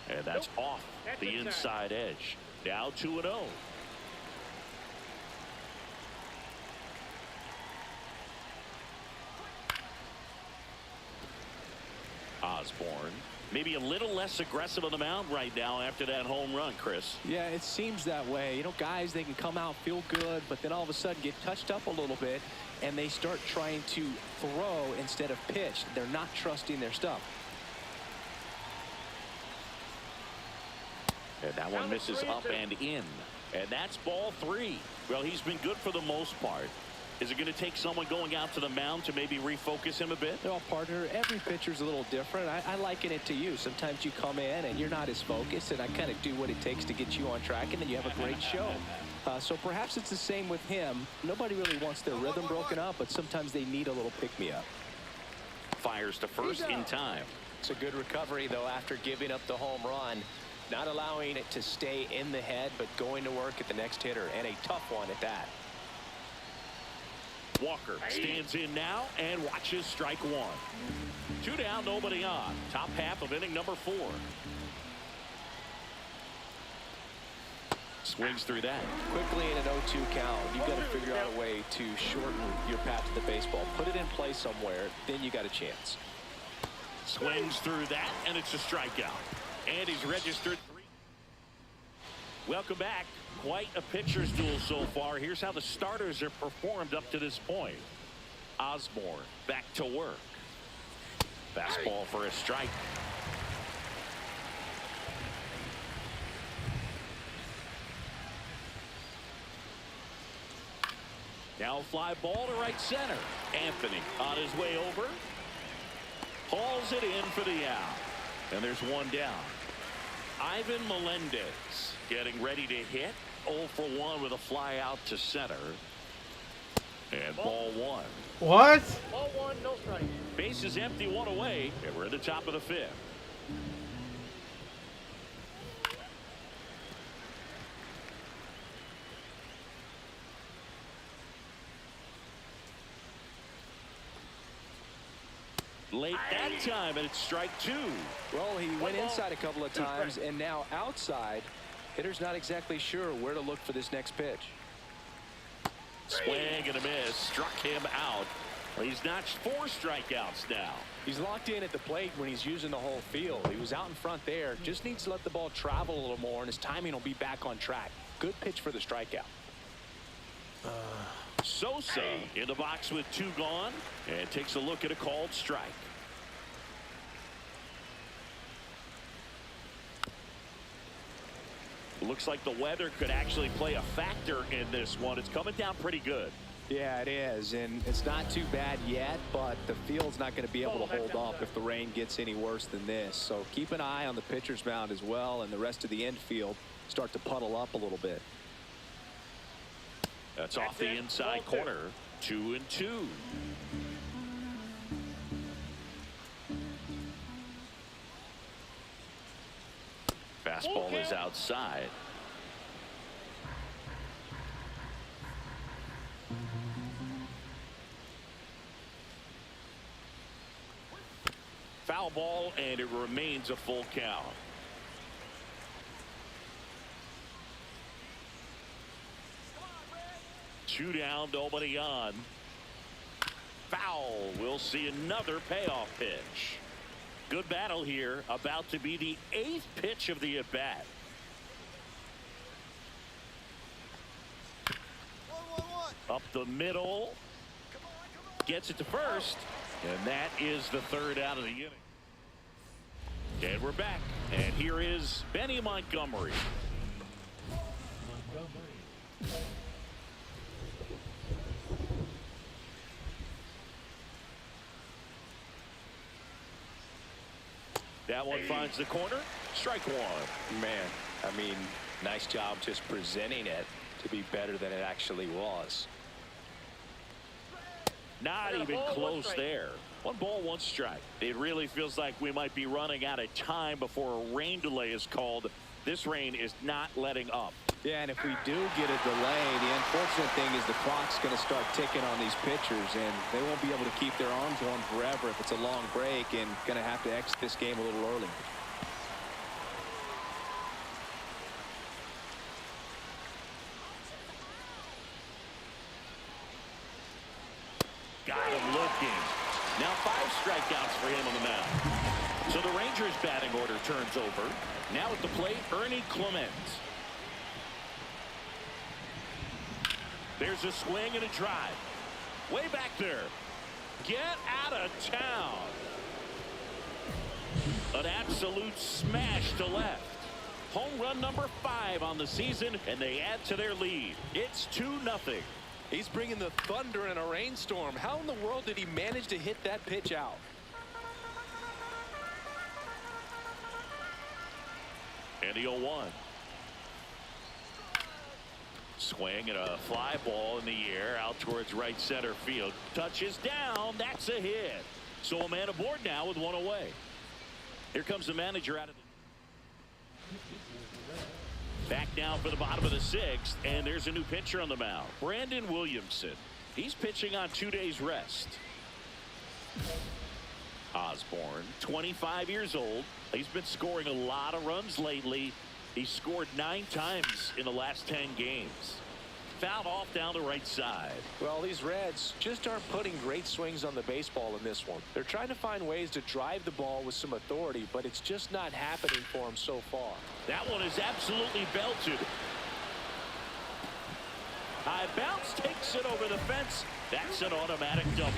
Speaker 2: And that's off the inside edge. Now 2-0. Osborne maybe a little less aggressive on the mound right now after that home run, Chris.
Speaker 4: Yeah, it seems that way. You know, guys, they can come out, feel good, but then all of a sudden get touched up a little bit, and they start trying to throw instead of pitch. They're not trusting their stuff.
Speaker 2: And that one misses up and in. And that's ball 3. Well, he's been good for the most part. Is it going to take someone going out to the mound to maybe refocus him a bit?
Speaker 4: Well, partner, every pitcher's a little different. I liken it to you. Sometimes you come in and you're not as focused, and I kind of do what it takes to get you on track, and then you have a great show. So perhaps it's the same with him. Nobody really wants their rhythm broken up, but sometimes they need a little pick-me-up.
Speaker 2: Fires to first in time.
Speaker 4: It's a good recovery, though, after giving up the home run. Not allowing it to stay in the head, but going to work at the next hitter, and a tough one at that.
Speaker 2: Walker stands in now and watches strike 1. 2 down, nobody on. Top half of inning number 4. Swings through that.
Speaker 4: Quickly in an 0-2 count, you've got to figure out a way to shorten your path to the baseball. Put it in play somewhere, then you got a chance.
Speaker 2: Swings through that, and it's a strikeout. And he's registered 3. Welcome back. Quite a pitcher's duel so far. Here's how the starters have performed up to this point. Osborne back to work. Fastball for a strike. Now fly ball to right center. Anthony on his way over. Hauls it in for the out. And there's 1 down. Ivan Melendez getting ready to hit. 0 for 1 with a fly out to center. And ball 1.
Speaker 7: What?
Speaker 5: Ball 1, no strike.
Speaker 2: Base is empty, 1 away, and we're at the top of the 5th. Late that time, and it's strike 2.
Speaker 4: Well, he went inside a couple of times, and now outside. Hitter's not exactly sure where to look for this next pitch.
Speaker 2: Swing and a miss. Struck him out. Well, he's notched 4 strikeouts now.
Speaker 4: He's locked in at the plate when he's using the whole field. He was out in front there. Just needs to let the ball travel a little more, and his timing will be back on track. Good pitch for the strikeout.
Speaker 2: Sosa in the box with 2 gone, and takes a look at a called strike. Looks like the weather could actually play a factor in this one. It's coming down pretty good.
Speaker 4: Yeah, it is, and it's not too bad yet, but the field's not going to be able to hold up if the rain gets any worse than this. So keep an eye on the pitcher's mound as well, and the rest of the infield start to puddle up a little bit.
Speaker 2: That's off the inside corner. 2-2. Fastball is outside. Foul ball, and it remains a full count. Two down, nobody on. Foul. We'll see another payoff pitch. Good battle here. About to be the 8th pitch of the at-bat. Up the middle. Gets it to first. And that is the 3rd out of the inning. And we're back. And here is Benny Montgomery. That one finds the corner. Strike one.
Speaker 4: Man, I mean, nice job just presenting it to be better than it actually was.
Speaker 2: Not even close there. 1 ball, 1 strike. It really feels like we might be running out of time before a rain delay is called. This rain is not letting up.
Speaker 4: Yeah, and if we do get a delay, the unfortunate thing is the clock's going to start ticking on these pitchers, and they won't be able to keep their arms warm forever if it's a long break, and going to have to exit this game a little early.
Speaker 2: Got him looking. Now 5 strikeouts for him on the mound. So the Rangers' batting order turns over. Now at the plate, Ernie Clement. There's a swing and a drive. Way back there. Get out of town. An absolute smash to left. Home run number 5 on the season, and they add to their lead. It's 2-0.
Speaker 4: He's bringing the thunder in a rainstorm. How in the world did he manage to hit that pitch out?
Speaker 2: And the 0-1. Swing and a fly ball in the air out towards right center field. Touches down. That's a hit. So a man aboard now with 1 away. Here comes the manager out of the back now for the bottom of the 6th, and there's a new pitcher on the mound. Brandon Williamson. He's pitching on 2 days rest. Osborne, 25 years old. He's been scoring a lot of runs lately. He scored 9 times in the last 10 games. Fouled off down the right side.
Speaker 4: Well, these Reds just aren't putting great swings on the baseball in this one. They're trying to find ways to drive the ball with some authority, but it's just not happening for them so far.
Speaker 2: That one is absolutely belted. High bounce takes it over the fence. That's an automatic double.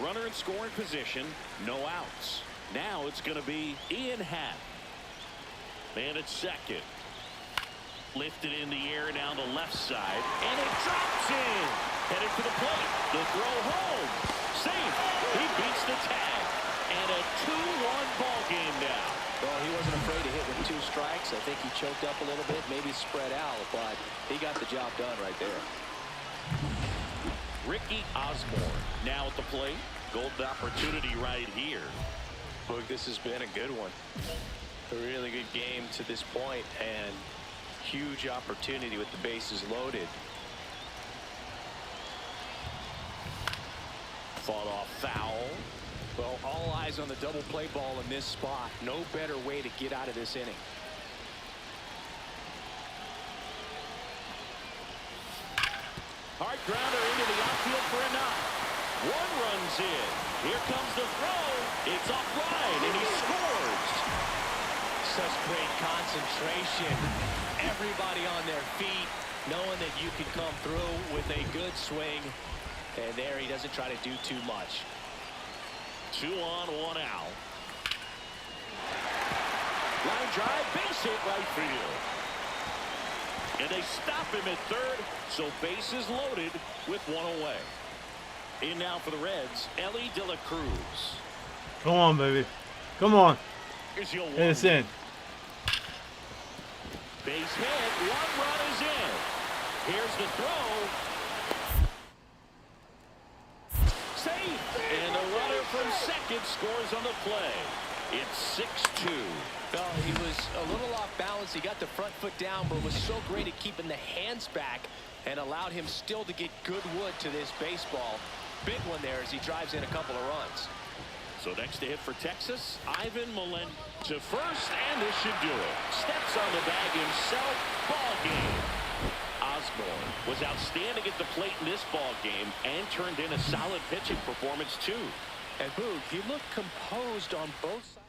Speaker 2: Runner in scoring position. No outs. Now it's going to be Ian Happ. Man at second. Lifted in the air down the left side. And it drops in. Headed for the plate. The throw home. Safe. He beats the tag. And a 2-1 ball game now.
Speaker 4: Well, he wasn't afraid to hit with 2 strikes. I think he choked up a little bit, maybe spread out, but he got the job done right there.
Speaker 2: Ricky Osborne now at the plate. Golden opportunity right here.
Speaker 4: Look, this has been a good one. A really good game to this point, and huge opportunity with the bases loaded.
Speaker 2: Fought off foul.
Speaker 4: Well, all eyes on the double play ball in this spot. No better way to get out of this inning.
Speaker 2: Hard grounder into the outfield for a knock. 1 runs in. Here comes the throw. It's offline, and he scores.
Speaker 4: Such great concentration. Everybody on their feet, knowing that you can come through with a good swing. And there he doesn't try to do too much.
Speaker 2: 2 on, 1 out. Line drive, base hit right field. And they stop him at third, so bases loaded with one away. In now for the Reds, Ellie De La Cruz.
Speaker 1: Come on, baby. Come on.
Speaker 2: Here's your
Speaker 1: Hit us in.
Speaker 2: Base hit, 1 run is in. Here's the throw. Safe, and the runner from second scores on the play. It's 6-2.
Speaker 4: Well, he was a little off balance. He got the front foot down, but was so great at keeping the hands back and allowed him still to get good wood to this baseball. Big one there as he drives in a couple of runs.
Speaker 2: So next to hit for Texas, Ivan Melendez to first, and this should do it. Steps on the bag himself. Ball game. Osborne was outstanding at the plate in this ball game and turned in a solid pitching performance too.
Speaker 4: And Boog, he looked composed on both sides.